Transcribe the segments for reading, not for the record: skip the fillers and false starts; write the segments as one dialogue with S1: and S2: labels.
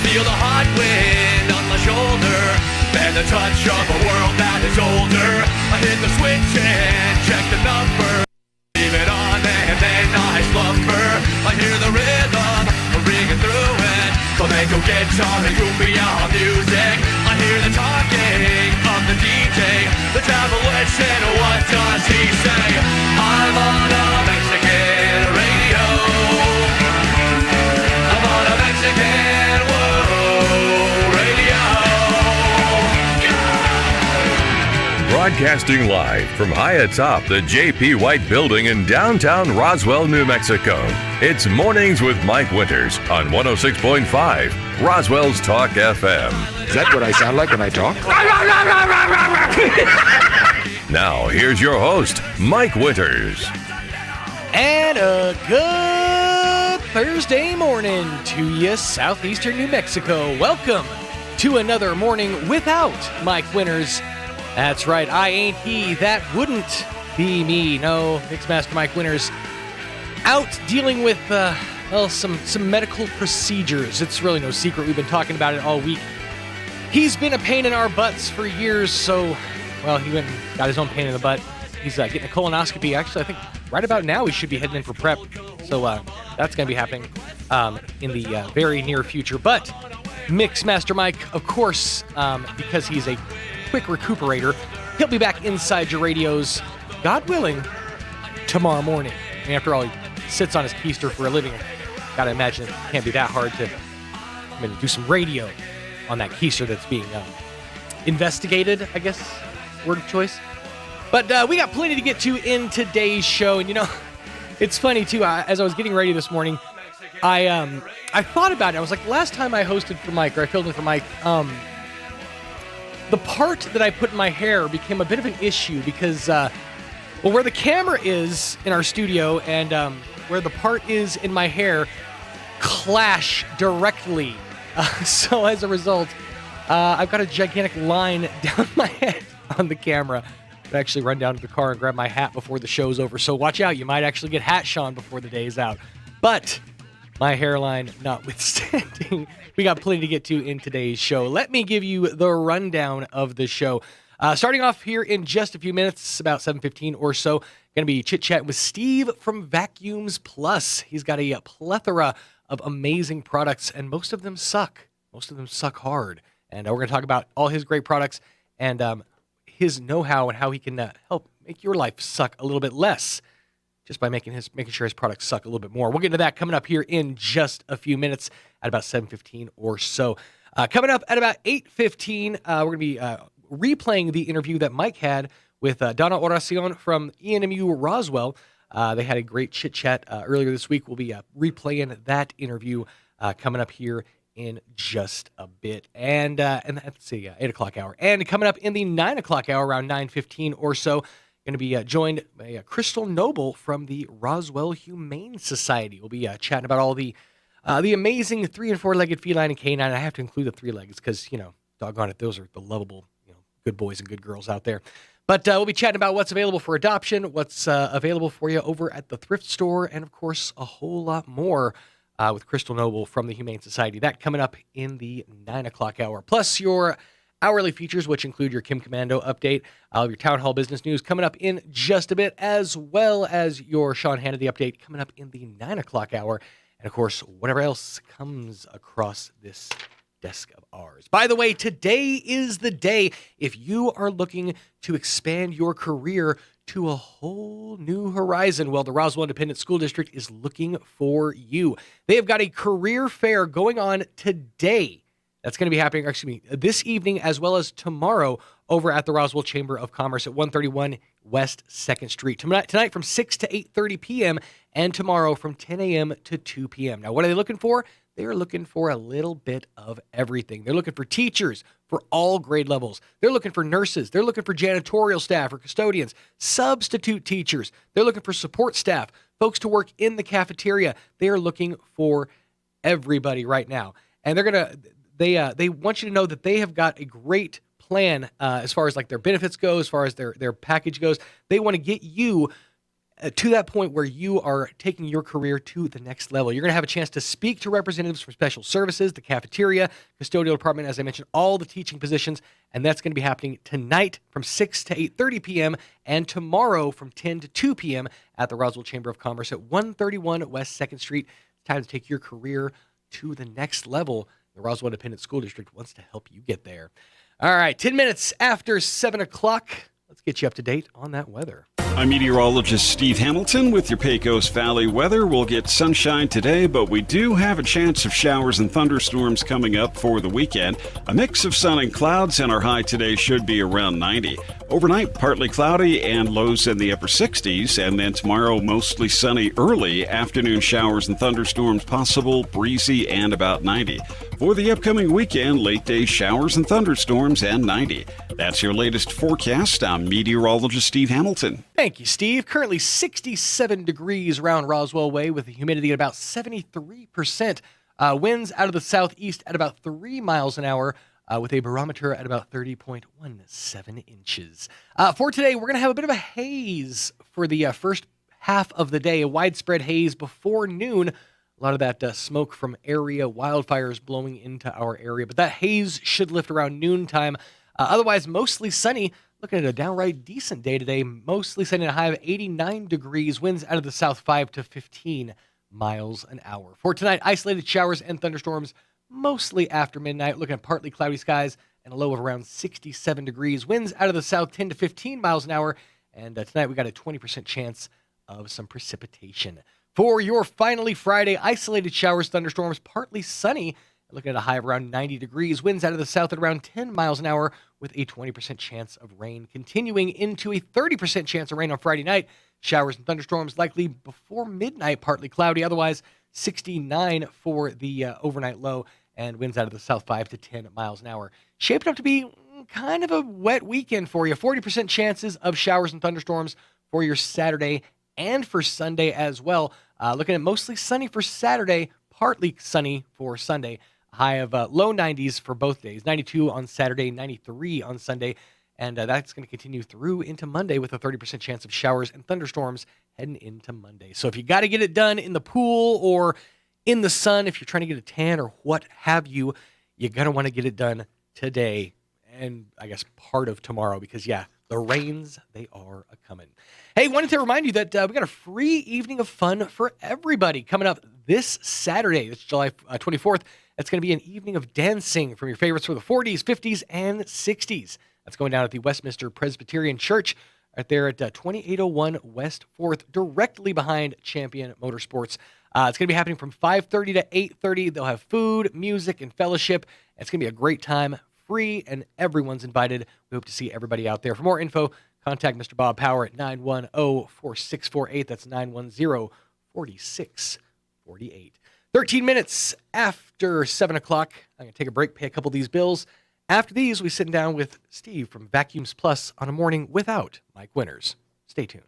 S1: feel the hot wind on my shoulder and the touch of a world that is older. I hit the switch and check the number, leave it on and then I slumber. I hear the rhythm ringing through it, flamenco guitar and cumbia music. I hear the talking of the DJ, the devil listen, what does he say? I'm on a Mexican radio, I'm on a Mexican radio.
S2: Broadcasting live from high atop the J.P. White Building in downtown Roswell, New Mexico. It's Mornings with Mike Winters on 106.5 Roswell's Talk FM.
S3: Is that what I sound like when I talk?
S2: Now, here's your host, Mike Winters.
S4: And a good Thursday morning to you, southeastern New Mexico. Welcome to another morning without Mike Winters. That's right, I ain't he. That wouldn't be me. No, Mixmaster Mike Winters out dealing with, some medical procedures. It's really no secret. We've been talking about it all week. He's been a pain in our butts for years, so, well, he went and got his own pain in the butt. He's getting a colonoscopy. Actually, I think right about now he should be heading in for prep. So that's going to be happening in the very near future. But Mixmaster Mike, of course, because he's a quick recuperator, he'll be back inside your radios, God willing, tomorrow morning. I mean, after all, he sits on his keister for a living. Gotta imagine it can't be that hard to do some radio on that keister that's being investigated, I guess, word of choice. But we got plenty to get to in today's show. And, it's funny, too. As I was getting ready this morning, I thought about it. I was like, last time I hosted for Mike, or I filled in for Mike, the part that I put in my hair became a bit of an issue because, where the camera is in our studio and where the part is in my hair clash directly. So as a result, I've got a gigantic line down my head on the camera. I'd actually run down to the car and grab my hat before the show's over. So watch out, you might actually get hat Sean before the day's out. But my hairline notwithstanding, we got plenty to get to in today's show. Let me give you the rundown of the show. Starting off here in just a few minutes, about 7:15 or so, going to be chit-chatting with Steve from Vacuums Plus. He's got a plethora of amazing products, and most of them suck. Most of them suck hard. And we're going to talk about all his great products and his know-how and how he can help make your life suck a little bit less just by making sure his products suck a little bit more. We'll get into that coming up here in just a few minutes at about 7:15 or so. Coming up at about 8:15, we're going to be replaying the interview that Mike had with Donna Oracion from ENMU Roswell. They had a great chit-chat earlier this week. We'll be replaying that interview coming up here in just a bit. And that's the 8 o'clock hour. And coming up in the 9 o'clock hour, around 9:15 or so, going to be joined by Crystal Noble from the Roswell Humane Society. We'll be chatting about all the amazing 3- and 4-legged feline and canine. I have to include the 3 legs because, doggone it, those are the lovable, good boys and good girls out there. But we'll be chatting about what's available for adoption, what's available for you over at the thrift store, and, of course, a whole lot more with Crystal Noble from the Humane Society. That coming up in the 9 o'clock hour. Plus your hourly features, which include your Kim Commando update, your Town Hall business news coming up in just a bit, as well as your Sean Hannity update coming up in the 9 o'clock hour. And, of course, whatever else comes across this desk of ours. By the way, today is the day if you are looking to expand your career to a whole new horizon. Well, the Roswell Independent School District is looking for you. They have got a career fair going on today. That's going to be happening, this evening as well as tomorrow over at the Roswell Chamber of Commerce at 131 West 2nd Street. Tonight from 6 to 8:30 p.m. and tomorrow from 10 a.m. to 2 p.m. Now, what are they looking for? They are looking for a little bit of everything. They're looking for teachers for all grade levels. They're looking for nurses. They're looking for janitorial staff or custodians, substitute teachers. They're looking for support staff, folks to work in the cafeteria. They are looking for everybody right now. And they want you to know that they have got a great plan as far as like their benefits go, as far as their package goes. They want to get you to that point where you are taking your career to the next level. You're going to have a chance to speak to representatives from special services, the cafeteria, custodial department, as I mentioned, all the teaching positions, and that's going to be happening tonight from 6 to 8:30 p.m. and tomorrow from 10 to 2 p.m. at the Roswell Chamber of Commerce at 131 West 2nd Street. It's time to take your career to the next level. The Roswell Independent School District wants to help you get there. All right, 10 minutes after 7 o'clock. Let's get you up to date on that weather.
S5: I'm meteorologist Steve Hamilton with your Pecos Valley weather. We'll get sunshine today, but we do have a chance of showers and thunderstorms coming up for the weekend. A mix of sun and clouds, and our high today should be around 90. Overnight, partly cloudy and lows in the upper 60s, and then tomorrow, mostly sunny early. Afternoon showers and thunderstorms possible, breezy, and about 90. For the upcoming weekend, late day showers and thunderstorms and 90. That's your latest forecast. I'm meteorologist Steve Hamilton.
S4: Thank you, Steve. Currently 67 degrees around Roswell Way with the humidity at about 73%. Winds out of the southeast at about 3 miles an hour with a barometer at about 30.17 inches. For today, we're going to have a bit of a haze for the first half of the day, a widespread haze before noon. A lot of that smoke from area wildfires blowing into our area, but that haze should lift around noontime. Otherwise, mostly sunny. Looking at a downright decent day today. Mostly sunny and a high of 89 degrees. Winds out of the south 5 to 15 miles an hour. For tonight, isolated showers and thunderstorms mostly after midnight. Looking at partly cloudy skies and a low of around 67 degrees. Winds out of the south 10 to 15 miles an hour. And tonight we got a 20% chance of some precipitation. For your finally Friday, isolated showers, thunderstorms, partly sunny. Looking at a high of around 90 degrees. Winds out of the south at around 10 miles an hour with a 20% chance of rain. Continuing into a 30% chance of rain on Friday night. Showers and thunderstorms likely before midnight, partly cloudy. Otherwise, 69 for the overnight low. And winds out of the south 5 to 10 miles an hour. Shaping up to be kind of a wet weekend for you. 40% chances of showers and thunderstorms for your Saturday and for Sunday as well. Looking at mostly sunny for Saturday, partly sunny for Sunday. High of low 90s for both days. 92 on Saturday, 93 on Sunday. And that's going to continue through into Monday with a 30% chance of showers and thunderstorms heading into Monday. So if you got to get it done in the pool or in the sun, if you're trying to get a tan or what have you, you're going to want to get it done today and I guess part of tomorrow because, yeah, the rains, they are a-coming. Hey, wanted to remind you that we got a free evening of fun for everybody coming up this Saturday. It's July 24th. It's going to be an evening of dancing from your favorites from the 40s, 50s, and 60s. That's going down at the Westminster Presbyterian Church right there at 2801 West 4th, directly behind Champion Motorsports. It's going to be happening from 5:30 to 8:30. They'll have food, music, and fellowship. It's going to be a great time, free, and everyone's invited. We hope to see everybody out there. For more info, contact Mr. Bob Power at 910-4648. That's 910-4648. 13 minutes after 7 o'clock. I'm going to take a break, pay a couple of these bills. After these, we sit down with Steve from Vacuums Plus on a morning without Mike Winters. Stay tuned.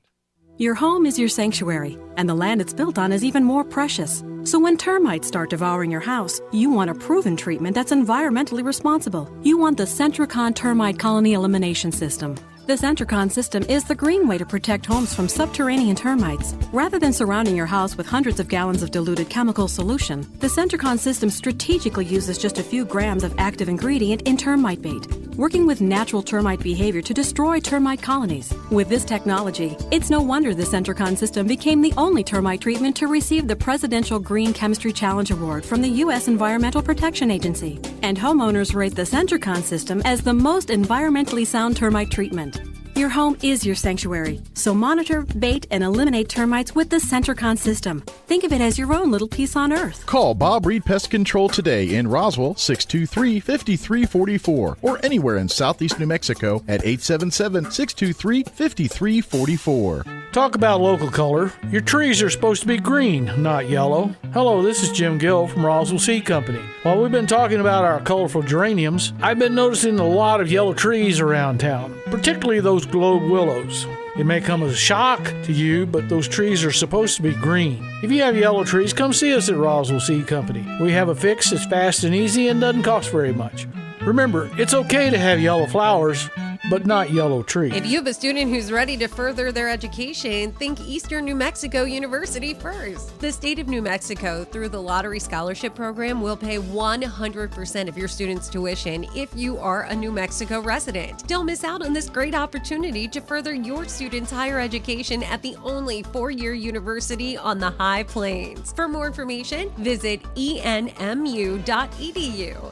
S6: Your home is your sanctuary, and the land it's built on is even more precious. So when termites start devouring your house, you want a proven treatment that's environmentally responsible. You want the Centricon Termite Colony Elimination System. The Centricon system is the green way to protect homes from subterranean termites. Rather than surrounding your house with hundreds of gallons of diluted chemical solution, the Centricon system strategically uses just a few grams of active ingredient in termite bait, working with natural termite behavior to destroy termite colonies. With this technology, it's no wonder the Centricon system became the only termite treatment to receive the Presidential Green Chemistry Challenge Award from the U.S. Environmental Protection Agency. And homeowners rate the Centricon system as the most environmentally sound termite treatment. Your home is your sanctuary, so monitor, bait, and eliminate termites with the Centricon system. Think of it as your own little piece on Earth.
S7: Call Bob Reed Pest Control today in Roswell, 623-5344, or anywhere in southeast New Mexico at 877-623-5344.
S8: Talk about local color. Your trees are supposed to be green, not yellow. Hello, this is Jim Gill from Roswell Seed Company. While we've been talking about our colorful geraniums, I've been noticing a lot of yellow trees around town, particularly those globe willows. It may come as a shock to you, but those trees are supposed to be green. If you have yellow trees, come see us at Roswell Seed Company. We have a fix that's fast and easy and doesn't cost very much. Remember, it's okay to have yellow flowers, but not yellow trees.
S9: If you have a student who's ready to further their education, think Eastern New Mexico University first. The state of New Mexico, through the Lottery Scholarship Program, will pay 100% of your student's tuition if you are a New Mexico resident. Don't miss out on this great opportunity to further your student's higher education at the only 4-year university on the High Plains. For more information, visit enmu.edu.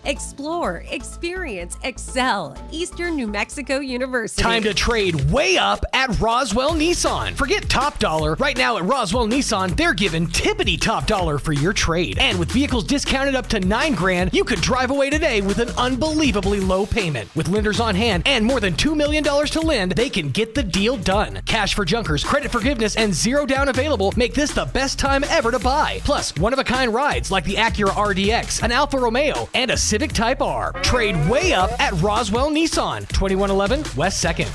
S9: Explore, experience, excel. Eastern New Mexico University.
S4: Time to trade way up at Roswell Nissan. Forget top dollar. Right now at Roswell Nissan, they're giving tippity top dollar for your trade. And with vehicles discounted up to $9,000, you could drive away today with an unbelievably low payment. With lenders on hand and more than $2 million to lend, they can get the deal done. Cash for junkers, credit forgiveness, and zero down available make this the best time ever to buy. Plus, one-of-a-kind rides like the Acura RDX, an Alfa Romeo, and a Civic Type R. Trade way up at Roswell Nissan, 2111 West 2nd.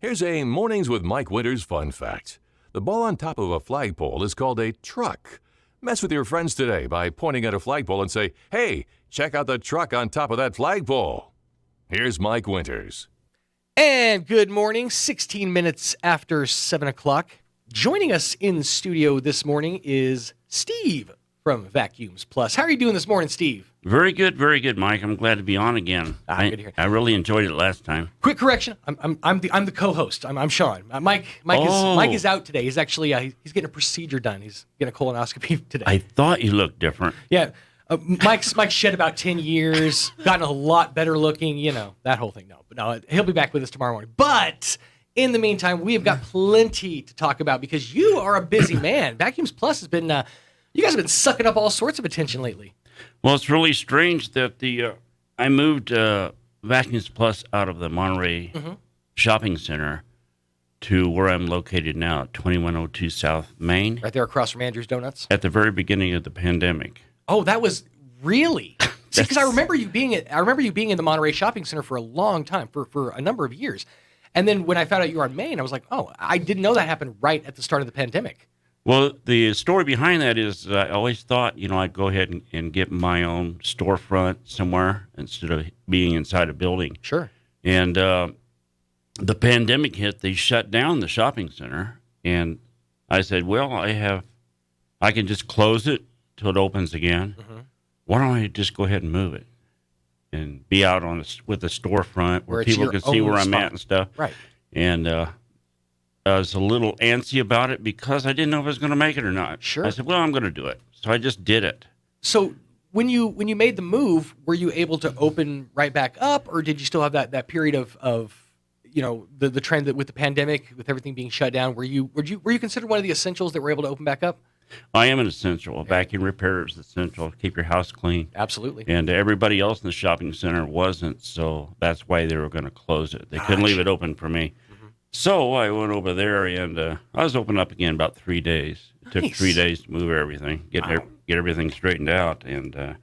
S2: Here's a Mornings with Mike Winters fun fact. The ball on top of a flagpole is called a truck. Mess with your friends today by pointing at a flagpole and say, "Hey, check out the truck on top of that flagpole." Here's Mike Winters.
S4: And good morning, 16 minutes after 7 o'clock. Joining us in studio this morning is Steve from Vacuums Plus. How are you doing this morning, Steve?
S10: Very good, Mike. I'm glad to be on again.
S4: Good to hear.
S10: I really enjoyed it last time.
S4: Quick correction: I'm the co-host. I'm Sean. Mike is out today. He's actually he's getting a procedure done. He's getting a colonoscopy today.
S10: I thought you looked different.
S4: Yeah, Mike's shed about 10 years, gotten a lot better looking. You know that whole thing. No, but no, he'll be back with us tomorrow morning. But in the meantime, we have got plenty to talk about because you are a busy man. Vacuums Plus has been. You guys have been sucking up all sorts of attention lately.
S10: Well, it's really strange that I moved Vacuums Plus out of the Monterey Shopping Center to where I'm located now, 2102 South Main.
S4: Right there across from Andrew's Donuts?
S10: At the very beginning of the pandemic.
S4: Oh, that was really? See, because I remember you being in the Monterey Shopping Center for a long time, for a number of years. And then when I found out you were on Main, I was like, oh, I didn't know that happened right at the start of the pandemic.
S10: Well, the story behind that is I always thought, I'd go ahead and get my own storefront somewhere instead of being inside a building.
S4: Sure.
S10: And the pandemic hit, they shut down the shopping center. And I said, well, I can just close it till it opens again. Mm-hmm. Why don't I just go ahead and move it and be out with a storefront where people can see where I'm at and stuff.
S4: Right.
S10: And I was a little antsy about it because I didn't know if I was going to make it or not.
S4: Sure.
S10: I said, well, I'm going to do it. So I just did it.
S4: So when you made the move, were you able to open right back up, or did you still have that period of the trend that with the pandemic, with everything being shut down, were you considered one of the essentials that were able to open back up?
S10: I am an essential. A vacuum repair is essential. Keep your house clean.
S4: Absolutely.
S10: And everybody else in the shopping center wasn't, so that's why they were going to close it. They couldn't leave it open for me. So I went over there, and I was open up again about 3 days. It took 3 days to move everything, get everything straightened out, and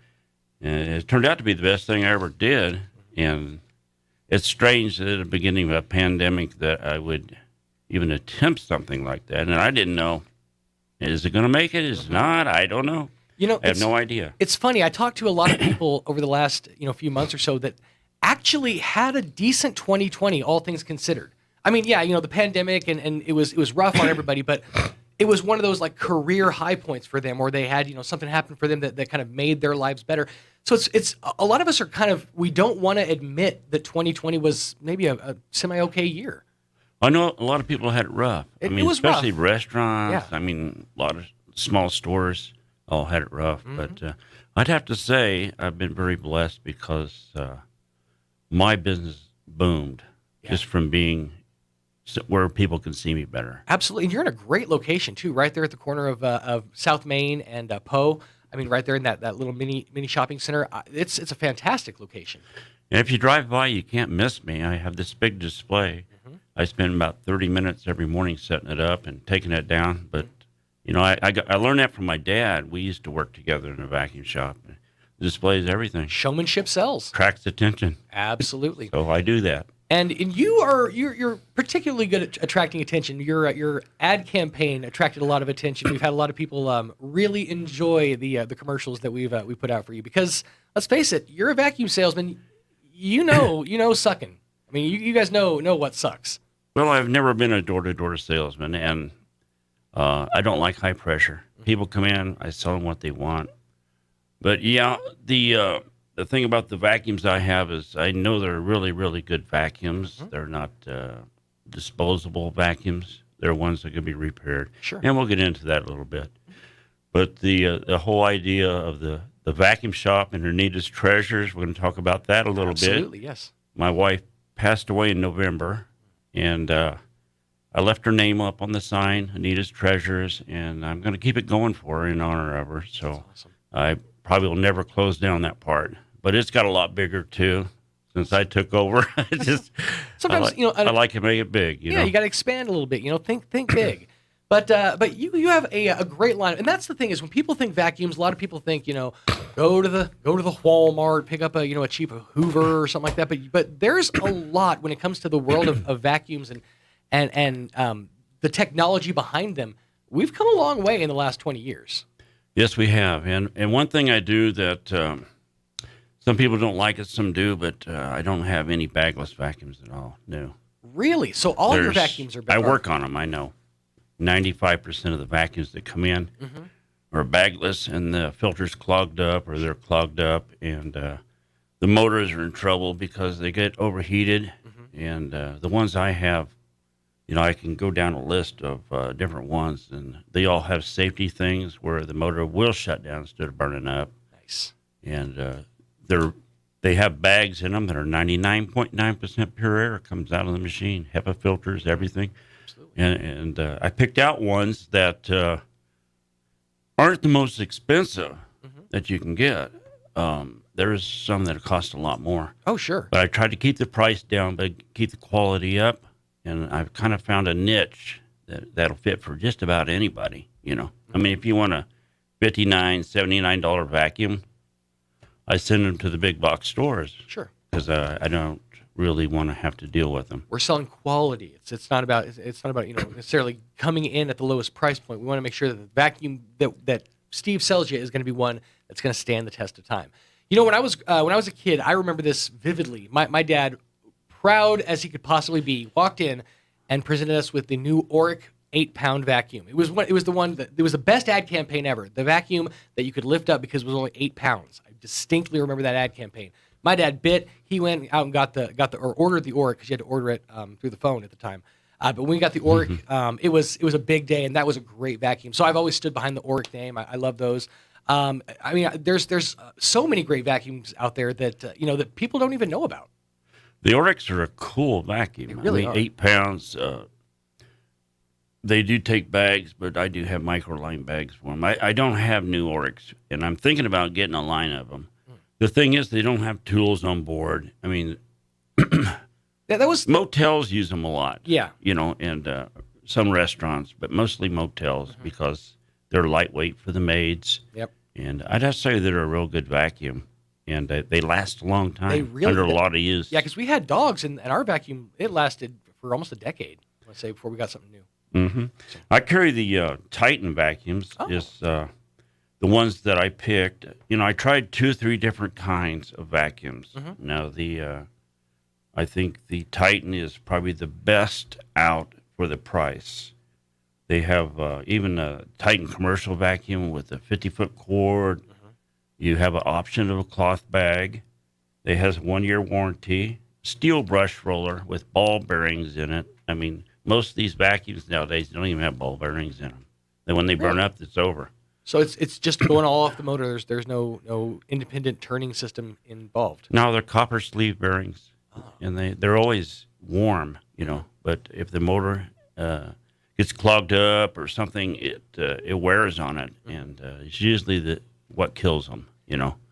S10: it turned out to be the best thing I ever did. And it's strange that at the beginning of a pandemic that I would even attempt something like that, and I didn't know, is it going to make it? Is it not? I don't know. I have no idea.
S4: It's funny. I talked to a lot of people over the last few months or so that actually had a decent 2020, all things considered. I mean, yeah, the pandemic and it was rough on everybody, but it was one of those like career high points for them, or they had, something happen for them that kind of made their lives better. So it's a lot of us are we don't want to admit that 2020 was maybe a semi-okay year.
S10: I know a lot of people had it rough.
S4: It was
S10: especially
S4: rough.
S10: Restaurants.
S4: Yeah.
S10: I mean, a lot of small stores all had it rough. Mm-hmm. But I'd have to say I've been very blessed because my business boomed just from being where people can see me better.
S4: Absolutely. And you're in a great location, too, right there at the corner of South Main and Poe. I mean, right there in that little mini shopping center. It's a fantastic location.
S10: And if you drive by, you can't miss me. I have this big display. Mm-hmm. I spend about 30 minutes every morning setting it up and taking it down. But, I learned that from my dad. We used to work together in a vacuum shop. The display is everything.
S4: Showmanship sells.
S10: Attracts attention.
S4: Absolutely.
S10: So I do that.
S4: And you're particularly good at attracting attention. Your ad campaign attracted a lot of attention. We've had a lot of people really enjoy the commercials that we put out for you because let's face it, you're a vacuum salesman. You know sucking. I mean, you guys know what sucks.
S10: Well, I've never been a door-to-door salesman, and I don't like high pressure. People come in, I sell them what they want. But yeah, the thing about the vacuums I have is I know they're really, really good vacuums. Mm-hmm. They're not disposable vacuums. They're ones that can be repaired.
S4: Sure.
S10: And we'll get into that a little bit. But the whole idea of the vacuum shop and Anita's Treasures, we're going to talk about that a little bit.
S4: Absolutely, yes.
S10: My wife passed away in November, and I left her name up on the sign, Anita's Treasures, and I'm going to keep it going for her in honor of her. So
S4: awesome.
S10: I probably will never close down that part. But it's got a lot bigger, too, since I took over.
S4: Sometimes,
S10: I like to make it big. You know?
S4: You got to expand a little bit. Think big. But you have a great line, and that's the thing is when people think vacuums, a lot of people think go to the Walmart, pick up a cheap Hoover or something like that. But there's a lot when it comes to the world of vacuums and the technology behind them. We've come a long way in the last 20 years.
S10: Yes, we have. And one thing I do that some people don't like it, some do, but I don't have any bagless vacuums at all. No.
S4: Really? So all your vacuums are bagless?
S10: I work on them, I know. 95% of the vacuums that come in are bagless, and the filter's clogged up or they're clogged up, and the motors are in trouble because they get overheated. And the ones I have, I can go down a list of different ones, and they all have safety things where the motor will shut down instead of burning up.
S4: Nice.
S10: And they have bags in them that are 99.9% pure air. It comes out of the machine, HEPA filters, everything. And I picked out ones that aren't the most expensive that you can get. There's some that cost a lot more.
S4: Oh, sure.
S10: But I tried to keep the price down, but keep the quality up. And I've kind of found a niche that'll fit for just about anybody, I mean, if you want a $59, $79 vacuum, I send them to the big box stores.
S4: Sure.
S10: Because I don't really want to have to deal with them.
S4: We're selling quality. It's not about necessarily coming in at the lowest price point. We want to make sure that the vacuum that Steve sells you is going to be one that's going to stand the test of time. When I was a kid, I remember this vividly. My dad, proud as he could possibly be, walked in and presented us with the new Oreck 8-pound vacuum. It was the best ad campaign ever. The vacuum that you could lift up because it was only 8 pounds. I distinctly remember that ad campaign. My dad he went out and ordered the Oreck because you had to order it through the phone at the time. But when we got the Oreck, it was a big day, and that was a great vacuum. So I've always stood behind the Oreck name. I love those. I mean, there's so many great vacuums out there that that people don't even know about.
S10: The Orecks are a cool vacuum.
S4: They really are.
S10: 8 pounds. They do take bags, but I do have microline bags for them. I don't have new Orecks, and I'm thinking about getting a line of them. The thing is, they don't have tools on board. I mean, motels use them a lot.
S4: Yeah.
S10: And some restaurants, but mostly motels because they're lightweight for the maids.
S4: Yep.
S10: And I'd have to say they're a real good vacuum, and they last a long time.
S4: They really
S10: under
S4: did.
S10: A lot of use.
S4: Yeah, because we had dogs, and our vacuum, it lasted for almost a decade, let's say, before we got something new.
S10: Mm-hmm. I carry the Titan vacuums. Is the ones that I picked. I tried 2 or 3 different kinds of vacuums. Now, I think the Titan is probably the best out for the price. They have even a Titan commercial vacuum with a 50-foot cord. You have an option of a cloth bag. It has a 1-year warranty. Steel brush roller with ball bearings in it. I mean, most of these vacuums nowadays don't even have ball bearings in them. Then when they burn up, it's over.
S4: So it's just going all off the motor. There's no independent turning system involved.
S10: No, they're copper sleeve bearings, and they're always warm, But if the motor gets clogged up or something, it wears on it, and it's usually what kills them,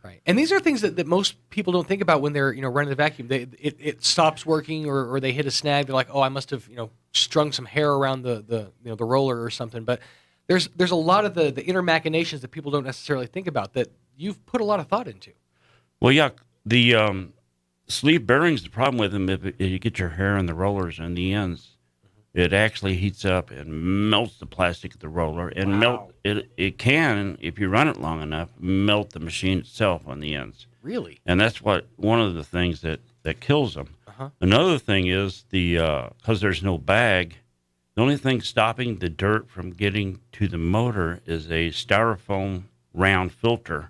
S4: Right. And these are things that most people don't think about when they're running the vacuum. It stops working or they hit a snag. They're like, oh, I must have strung some hair around the roller or something. But there's a lot of the inner machinations that people don't necessarily think about that you've put a lot of thought into.
S10: Well, yeah, the sleeve bearings, the problem with them, if you get your hair in the rollers and the ends, it actually heats up and melts the plastic of the roller and melt it. It can, if you run it long enough, melt the machine itself on the ends.
S4: Really?
S10: And that's one of the things that kills them. Another thing is because there's no bag, the only thing stopping the dirt from getting to the motor is a styrofoam round filter.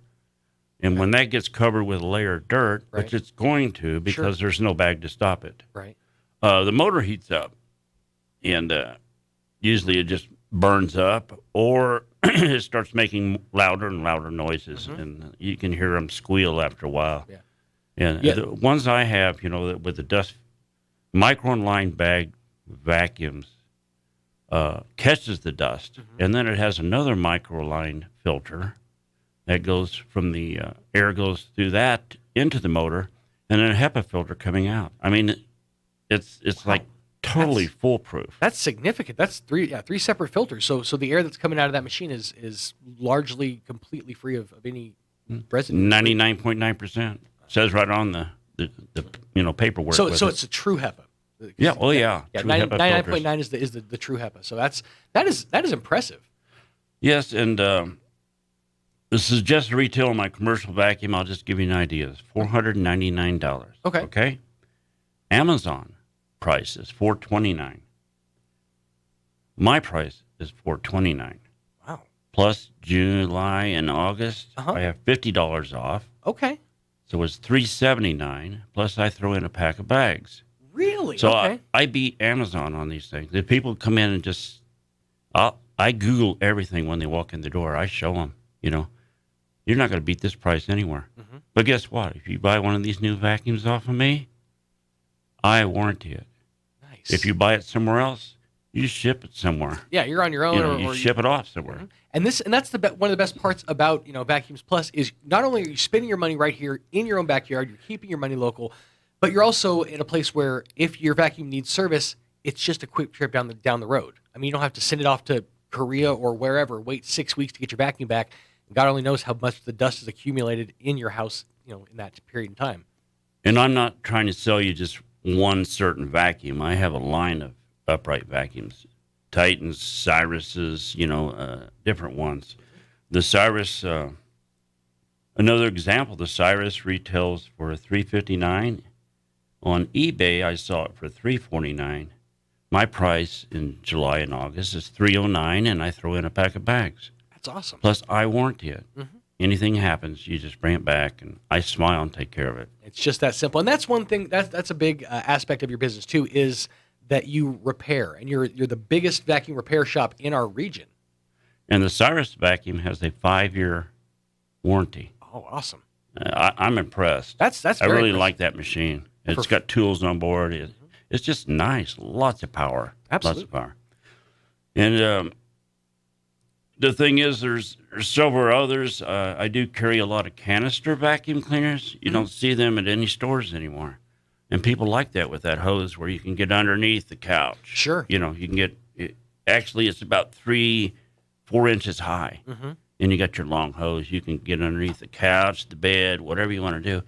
S10: And when that gets covered with a layer of dirt, which it's going to because there's no bag to stop it, the motor heats up. And usually it just burns up, or it starts making louder and louder noises, and you can hear them squeal after a while. Yeah. And the ones I have, with the dust, micron-line bag vacuums catches the dust, and then it has another micro-line filter that goes from the air goes through that into the motor, and then a HEPA filter coming out. I mean, it's like totally foolproof.
S4: That's significant. That's three separate filters. So the air that's coming out of that machine is largely completely free of any residue.
S10: 99.9%. Says right on the paperwork.
S4: So it's a true HEPA.
S10: Yeah. Oh yeah.
S4: Yeah. 99.9 is the true HEPA. So that is impressive.
S10: Yes, and this is just retail on my commercial vacuum. I'll just give you an idea. It's $499.
S4: Okay.
S10: Okay. Amazon price is $429. My price is $429.
S4: Wow.
S10: Plus July and August, I have $50 off.
S4: Okay.
S10: So it's $379. Plus I throw in a pack of bags.
S4: Really?
S10: So
S4: okay.
S10: I beat Amazon on these things. If people come in and just, I Google everything when they walk in the door. I show them, you're not going to beat this price anywhere. But guess what? If you buy one of these new vacuums off of me, I warranty it.
S4: Nice.
S10: If you buy it somewhere else, you ship it somewhere.
S4: Yeah, you're on your own.
S10: You ship it off somewhere.
S4: And that's one of the best parts about Vacuums Plus is not only are you spending your money right here in your own backyard, you're keeping your money local, but you're also in a place where if your vacuum needs service, it's just a quick trip down the road. I mean, you don't have to send it off to Korea or wherever, wait 6 weeks to get your vacuum back. God only knows how much the dust is accumulated in your house, in that period of time.
S10: And I'm not trying to sell you just one certain vacuum. I have a line of upright vacuums, Titans, Cyruses, different ones. The Cyrus, another example, the Cyrus retails for $359. On eBay, I saw it for $349. My price in July and August is $309, and I throw in a pack of bags.
S4: That's awesome.
S10: Plus, I warranty it. Anything happens, you just bring it back, and I smile and take care of it.
S4: It's just that simple. And that's one thing, that's a big aspect of your business, too, is that you repair. And you're the biggest vacuum repair shop in our region.
S10: And the Cyrus vacuum has a 5-year warranty.
S4: Oh, awesome.
S10: I'm impressed.
S4: That's
S10: I
S4: very
S10: really
S4: impressive.
S10: like that machine. It's got tools on board. It's just nice. Lots of power.
S4: Absolutely.
S10: Lots of power. And the thing is, there's several others. I do carry a lot of canister vacuum cleaners. You don't see them at any stores anymore. And people like that with that hose where you can get underneath the couch.
S4: Sure.
S10: You can get, actually it's about 3-4 inches high. And you got your long hose. You can get underneath the couch, the bed, whatever you want to do.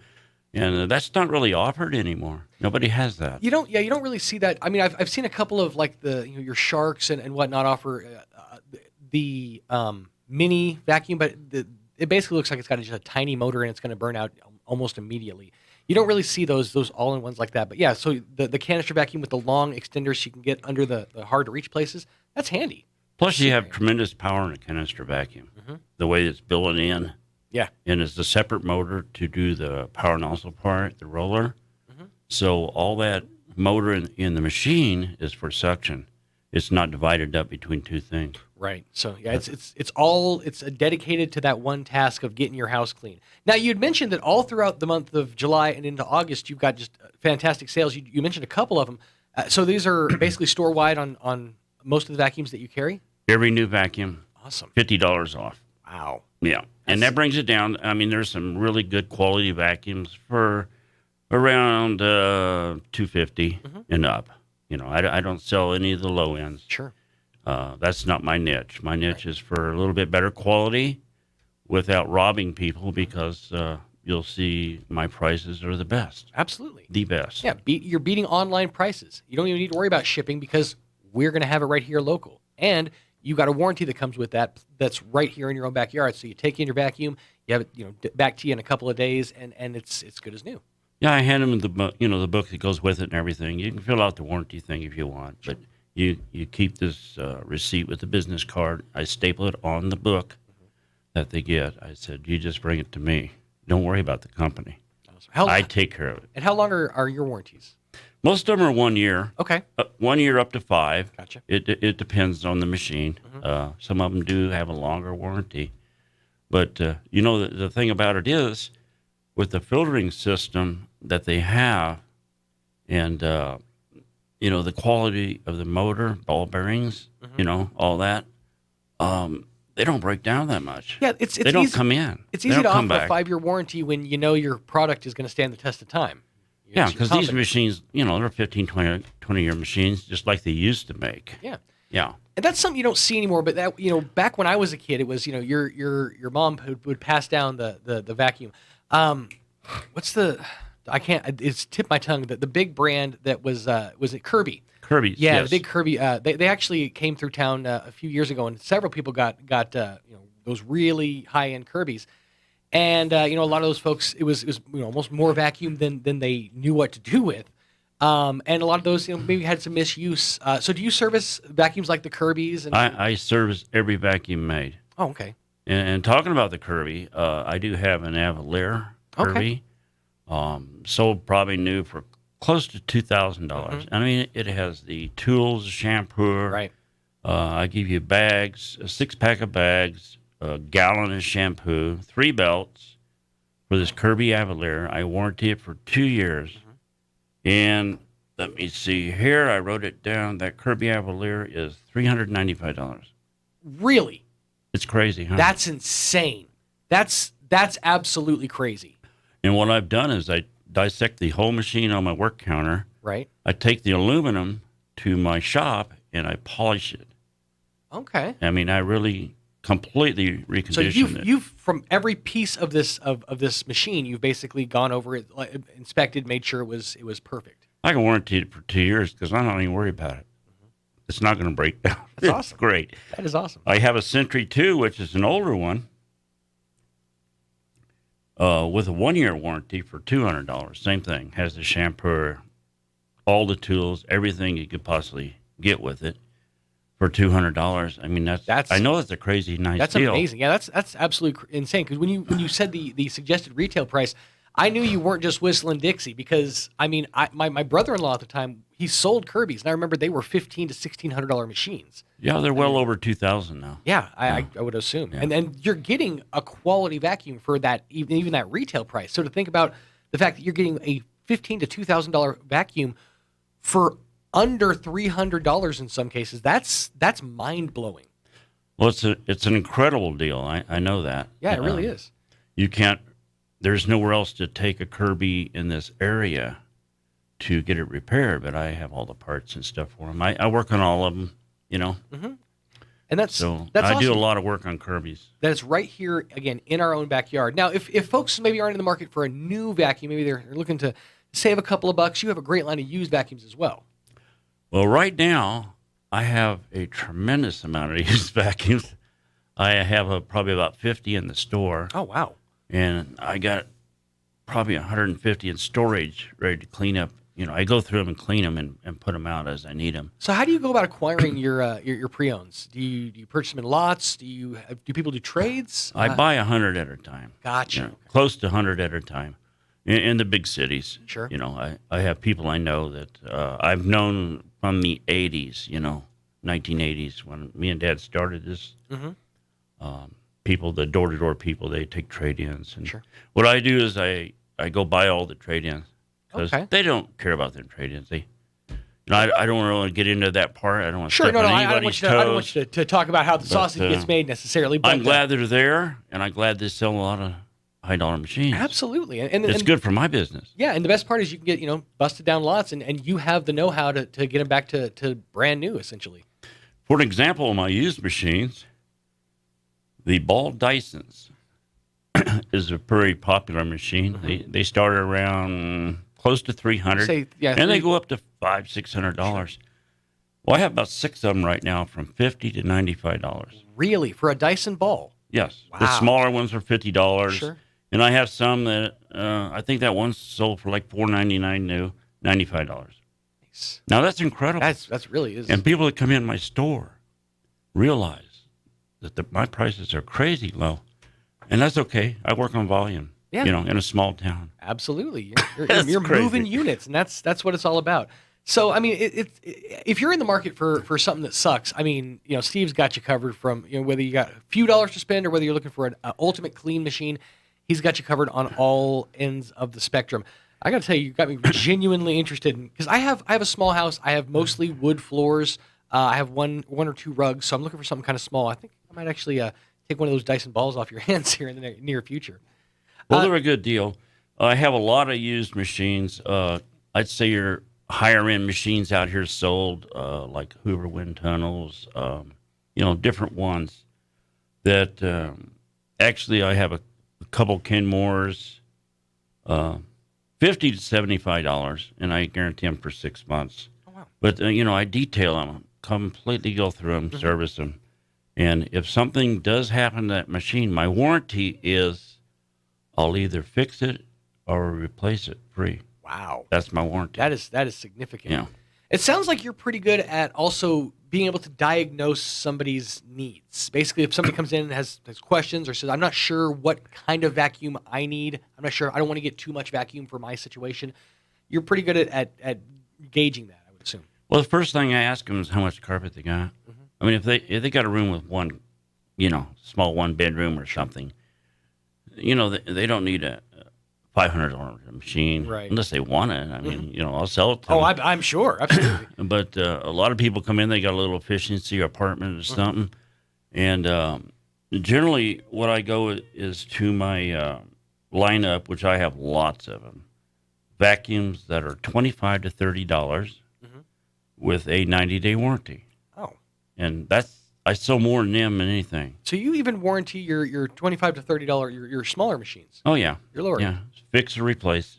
S10: And that's not really offered anymore. Nobody has that.
S4: You don't really see that. I mean, I've seen a couple of like your Sharks and whatnot offer the mini vacuum, but it basically looks like it's got just a tiny motor and it's going to burn out almost immediately. You don't really see those all-in-ones like that. But yeah, so the canister vacuum with the long extenders so you can get under the hard-to-reach places, that's handy.
S10: Plus, you have tremendous power in a canister vacuum. The way it's built in.
S4: Yeah.
S10: And it's a separate motor to do the power nozzle part, the roller. So all that motor in the machine is for suction. It's not divided up between two things.
S4: Right. So yeah, it's dedicated to that one task of getting your house clean. Now you'd mentioned that all throughout the month of July and into August, you've got just fantastic sales. You mentioned a couple of them. So these are basically store wide on most of the vacuums that you carry.
S10: Every new vacuum.
S4: Awesome.
S10: $50 off.
S4: Wow.
S10: Yeah. And that brings it down. I mean, there's some really good quality vacuums for around $250 and up. I don't sell any of the low ends.
S4: Sure.
S10: That's not my niche. My niche is for a little bit better quality without robbing people because you'll see my prices are the best.
S4: Absolutely.
S10: The best.
S4: Yeah, you're beating online prices. You don't even need to worry about shipping because we're going to have it right here local. And you got a warranty that comes with that that's right here in your own backyard. So you take in your vacuum, you have it back to you in a couple of days, and it's good as new.
S10: Yeah, I hand them the book, the book that goes with it and everything. You can fill out the warranty thing if you want, but you keep this receipt with the business card. I staple it on the book that they get. I said, you just bring it to me. Don't worry about the company. I take care of it.
S4: And how long are your warranties?
S10: Most of them are 1 year.
S4: Okay.
S10: 1 year up to 5.
S4: Gotcha.
S10: It depends on the machine. Some of them do have a longer warranty. But, the thing about it is, with the filtering system that they have and, the quality of the motor, ball bearings, all that, they don't break down that much.
S4: Yeah,
S10: they don't come in.
S4: It's easy to offer a 5-year warranty when you know your product is going to stand the test of time.
S10: Yeah, because these machines, they're 15, 20-year machines, just like they used to make.
S4: Yeah.
S10: Yeah.
S4: And that's something you don't see anymore. But that, back when I was a kid, it was, your mom would pass down the vacuum. It's tipped my tongue. The big brand that was it Kirby?
S10: Kirby's.
S4: Yeah,
S10: yes.
S4: the big Kirby. They actually came through town a few years ago, and several people got those really high end Kirbys. And a lot of those folks, it was almost more vacuum than they knew what to do with. And a lot of those maybe had some misuse. So do you service vacuums like the Kirbys? And
S10: I service every vacuum made.
S4: Oh, okay.
S10: And talking about the Kirby, I do have an Avalier Kirby. Sold probably new for close to $2,000. I mean, it has the tools, shampoo.
S4: Right.
S10: I give you bags, a 6-pack of bags, a gallon of shampoo, 3 belts for this Kirby Avalier. I warranty it for 2 years. And let me see here. I wrote it down. That Kirby Avalier is $395.
S4: Really?
S10: It's crazy, huh?
S4: That's insane. That's absolutely crazy.
S10: And what I've done is I dissect the whole machine on my work counter.
S4: Right.
S10: I take the aluminum to my shop and I polish it.
S4: Okay.
S10: I mean, I really completely reconditioned
S4: so
S10: it.
S4: you've from every piece of this machine, you've basically gone over it, inspected, made sure it was perfect.
S10: I can warranty it for 2 years because I'm not even worried about it. It's not going to break down.
S4: That's awesome.
S10: Great.
S4: That is awesome.
S10: I have a Sentry 2, which is an older one, with a 1-year warranty for $200. Same thing. Has the shampoo, all the tools, everything you could possibly get with it for $200. I mean, that's I know that's a crazy nice
S4: that's
S10: deal.
S4: That's amazing. Yeah, that's absolutely insane. Because when you said the suggested retail price, I knew you weren't just whistling Dixie. Because I mean, my brother-in-law at the time, he sold Kirby's, and I remember they were $1,500 to $1,600 machines.
S10: Yeah, they're well over $2,000 now.
S4: Yeah, I would assume.
S10: Yeah.
S4: And then you're getting a quality vacuum for that, even that retail price. So to think about the fact that you're getting a $1,500 to $2,000 vacuum for under $300 in some cases, that's mind blowing.
S10: Well, it's an incredible deal. I know that.
S4: Yeah, it really is.
S10: You can't. There's nowhere else to take a Kirby in this area to get it repaired, but I have all the parts and stuff for them. I work on all of them,
S4: Mm-hmm. And that's
S10: I
S4: awesome.
S10: do a lot of work on Kirby's.
S4: That's right here, again, in our own backyard. Now, if folks maybe aren't in the market for a new vacuum, maybe they're looking to save a couple of bucks, you have a great line of used vacuums as well.
S10: Well, right now, I have a tremendous amount of used vacuums. I have probably about 50 in the store.
S4: Oh, wow.
S10: And I got probably 150 in storage ready to clean up. I go through them and clean them and put them out as I need them.
S4: So how do you go about acquiring your pre-owns? Do you purchase them in lots? Do people do trades?
S10: I buy 100 at a time.
S4: Gotcha.
S10: Close to 100 at a time in the big cities.
S4: Sure.
S10: I have people I know that I've known from the 80s, 1980s when me and Dad started this.
S4: Mm-hmm.
S10: People, the door-to-door people, they take trade-ins. And
S4: sure.
S10: What I do is I go buy all the trade-ins. Because they don't care about their trade-ins. I don't really get into that part. I don't want to step on anybody's toes.
S4: I don't want you to talk about how the sausage gets made necessarily. But
S10: I'm glad they're there, and I'm glad they sell a lot of high-dollar machines.
S4: Absolutely. And
S10: it's good for my business.
S4: Yeah, and the best part is you can get busted down lots, and you have the know-how to get them back to brand new, essentially.
S10: For an example of my used machines, the Ball Dysons is a very popular machine. Mm-hmm. They start around close to $300, and they go up to $500-$600. Well, I have about 6 of them right now, from $50 to $95.
S4: Really, for a Dyson ball?
S10: Yes.
S4: Wow.
S10: The smaller ones are $50.
S4: Sure.
S10: And I have some that I think that one sold for like $4.99 new, $95.
S4: Nice.
S10: Now that's incredible.
S4: That's really is.
S10: And people that come in my store realize that my prices are crazy low, and that's okay. I work on volume.
S4: Yeah.
S10: In a small town.
S4: Absolutely, you're
S10: That's crazy.
S4: moving units, and that's what it's all about. So, I mean, if you're in the market for something that sucks, I mean, Steve's got you covered from whether you got a few dollars to spend or whether you're looking for an ultimate clean machine. He's got you covered on all ends of the spectrum. I got to tell you, you got me genuinely interested in because I have a small house. I have mostly wood floors. I have one or two rugs, so I'm looking for something kind of small. I think I might actually take one of those Dyson balls off your hands here in the near future.
S10: Well, they're a good deal. I have a lot of used machines. I'd say your higher end machines out here sold, like Hoover wind tunnels, different ones that actually I have a couple Kenmores, $50 to $75, and I guarantee them for 6 months.
S4: Oh, wow.
S10: But, I detail them, completely go through them, service them. And if something does happen to that machine, my warranty is I'll either fix it or replace it free.
S4: Wow.
S10: That's my warranty.
S4: That is significant.
S10: Yeah.
S4: It sounds like you're pretty good at also being able to diagnose somebody's needs. Basically, if somebody comes in and has questions or says, I'm not sure what kind of vacuum I need, I'm not sure, I don't want to get too much vacuum for my situation, you're pretty good at gauging that, I would assume.
S10: Well, the first thing I ask them is how much carpet they got. Mm-hmm. I mean, if they got a room with one, small one bedroom or something, they don't need a $500 machine,
S4: right,
S10: unless they want it. I mean, I'll sell it to them.
S4: Oh, I'm sure, absolutely.
S10: But a lot of people come in, they got a little efficiency apartment or something, and generally what I go is to my lineup, which I have lots of them, vacuums that are $25 to $30 with a 90-day warranty.
S4: Oh,
S10: and I sell more than them than anything.
S4: So you even warranty your $25 to $30 your smaller machines?
S10: Oh yeah,
S4: your lower.
S10: Yeah, fix or replace.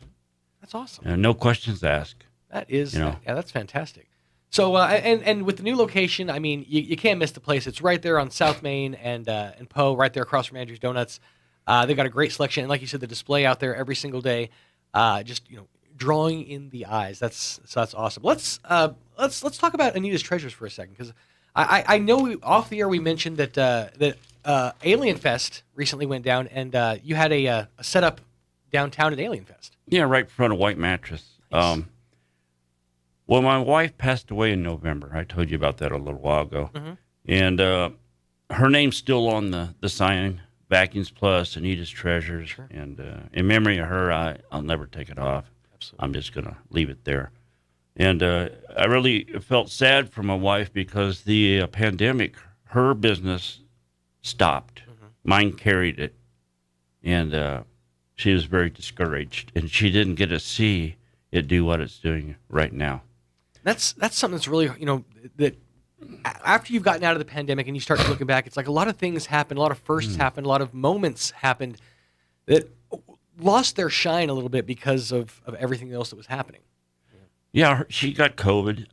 S4: That's awesome.
S10: No questions asked.
S4: That is, that's fantastic. So and with the new location, I mean, you can't miss the place. It's right there on South Main and Poe, right there across from Andrew's Donuts. They've got a great selection, and like you said, the display out there every single day, just drawing in the eyes. That's awesome. Let's talk about Anita's Treasures for a second, because I know off the air we mentioned that Alien Fest recently went down, and you had a setup downtown at Alien Fest.
S10: Yeah, right in front of White Mattress.
S4: Nice.
S10: Well, my wife passed away in November. I told you about that a little while ago.
S4: Mm-hmm.
S10: And her name's still on the sign, Vacuums Plus, Anita's Treasures.
S4: Sure.
S10: And in memory of her, I'll never take it off.
S4: Absolutely.
S10: I'm just going to leave it there. And I really felt sad for my wife because the pandemic, her business stopped. Mm-hmm. Mine carried it. And she was very discouraged. And she didn't get to see it do what it's doing right now.
S4: That's something that's really, that after you've gotten out of the pandemic and you start looking back, it's like a lot of things happened, a lot of firsts happened, a lot of moments happened that lost their shine a little bit because of everything else that was happening.
S10: Yeah, she got COVID.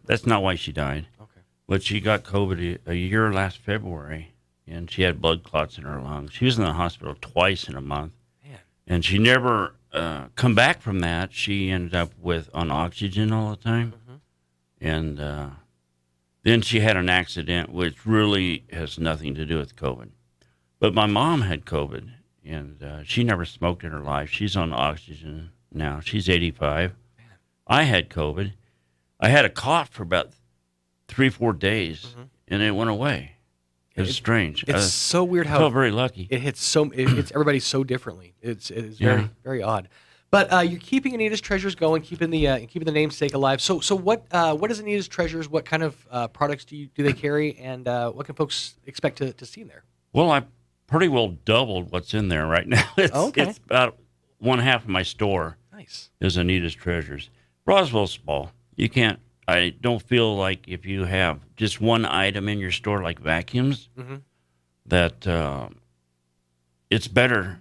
S10: That's not why she died.
S4: Okay.
S10: But she got COVID a year last February, and she had blood clots in her lungs. She was in the hospital twice in a month.
S4: Man.
S10: And she never come back from that. She ended up on oxygen all the time. Mm-hmm. And then she had an accident, which really has nothing to do with COVID. But my mom had COVID, and she never smoked in her life. She's on oxygen now. She's 85. I had COVID. I had a cough for about 3-4 days, and it went away. It was strange.
S4: It's so weird how
S10: I felt very lucky.
S4: It hits everybody so differently. It is very very odd. But you're keeping Anita's Treasures going, keeping the namesake alive. So what is Anita's Treasures? What kind of products do they carry, and what can folks expect to see in there?
S10: Well, I pretty well doubled what's in there right now. It's about one half of my store.
S4: Nice. Is
S10: Anita's Treasures. Roswell's small. I don't feel like if you have just one item in your store like vacuums, that it's better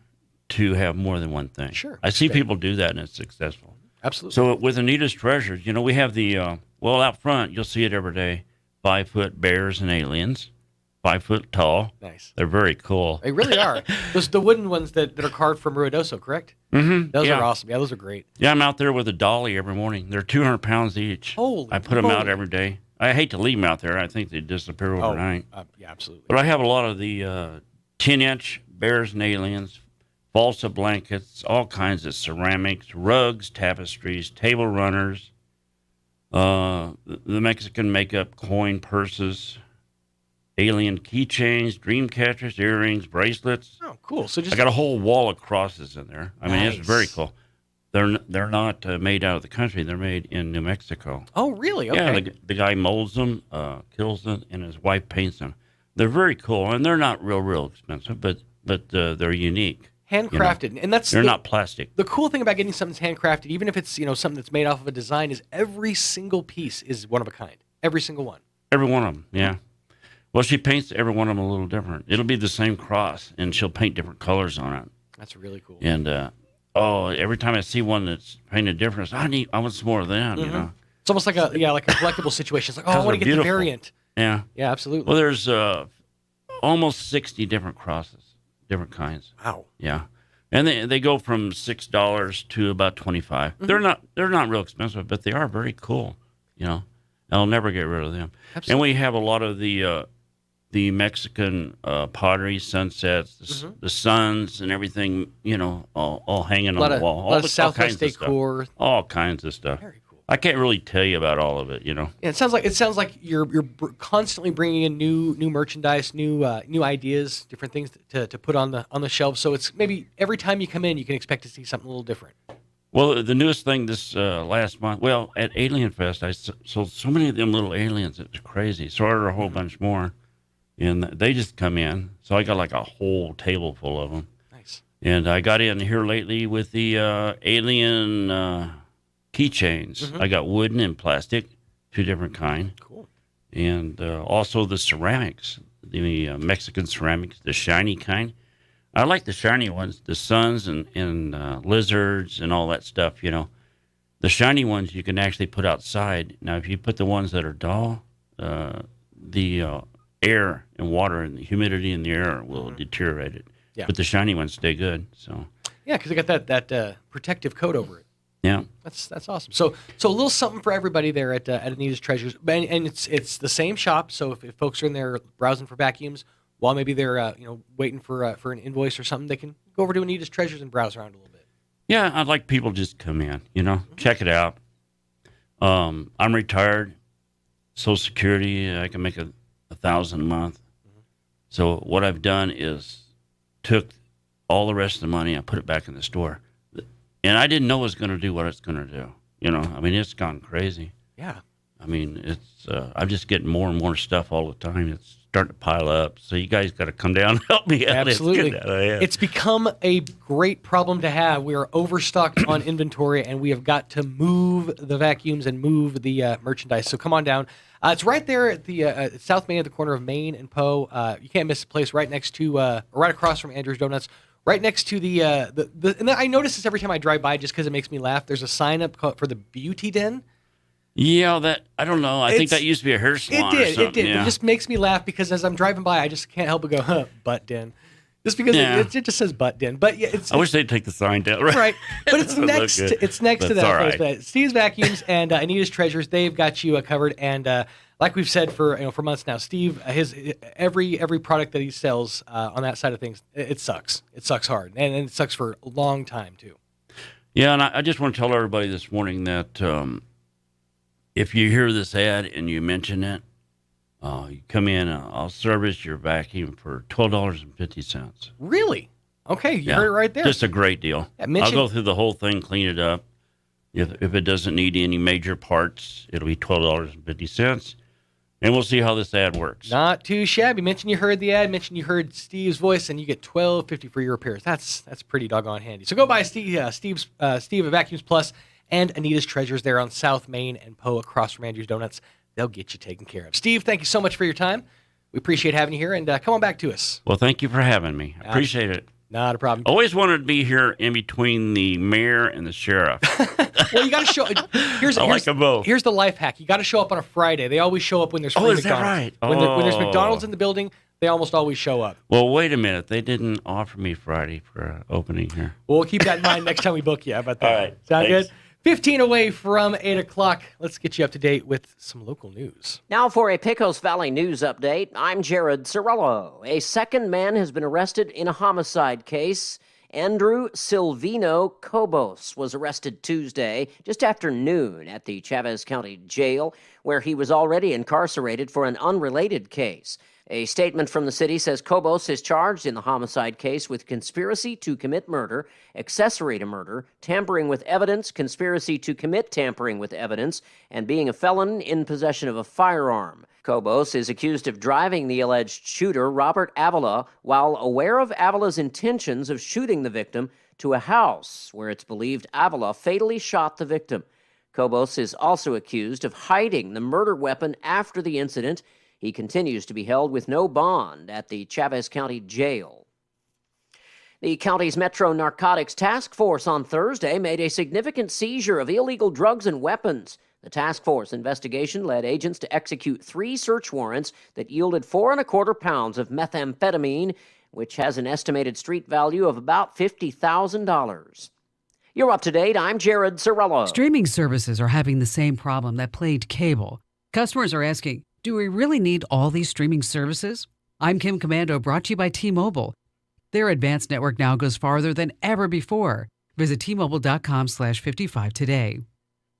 S10: to have more than one thing.
S4: Sure.
S10: I see people do that and it's successful.
S4: Absolutely.
S10: So with Anita's Treasures, we have the, out front, you'll see it every day, 5-foot bears and aliens. 5 foot tall.
S4: Nice.
S10: They're very cool.
S4: They really are. Those the wooden ones that are carved from Ruidoso, correct?
S10: Mm-hmm.
S4: Those are awesome. Yeah, those are great.
S10: Yeah, I'm out there with a dolly every morning. They're 200 pounds each.
S4: Holy
S10: I put them out every day. I hate to leave them out there. I think they disappear overnight.
S4: Yeah, absolutely.
S10: But I have a lot of the 10-inch bears and aliens, balsa blankets, all kinds of ceramics, rugs, tapestries, table runners, the Mexican makeup coin purses, alien keychains, dream catchers, earrings, bracelets.
S4: Oh, cool. So
S10: I got a whole wall of crosses in there. I mean, it's very cool. They're not made out of the country. They're made in New Mexico.
S4: Oh, really? Okay.
S10: Yeah, the guy molds them, kills them, and his wife paints them. They're very cool, and they're not real expensive, but they're unique.
S4: Handcrafted, and
S10: they're not plastic.
S4: The cool thing about getting something that's handcrafted, even if it's something that's made off of a design, is every single piece is one of a kind. Every single one.
S10: Every one of them, yeah. Well, she paints every one of them a little different. It'll be the same cross, and she'll paint different colors on it.
S4: That's really cool.
S10: And every time I see one that's painted different, I want some more of that.
S4: It's almost like a collectible situation. It's like, I want to get the variant.
S10: Yeah,
S4: yeah, absolutely.
S10: Well, there's almost 60 different crosses, different kinds.
S4: Wow.
S10: Yeah, and they go from $6 to about $25. Mm-hmm. They're not real expensive, but they are very cool. I'll never get rid of them. Absolutely. And we have a lot of the Mexican pottery, sunsets, the suns, and everything. All hanging on the wall.
S4: A lot of Southwest decor.
S10: All kinds of stuff.
S4: Very cool.
S10: I can't really tell you about all of it.
S4: Yeah, it sounds like you're constantly bringing in new merchandise, new ideas, different things to put on the shelves. So it's maybe every time you come in, you can expect to see something a little different.
S10: Well, the newest thing this last month, at Alien Fest, I sold so many of them little aliens. It was crazy. So I ordered a whole bunch more, and they just come in. So I got like a whole table full of them.
S4: Nice.
S10: And I got in here lately with the alien keychains. Mm-hmm. I got wooden and plastic, 2 different kind.
S4: Cool.
S10: And also the ceramics, the Mexican ceramics, the shiny kind. I like the shiny ones, the suns and lizards and all that stuff, The shiny ones you can actually put outside. Now, if you put the ones that are dull, the air and water and the humidity in the air will deteriorate it.
S4: Yeah.
S10: But the shiny ones stay good. So.
S4: Yeah, because they got that protective coat over it.
S10: Yeah.
S4: That's awesome. So a little something for everybody there at Anita's Treasures. And it's the same shop, so if folks are in there browsing for vacuums, while maybe they're waiting for an invoice or something, they can go over to Anita's Treasures and browse around a little bit.
S10: Yeah, I'd like people to just come in, check it out. I'm retired, Social Security, I can make $1,000 a month. Mm-hmm. So what I've done is took all the rest of the money and put it back in the store, and I didn't know it was going to do what it's going to do. It's gone crazy.
S4: Yeah.
S10: It's I'm just getting more and more stuff all the time. It's starting to pile up. So you guys got to come down and help me out.
S4: Absolutely. It's become a great problem to have. We are overstocked on inventory, and we have got to move the vacuums and move the merchandise. So come on down. It's right there at the South Main at the corner of Main and Poe. You can't miss the place right next to, right across from Andrew's Donuts. Right next to the and I notice this every time I drive by just because it makes me laugh. There's a sign up for the Beauty Den.
S10: Yeah, I don't know. I think that used to be a hair salon.
S4: It did.
S10: Yeah.
S4: It just makes me laugh because as I'm driving by, I just can't help but go, butt den. Just because it just says butt den. But yeah,
S10: I wish they'd take the sign down.
S4: Right. But it's next to that place.
S10: Right.
S4: But Steve's Vacuums and Anita's Treasures, they've got you covered. And like we've said for months now, Steve, his every product that he sells on that side of things, it sucks. It sucks hard, and it sucks for a long time too.
S10: Yeah, and I just want to tell everybody this morning that if you hear this ad and you mention it, you come in, I'll service your vacuum for $12.50.
S4: Really? Okay, you heard it right there.
S10: Just a great deal. I'll go through the whole thing, clean it up. If it doesn't need any major parts, it'll be $12.50. And we'll see how this ad works.
S4: Not too shabby. Mention you heard the ad. Mention you heard Steve's voice, and you get $12.50 for your repairs. That's pretty doggone handy. So go by Steve at Vacuums Plus and Anita's Treasures there on South Main and Poe across from Andrew's Donuts. They'll get you taken care of. Steve, thank you so much for your time. We appreciate having you here, and come on back to us.
S10: Well, thank you for having me. I appreciate it.
S4: Not a problem.
S10: Always wanted to be here in between the mayor and the sheriff.
S4: Well, you got to show. I like them both. Here's the life hack. You got to show up on a Friday. They always show up when there's free McDonald's.
S10: Is that right?
S4: When there's McDonald's in the building, They almost always show up.
S10: Well, wait a minute. They didn't offer me Friday for opening here.
S4: We'll keep that in mind next time we book you. How about that?
S10: All right.
S4: Sound
S10: Thanks.
S4: good? 15 away from 8 o'clock. Let's get you up to date with some local news.
S11: Now for a Pecos Valley news update, I'm Jared Cirillo. A second man has been arrested in a homicide case. Andrew Silvino Cobos was arrested Tuesday just after noon at the Chavez County Jail, where he was already incarcerated for an unrelated case. A statement from the city says Cobos is charged in the homicide case with conspiracy to commit murder, accessory to murder, tampering with evidence, conspiracy to commit tampering with evidence, and being a felon in possession of a firearm. Cobos is accused of driving the alleged shooter, Robert Avila, while aware of Avila's intentions of shooting the victim to a house where it's believed Avila fatally shot the victim. Cobos is also accused of hiding the murder weapon after the incident. He continues to be held with no bond at the Chavez County Jail. The county's Metro Narcotics Task Force on Thursday made a significant seizure of illegal drugs and weapons. The task force investigation led agents to execute 3 search warrants that yielded 4.25 pounds of methamphetamine, which has an estimated street value of about $50,000. You're up to date. I'm Jared Cirillo.
S12: Streaming services are having the same problem that plagued cable. Customers are asking, do we really need all these streaming services? I'm Kim Commando, brought to you by T-Mobile. Their advanced network now goes farther than ever before. Visit T-Mobile.com/55 today.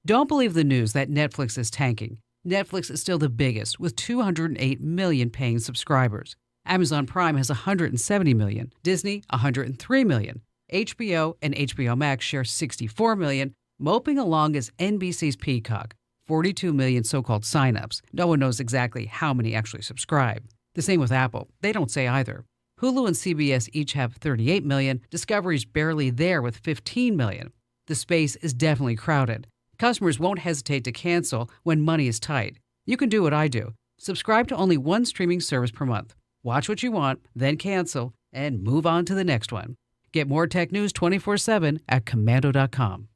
S12: Don't believe the news that Netflix is tanking. Netflix is still the biggest, with 208 million paying subscribers. Amazon Prime has 170 million, Disney 103 million. HBO and HBO Max share 64 million. Moping along is NBC's Peacock, 42 million so-called signups. No one knows exactly how many actually subscribe. The same with Apple. They don't say either. Hulu and CBS each have 38 million. Discovery's barely there with 15 million. The space is definitely crowded. Customers won't hesitate to cancel when money is tight. You can do what I do. Subscribe to only one streaming service per month. Watch what you want, then cancel, and move on to the next one. Get more tech news 24/7 at Commando.com.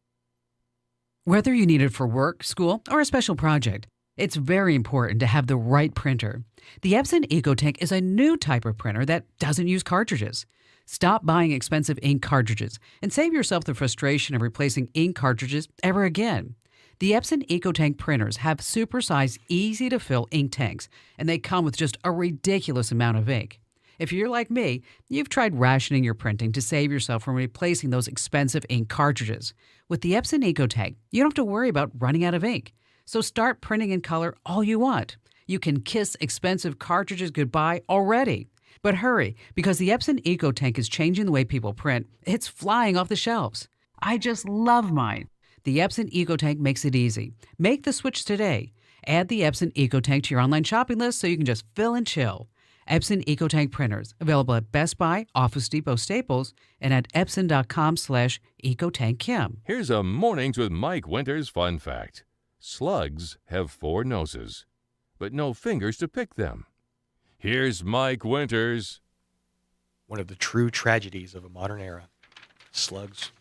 S12: Whether you need it for work, school, or a special project, it's very important to have the right printer. The Epson EcoTank is a new type of printer that doesn't use cartridges. Stop buying expensive ink cartridges and save yourself the frustration of replacing ink cartridges ever again. The Epson EcoTank printers have supersized, easy-to-fill ink tanks, and they come with just a ridiculous amount of ink. If you're like me, you've tried rationing your printing to save yourself from replacing those expensive ink cartridges. With the Epson EcoTank, you don't have to worry about running out of ink. So start printing in color all you want. You can kiss expensive cartridges goodbye already. But hurry, because the Epson EcoTank is changing the way people print. It's flying off the shelves. I just love mine. The Epson EcoTank makes it easy. Make the switch today. Add the Epson EcoTank to your online shopping list so you can just fill and chill. Epson EcoTank printers, available at Best Buy, Office Depot, Staples, and at Epson.com/EcoTankKim.
S2: Here's a Mornings with Mike Winters fun fact. Slugs have 4 noses, but no fingers to pick them. Here's Mike Winters.
S4: One of the true tragedies of a modern era. Slugs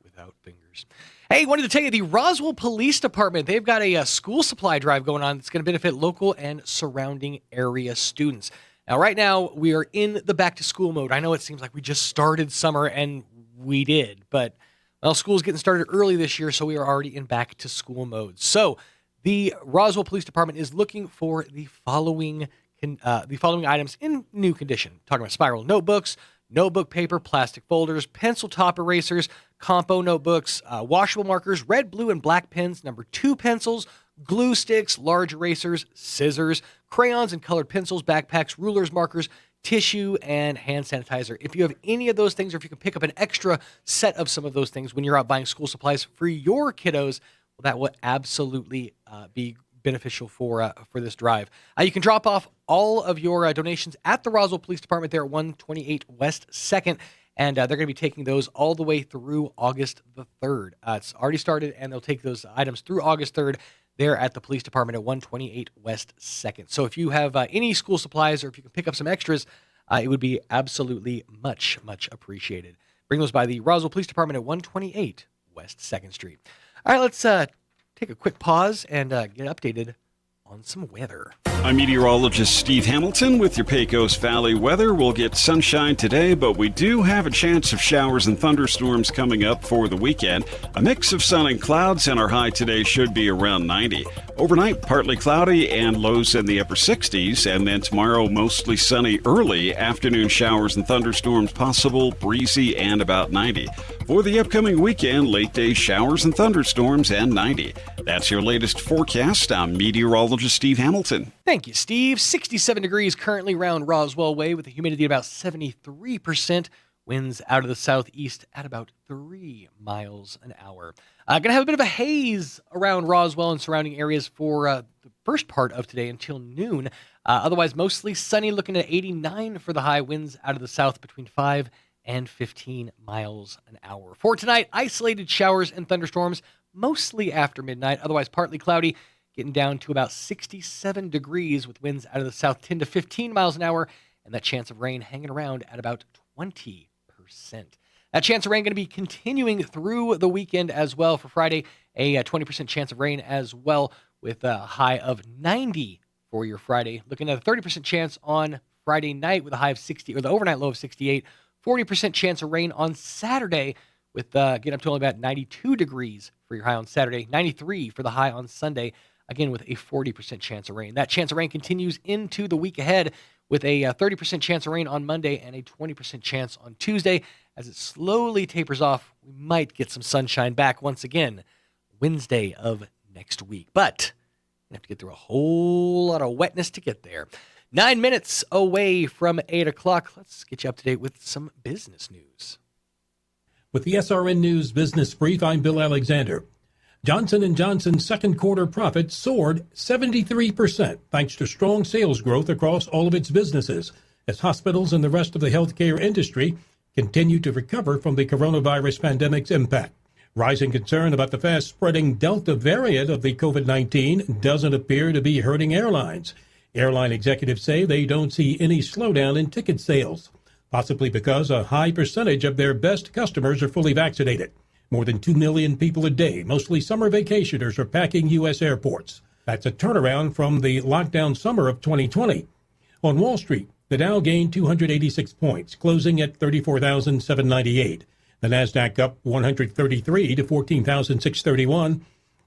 S4: without fingers. Hey, wanted to tell you, the Roswell Police Department, they've got a school supply drive going on that's going to benefit local and surrounding area students. Now, right now, we are in the back-to-school mode. I know it seems like we just started summer, and we did, but, well, school's getting started early this year, so we are already in back-to-school mode. So, the Roswell Police Department is looking for the following items in new condition. Talking about spiral notebooks, notebook paper, plastic folders, pencil top erasers, compo notebooks, washable markers, red, blue, and black pens, number 2 pencils, glue sticks, large erasers, scissors, crayons and colored pencils, backpacks, rulers, markers, tissue, and hand sanitizer. If you have any of those things, or if you can pick up an extra set of some of those things when you're out buying school supplies for your kiddos, well, that will absolutely be beneficial for this drive. You can drop off all of your donations at the Roswell Police Department there at 128 West 2nd, and they're going to be taking those all the way through August the 3rd. It's already started, and they'll take those items through August 3rd there at the Police Department at 128 West 2nd. So if you have any school supplies, or if you can pick up some extras, it would be absolutely much, much appreciated. Bring those by the Roswell Police Department at 128 West 2nd Street. All right, let's take a quick pause and get updated on some weather.
S5: I'm meteorologist Steve Hamilton with your Pecos Valley weather. We'll get sunshine today, but we do have a chance of showers and thunderstorms coming up for the weekend. A mix of sun and clouds, and our high today should be around 90. Overnight, partly cloudy and lows in the upper 60s, and then tomorrow, mostly sunny early. Afternoon showers and thunderstorms possible, breezy, and about 90. For the upcoming weekend, late day showers and thunderstorms and 90. That's your latest forecast. I'm meteorologist Steve Hamilton.
S4: Thank you, Steve. 67 degrees currently around Roswell Way with a humidity at about 73%. Winds out of the southeast at about 3 miles an hour. Going to have a bit of a haze around Roswell and surrounding areas for the first part of today until noon. Otherwise, mostly sunny, looking at 89 for the high. Winds out of the south between 5 and 15 miles an hour. For tonight, isolated showers and thunderstorms, mostly after midnight. Otherwise, partly cloudy, getting down to about 67 degrees with winds out of the south 10 to 15 miles an hour, and that chance of rain hanging around at about 20%. That chance of rain going to be continuing through the weekend as well. For Friday, a 20% chance of rain as well, with a high of 90 for your Friday. Looking at a 30% chance on Friday night with a high of 60, or the overnight low of 68. 40% chance of rain on Saturday with getting up to only about 92 degrees for your high on Saturday. 93 for the high on Sunday, again with a 40% chance of rain. That chance of rain continues into the week ahead with a 30% chance of rain on Monday and a 20% chance on Tuesday. As it slowly tapers off, we might get some sunshine back once again Wednesday of next week. But we have to get through a whole lot of wetness to get there. 9 minutes away from 8 o'clock. Let's get you up to date with some business news.
S13: With the SRN News Business Brief, I'm Bill Alexander. Johnson & Johnson's second quarter profit soared 73% thanks to strong sales growth across all of its businesses as hospitals and the rest of the healthcare industry continue to recover from the coronavirus pandemic's impact. Rising concern about the fast-spreading Delta variant of the COVID-19 doesn't appear to be hurting airlines. Airline executives say they don't see any slowdown in ticket sales, possibly because a high percentage of their best customers are fully vaccinated. More than 2 million people a day, mostly summer vacationers, are packing U.S. airports. That's a turnaround from the lockdown summer of 2020. On Wall Street, the Dow gained 286 points, closing at 34,798. The Nasdaq up 133 to 14,631,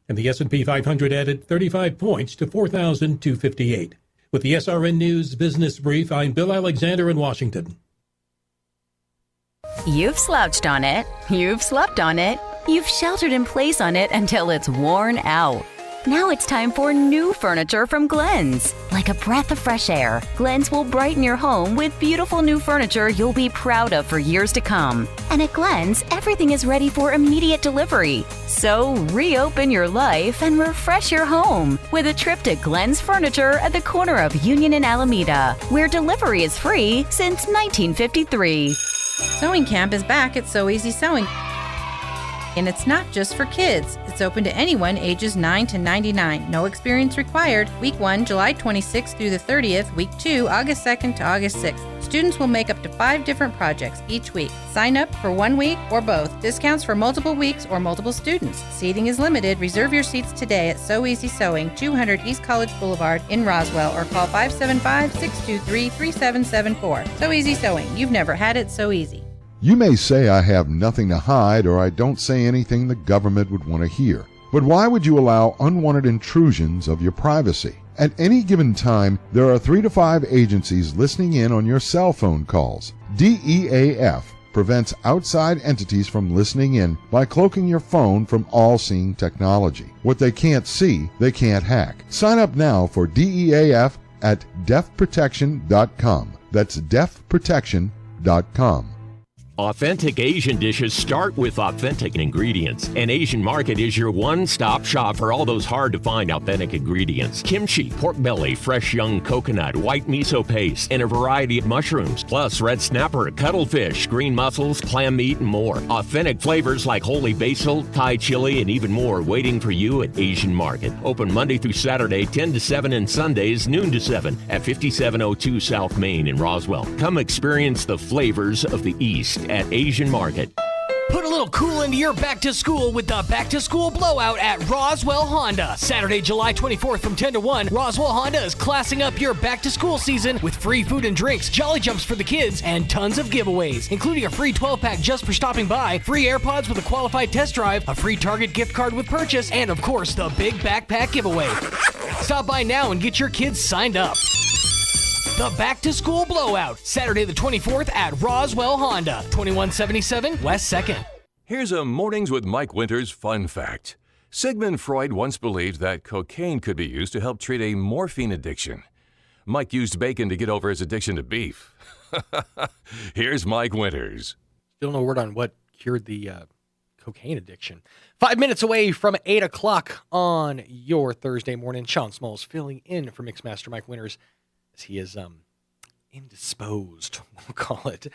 S13: and the S&P 500 added 35 points to 4,258. With the SRN News Business Brief, I'm Bill Alexander in Washington.
S14: You've slouched on it. You've slept on it. You've sheltered in place on it until it's worn out. Now it's time for new furniture from Glenn's. Like a breath of fresh air, Glenn's will brighten your home with beautiful new furniture you'll be proud of for years to come. And at Glenn's, everything is ready for immediate delivery. So reopen your life and refresh your home with a trip to Glenn's Furniture at the corner of Union and Alameda, where delivery is free since 1953.
S15: Sewing Camp is back at So Easy Sewing. And it's not just for kids. It's open to anyone ages 9 to 99. No experience required. Week 1, July 26th through the 30th. Week 2, August 2nd to August 6th. Students will make up to 5 different projects each week. Sign up for 1 week or both. Discounts for multiple weeks or multiple students. Seating is limited. Reserve your seats today at So Easy Sewing, 200 East College Boulevard in Roswell, or call 575-623-3774. So Easy Sewing. You've never had it so easy.
S16: You may say I have nothing to hide or I don't say anything the government would want to hear. But why would you allow unwanted intrusions of your privacy? At any given time, there are 3 to 5 agencies listening in on your cell phone calls. DEAF prevents outside entities from listening in by cloaking your phone from all-seeing technology. What they can't see, they can't hack. Sign up now for DEAF at deafprotection.com. That's deafprotection.com.
S17: Authentic Asian dishes start with authentic ingredients, and Asian Market is your one-stop shop for all those hard-to-find authentic ingredients. Kimchi, pork belly, fresh young coconut, white miso paste, and a variety of mushrooms, plus red snapper, cuttlefish, green mussels, clam meat, and more. Authentic flavors like holy basil, Thai chili, and even more waiting for you at Asian Market. Open Monday through Saturday, 10 to 7, and Sundays, noon to 7, at 5702 South Main in Roswell. Come experience the flavors of the East at Asian Market.
S4: Put a little cool into your back to school with the Back to School Blowout at Roswell Honda. Saturday, July 24th from 10 to 1, Roswell Honda is classing up your back to school season with free food and drinks, Jolly Jumps for the kids, and tons of giveaways, including a free 12-pack just for stopping by, free AirPods with a qualified test drive, a free Target gift card with purchase, and of course, the big backpack giveaway. Stop by now and get your kids signed up. The Back to School Blowout, Saturday the 24th at Roswell Honda, 2177 West 2nd.
S2: Here's a Mornings with Mike Winters fun fact. Sigmund Freud once believed that cocaine could be used to help treat a morphine addiction. Mike used bacon to get over his addiction to beef. Here's Mike Winters.
S4: Still no word on what cured the cocaine addiction. 5 minutes away from 8 o'clock on your Thursday morning. Sean Smalls filling in for Mixmaster Mike Winters. He is indisposed, we'll call it.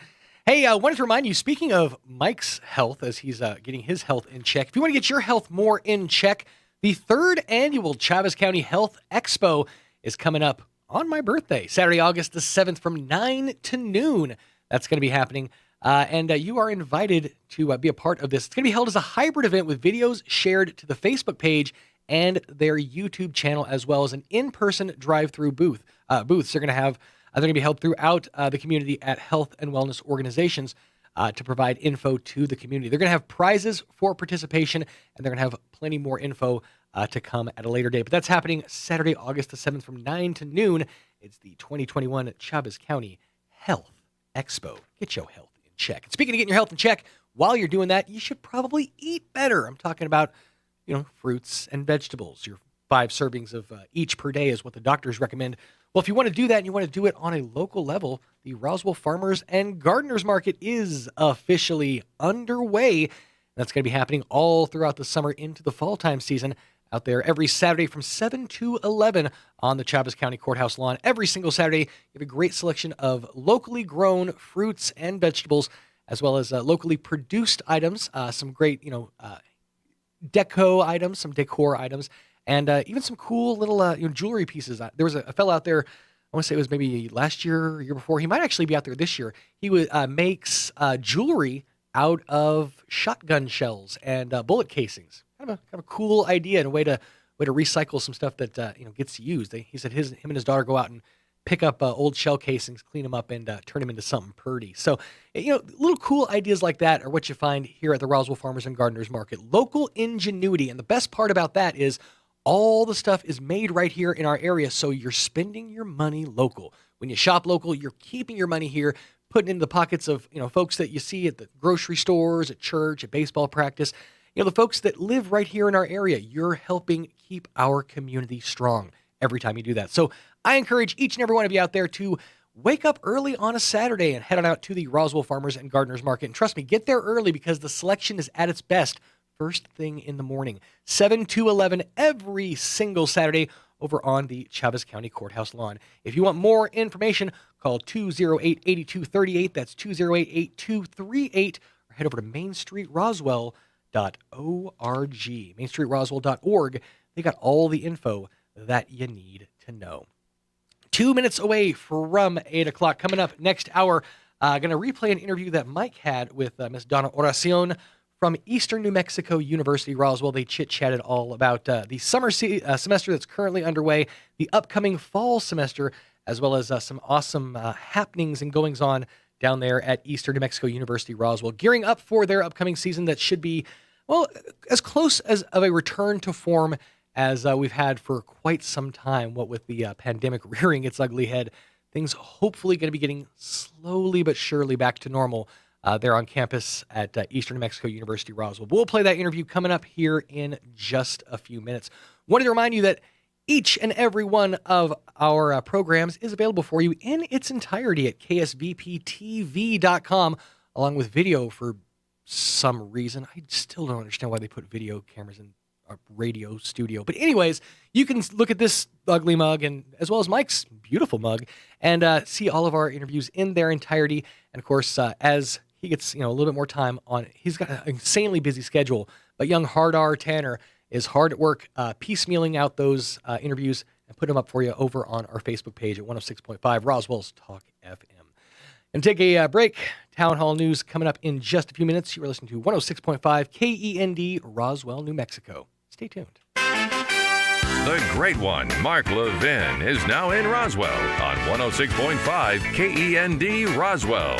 S4: Hey, I wanted to remind you, speaking of Mike's health, as he's getting his health in check, if you want to get your health more in check, the 3rd annual Chavez County Health Expo is coming up on my birthday, Saturday, August the 7th from 9 to noon. That's going to be happening, and you are invited to be a part of this. It's going to be held as a hybrid event with videos shared to the Facebook page and their YouTube channel, as well as an in-person drive-through booths. They're going to be held throughout the community at health and wellness organizations to provide info to the community. They're going to have prizes for participation, and they're going to have plenty more info to come at a later date. But that's happening Saturday, August the 7th from 9 to noon. It's the 2021 Chavez County Health Expo. Get your health in check. And speaking of getting your health in check, while you're doing that, you should probably eat better. I'm talking about fruits and vegetables. Your 5 servings of each per day is what the doctors recommend. Well, if you want to do that and you want to do it on a local level, the Roswell Farmers and Gardeners Market is officially underway. That's going to be happening all throughout the summer into the fall time season out there every Saturday from 7 to 11 on the Chavez County Courthouse lawn. Every single Saturday, you have a great selection of locally grown fruits and vegetables, as well as locally produced items, some great, deco items, some decor items, and even some cool little jewelry pieces. There was a fellow out there, I want to say it was maybe last year or year before. He might actually be out there this year. He makes jewelry out of shotgun shells and bullet casings. Kind of a cool idea and a way to recycle some stuff that gets used. He said him and his daughter go out and pick up old shell casings, clean them up, and turn them into something pretty. So, little cool ideas like that are what you find here at the Roswell Farmers and Gardeners Market. Local ingenuity. And the best part about that is all the stuff is made right here in our area, so you're spending your money local. When you shop local, you're keeping your money here, putting it into the pockets of folks that you see at the grocery stores, at church, at baseball practice. The folks that live right here in our area, you're helping keep our community strong every time you do that. So I encourage each and every one of you out there to wake up early on a Saturday and head on out to the Roswell Farmers and Gardeners Market. And trust me, get there early because the selection is at its best first thing in the morning, 7 to 11 every single Saturday over on the Chavez County Courthouse lawn. If you want more information, call 208-8238. That's 208-8238. Or head over to mainstreetroswell.org. mainstreetroswell.org. They got all the info that you need to know. 2 minutes away from 8 o'clock. Coming up next hour, going to replay an interview that Mike had with Miss Donna Oracion from Eastern New Mexico University, Roswell. They chit-chatted all about the summer semester that's currently underway, the upcoming fall semester, as well as some awesome happenings and goings-on down there at Eastern New Mexico University, Roswell, gearing up for their upcoming season that should be, well, as close as of a return to form as we've had for quite some time. What with the pandemic rearing its ugly head, things hopefully going to be getting slowly but surely back to normal there on campus at Eastern New Mexico University, Roswell. We'll play that interview coming up here in just a few minutes. Wanted to remind you that each and every one of our programs is available for you in its entirety at ksvptv.com, along with video for some reason. I still don't understand why they put video cameras in a radio studio. But anyways, you can look at this ugly mug and as well as Mike's beautiful mug and see all of our interviews in their entirety. And of course, as he gets a little bit more time on, he's got an insanely busy schedule. But young Hard R Tanner is hard at work piecemealing out those interviews and put them up for you over on our Facebook page at 106.5 Roswell's Talk FM. And take a break. Town Hall news coming up in just a few minutes. You're listening to 106.5 KEND, Roswell, New Mexico. Stay tuned.
S2: The great one, Mark Levin, is now in Roswell on 106.5 KEND Roswell.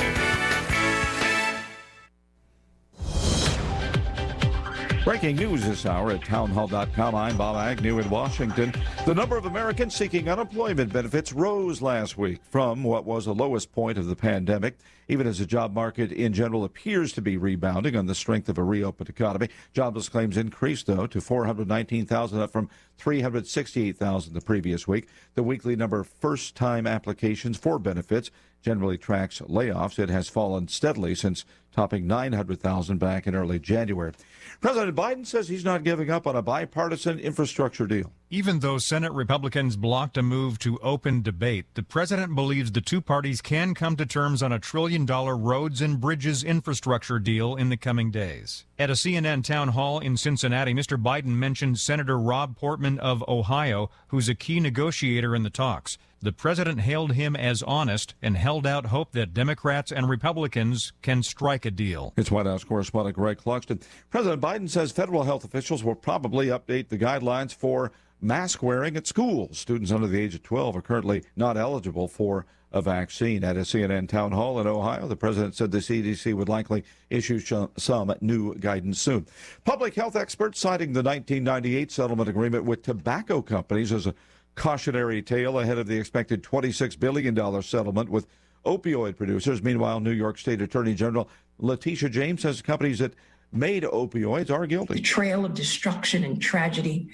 S18: Breaking news this hour at townhall.com. I'm Bob Agnew in Washington. The number of Americans seeking unemployment benefits rose last week from what was the lowest point of the pandemic, even as the job market in general appears to be rebounding on the strength of a reopened economy. Jobless claims increased, though, to 419,000, up from 368,000 the previous week. The weekly number of first-time applications for benefits generally tracks layoffs. It has fallen steadily since topping 900,000 back in early January. President Biden says he's not giving up on a bipartisan infrastructure deal.
S19: Even though Senate Republicans blocked a move to open debate, the president believes the two parties can come to terms on a $1 trillion roads and bridges infrastructure deal in the coming days. At a CNN town hall in Cincinnati, Mr. Biden mentioned Senator Rob Portman of Ohio, who's a key negotiator in the talks. The president hailed him as honest and held out hope that Democrats and Republicans can strike a deal.
S18: It's White House correspondent Greg Cluxton. President Biden says federal health officials will probably update the guidelines for mask wearing at schools. Students under the age of 12 are currently not eligible for a vaccine. At a CNN town hall in Ohio, the president said the CDC would likely issue some new guidance soon. Public health experts citing the 1998 settlement agreement with tobacco companies as a cautionary tale ahead of the expected $26 billion settlement with opioid producers. Meanwhile, New York State Attorney General Letitia James says companies that made opioids are guilty.
S20: The trail of destruction and tragedy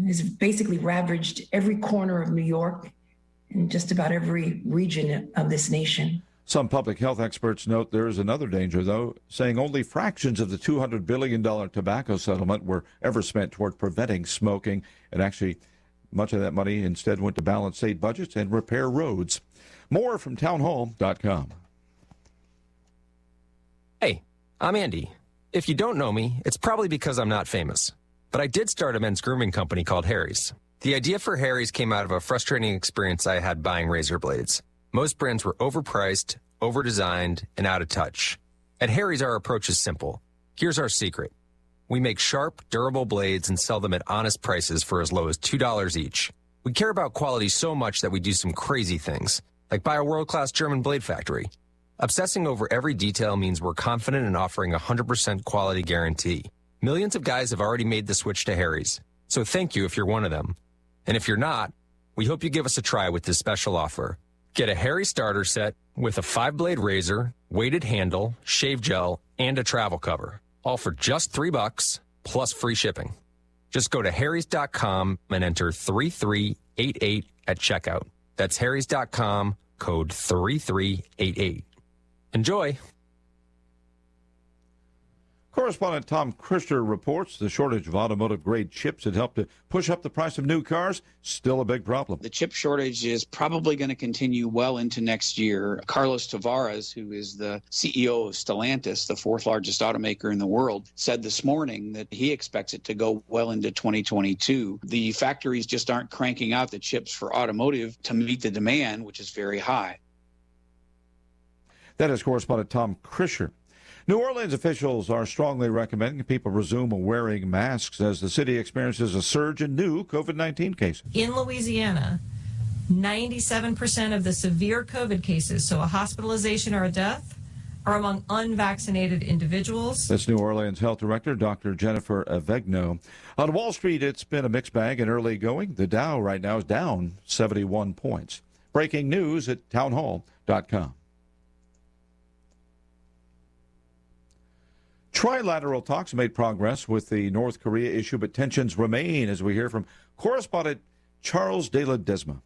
S20: has basically ravaged every corner of New York and just about every region of this nation.
S18: Some public health experts note there is another danger, though, saying only fractions of the $200 billion tobacco settlement were ever spent toward preventing smoking. And actually, much of that money instead went to balance state budgets and repair roads. More from townhall.com.
S21: Hey, I'm Andy. If you don't know me, it's probably because I'm not famous. But I did start a men's grooming company called Harry's. The idea for Harry's came out of a frustrating experience I had buying razor blades. Most brands were overpriced, overdesigned, and out of touch. At Harry's, our approach is simple. Here's our secret. We make sharp, durable blades and sell them at honest prices for as low as $2 each. We care about quality so much that we do some crazy things, like buy a world-class German blade factory. Obsessing over every detail means we're confident in offering a 100% quality guarantee. Millions of guys have already made the switch to Harry's, so thank you if you're one of them. And if you're not, we hope you give us a try with this special offer. Get a Harry starter set with a 5-blade razor, weighted handle, shave gel, and a travel cover. All for just $3 plus free shipping. Just go to harrys.com and enter 3388 at checkout. That's harrys.com, code 3388. Enjoy.
S18: Correspondent Tom Krister reports the shortage of automotive-grade chips that helped to push up the price of new cars, still a big problem.
S22: The chip shortage is probably going to continue well into next year. Carlos Tavares, who is the CEO of Stellantis, the fourth largest automaker in the world, said this morning that he expects it to go well into 2022. The factories just aren't cranking out the chips for automotive to meet the demand, which is very high.
S18: That is correspondent Tom Krister. New Orleans officials are strongly recommending people resume wearing masks as the city experiences a surge in new COVID-19 cases.
S23: In Louisiana, 97% of the severe COVID cases, so a hospitalization or a death, are among unvaccinated individuals.
S18: That's New Orleans Health Director Dr. Jennifer Avegno. On Wall Street, it's been a mixed bag in early going. The Dow right now is down 71 points. Breaking news at townhall.com. Trilateral talks made progress with the North Korea issue, but tensions remain, as we hear from correspondent Charles de la Desma.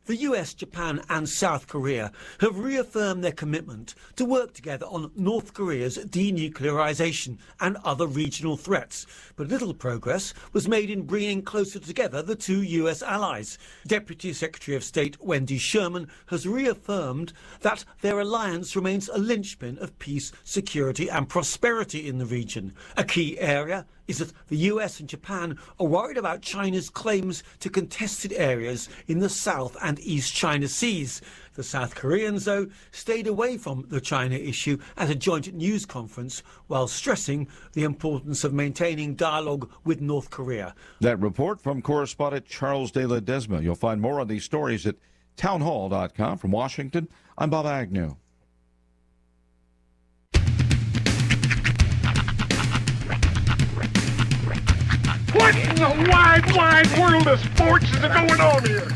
S24: The US, Japan and South Korea have reaffirmed their commitment to work together on North Korea's denuclearization and other regional threats. But little progress was made in bringing closer together the two US allies. Deputy Secretary of State Wendy Sherman has reaffirmed that their alliance remains a linchpin of peace, security and prosperity in the region. A key area is that the US and Japan are worried about China's claims to contested areas in the South and East China Seas. The South Koreans, though, stayed away from the China issue at a joint news conference while stressing the importance of maintaining dialogue with North Korea.
S18: That report from correspondent Charles de Ledesma. You'll find more on these stories at townhall.com. From Washington, I'm Bob Agnew.
S1: What in the wide, wide world of sports is going on here?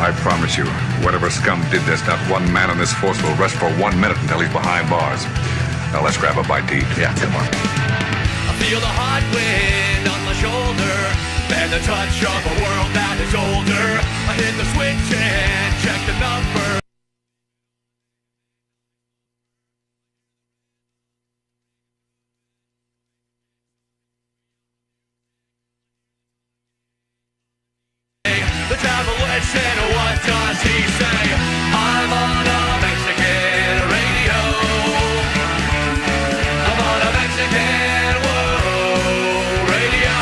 S3: I promise you, whatever scum did this, not one man in this force will rest for 1 minute until he's behind bars. Now let's grab a bite to eat. Yeah, come on.
S6: I feel the hot wind on my shoulder and the touch of a world that is older. I hit the switch and check the number. The traveler said, what does he say? I'm on a Mexican radio. I'm on a Mexican world radio.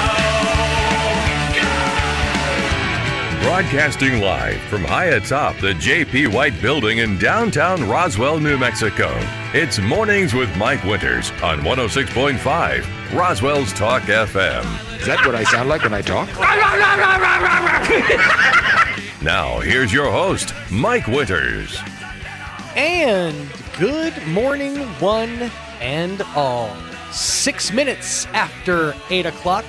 S2: Broadcasting live from high atop the J.P. White Building in downtown Roswell, New Mexico. It's Mornings with Mike Winters on 106.5 Roswell's Talk FM.
S7: Is that what I sound like when I talk?
S2: Now, here's your host, Mike Winters.
S4: And good morning, one and all. 6 minutes after 8 o'clock,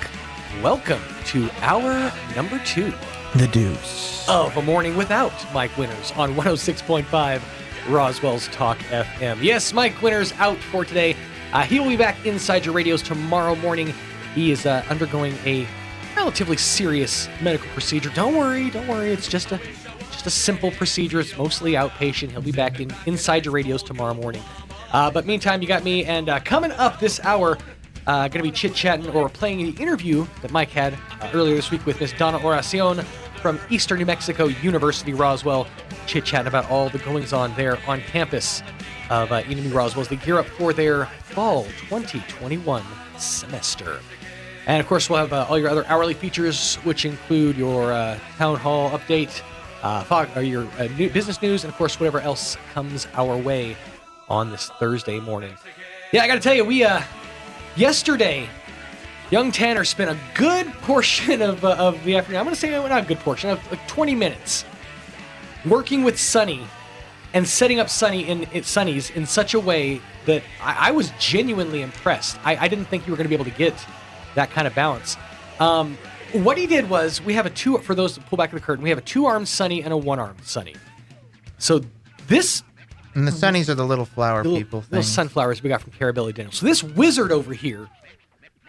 S4: welcome to hour number 2.
S25: The deuce.
S4: Of A Morning Without Mike Winters on 106.5 Roswell's Talk FM. Yes, Mike Winters out for today. He will be back inside your radios tomorrow morning. He is undergoing a relatively serious medical procedure. Don't worry. It's just a simple procedure. It's mostly outpatient. He'll be back inside your radios tomorrow morning. But meantime, you got me. And coming up this hour, going to be chit-chatting or playing the interview that Mike had earlier this week with Miss Donna Oracion from Eastern New Mexico University, Roswell, chit-chatting about all the goings-on there on campus of ENU Roswell as they gear up for their fall 2021 semester. And, of course, we'll have all your other hourly features, which include your town hall update, your new business news, and, of course, whatever else comes our way on this Thursday morning. Yeah, I got to tell you, we yesterday, young Tanner spent a good portion of the afternoon. I'm going to say not a good portion, of like 20 minutes, working with Sunny and setting up Sunny's in such a way that I was genuinely impressed. I didn't think you were going to be able to get that kind of balance. What he did was, we have for those that pull back the curtain, we have a 2-armed Sunny and a 1-armed Sunny. So this...
S25: And the Sunnies are the little flower people things.
S4: Little sunflowers we got from Carabelli Daniel. So this wizard over here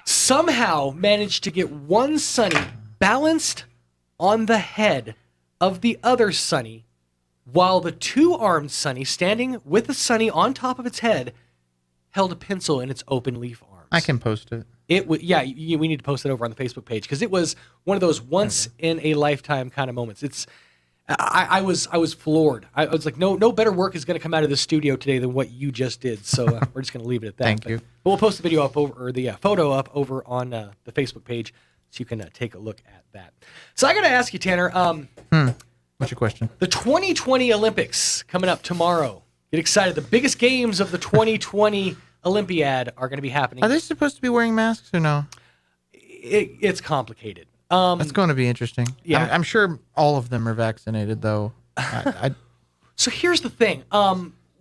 S4: somehow managed to get one Sunny balanced on the head of the other Sunny, while the 2-armed Sunny, standing with the Sunny on top of its head, held a pencil in its open leaf arms.
S25: I can post it.
S4: We need to post it over on the Facebook page, because it was one of those once in a lifetime kind of moments. I was floored. I was like, no better work is going to come out of the studio today than what you just did. So we're just going to leave it at that.
S25: Thank you.
S4: But we'll post the video up the photo up over on the Facebook page, so you can take a look at that. So I got to ask you, Tanner.
S25: What's your question?
S4: The 2020 Olympics coming up tomorrow. Get excited. The biggest games of the 2020 Olympiad are going to be happening.
S25: Are they supposed to be wearing masks or no?
S4: It's complicated.
S25: That's going to be interesting.
S4: Yeah.
S25: I'm sure all of them are vaccinated, though.
S4: So here's the thing.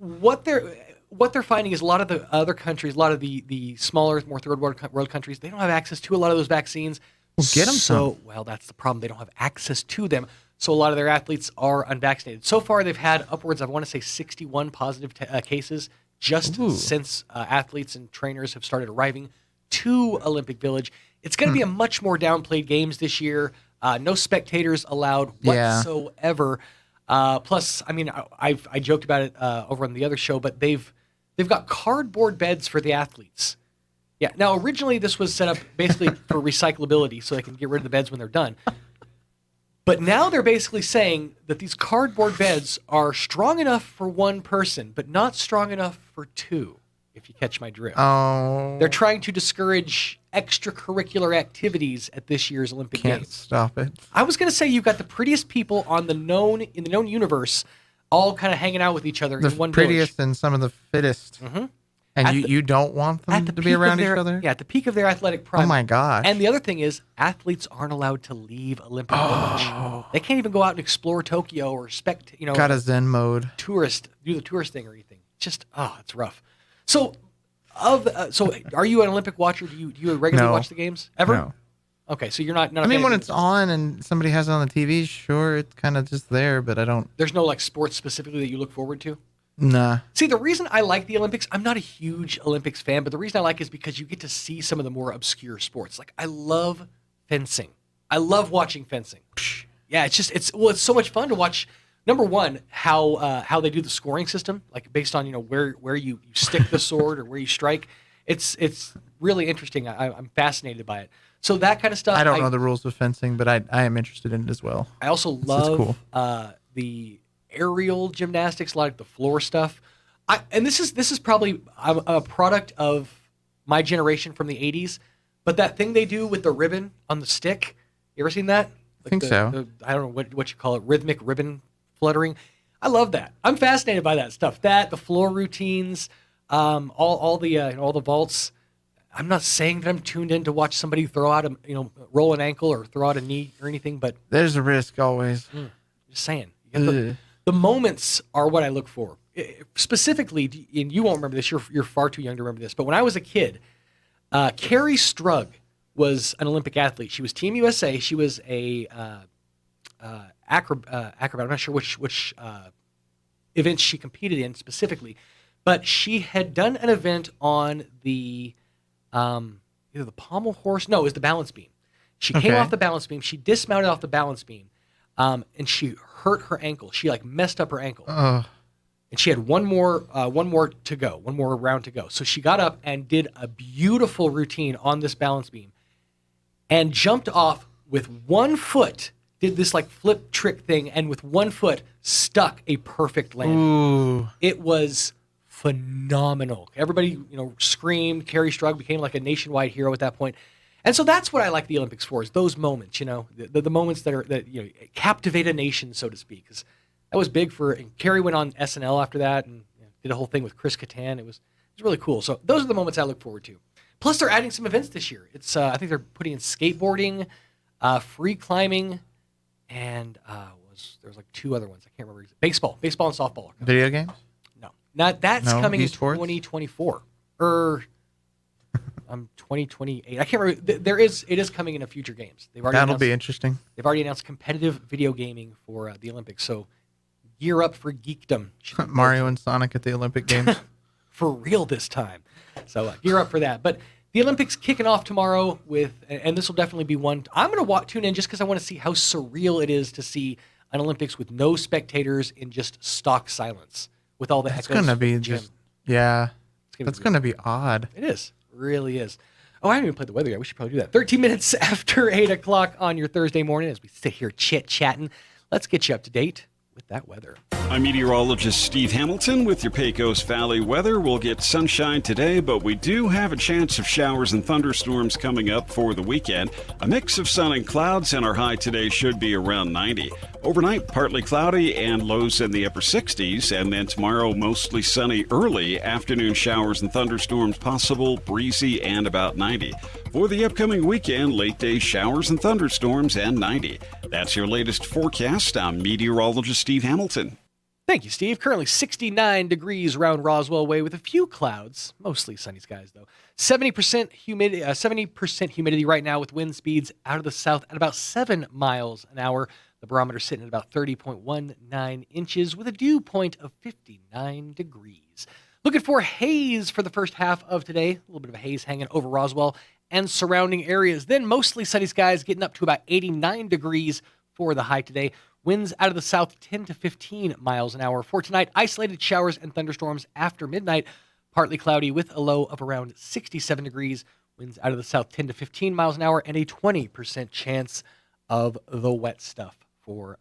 S4: What they're finding is a lot of the other countries, a lot of the smaller, more third world countries, they don't have access to a lot of those vaccines.
S25: Well, get them some.
S4: Well, that's the problem. They don't have access to them. So a lot of their athletes are unvaccinated. So far, they've had upwards, I want to say, 61 positive cases just since athletes and trainers have started arriving to Olympic Village. It's going to be a much more downplayed games this year. No spectators allowed whatsoever. Plus, I mean, I joked about it over on the other show, but they've got cardboard beds for the athletes. Yeah. Now, originally this was set up basically for recyclability, so they can get rid of the beds when they're done. But now they're basically saying that these cardboard beds are strong enough for one person, but not strong enough for two. if you catch my drift.
S25: Oh.
S4: They're trying to discourage extracurricular activities at this year's Olympic
S25: Can't
S4: Games.
S25: stop it.
S4: I was going to say you've got the prettiest people in the known universe all kind of hanging out with each other
S25: The
S4: in one
S25: prettiest
S4: village.
S25: and some of the fittest.
S4: Mm-hmm.
S25: And you don't want them to be around each other?
S4: Yeah, at the peak of their athletic prime.
S25: Oh, my gosh.
S4: And the other thing is, athletes aren't allowed to leave Olympic Village. They can't even go out and explore Tokyo or
S25: Got a Zen mode.
S4: do the tourist thing or anything. Just, it's rough. So, are you an Olympic watcher? Do you regularly
S25: No.
S4: watch the games? Ever?
S25: No.
S4: Okay, so you're not a
S25: I mean,
S4: fan
S25: when
S4: of
S25: it's on and somebody has it on the TV, sure, it's kind of just there, but I don't.
S4: There's no like sports specifically that you look forward to?
S25: Nah.
S4: See, the reason I like the Olympics, I'm not a huge Olympics fan, but the reason I like it is because you get to see some of the more obscure sports. Like, I love fencing. I love watching fencing. Yeah, it's so much fun to watch. Number one, how they do the scoring system, like based on where you stick the sword or where you strike. It's really interesting. I'm fascinated by it. So that kind of stuff.
S25: I don't know the rules of fencing, but I am interested in it as well.
S4: I also
S25: It's
S4: love
S25: cool.
S4: the aerial gymnastics, like the floor stuff. And this is probably a product of my generation from the 80s, but that thing they do with the ribbon on the stick, you ever seen that? Like
S25: I think so.
S4: I don't know what you call it, rhythmic ribbon fluttering. I love that. I'm fascinated by that stuff. That, the floor routines, all the vaults. I'm not saying that I'm tuned in to watch somebody throw out roll an ankle or throw out a knee or anything, but
S25: There's a risk always.
S4: just saying. The moments are what I look for. Specifically, and you won't remember this, you're far too young to remember this, but when I was a kid, Carrie Strug was an Olympic athlete. She was Team USA. She was a acrobat. I'm not sure which events she competed in specifically, but she had done an event on the either the pommel horse. No, it was the balance beam. She came off the balance beam. She dismounted off the balance beam, and she hurt her ankle. She messed up her ankle. And she had one more to go, one more round to go. So she got up and did a beautiful routine on this balance beam and jumped off with one foot, did this flip trick thing, and with one foot stuck a perfect landing.
S25: Ooh.
S4: It was phenomenal. Everybody, screamed. Carrie Strug became like a nationwide hero at that point. And so that's what I like the Olympics for, is those moments, the moments that captivate a nation, so to speak. 'Cause that was big and Carrie went on SNL after that and did a whole thing with Chris Kattan. It was really cool. So those are the moments I look forward to. Plus, they're adding some events this year. It's I think they're putting in skateboarding, free climbing, and there's two other ones I can't remember. Baseball and softball.
S25: Video games?
S4: No, that's coming in
S25: esports?
S4: 2024 or 2028. I can't remember. It is coming in a future games.
S25: That'll be interesting.
S4: They've already announced competitive video gaming for the Olympics. So gear up for geekdom.
S25: Mario and Sonic at the Olympic Games.
S4: For real this time. So gear up for that. But the Olympics kicking off tomorrow and this will definitely be one. I'm going to tune in just because I want to see how surreal it is to see an Olympics with no spectators in just stock silence with all the echoes.
S25: It's going to be just, yeah. That's going to be odd.
S4: It is. It really is. Oh, I haven't even played the weather yet. We should probably do that. 13 minutes after 8 o'clock on your Thursday morning as we sit here chit-chatting. Let's get you up to date with that weather.
S5: I'm meteorologist Steve Hamilton with your Pecos Valley weather. We'll get sunshine today, but we do have a chance of showers and thunderstorms coming up for the weekend. A mix of sun and clouds, and our high today should be around 90. Overnight, partly cloudy and lows in the upper 60s, and then tomorrow, mostly sunny early. Afternoon showers and thunderstorms possible, breezy, and about 90. For the upcoming weekend, late day showers and thunderstorms and 90. That's your latest forecast. I'm meteorologist Steve Hamilton.
S4: Thank you, Steve. Currently 69 degrees around Roswell Way with a few clouds, mostly sunny skies though. 70% humidity right now with wind speeds out of the south at about 7 miles an hour. The barometer sitting at about 30.19 inches with a dew point of 59 degrees. Looking for haze for the first half of today. A little bit of a haze hanging over Roswell and surrounding areas. Then mostly sunny skies getting up to about 89 degrees for the high today. Winds out of the south 10 to 15 miles an hour. For tonight, isolated showers and thunderstorms after midnight. Partly cloudy with a low of around 67 degrees. Winds out of the south 10 to 15 miles an hour and a 20% chance of the wet stuff for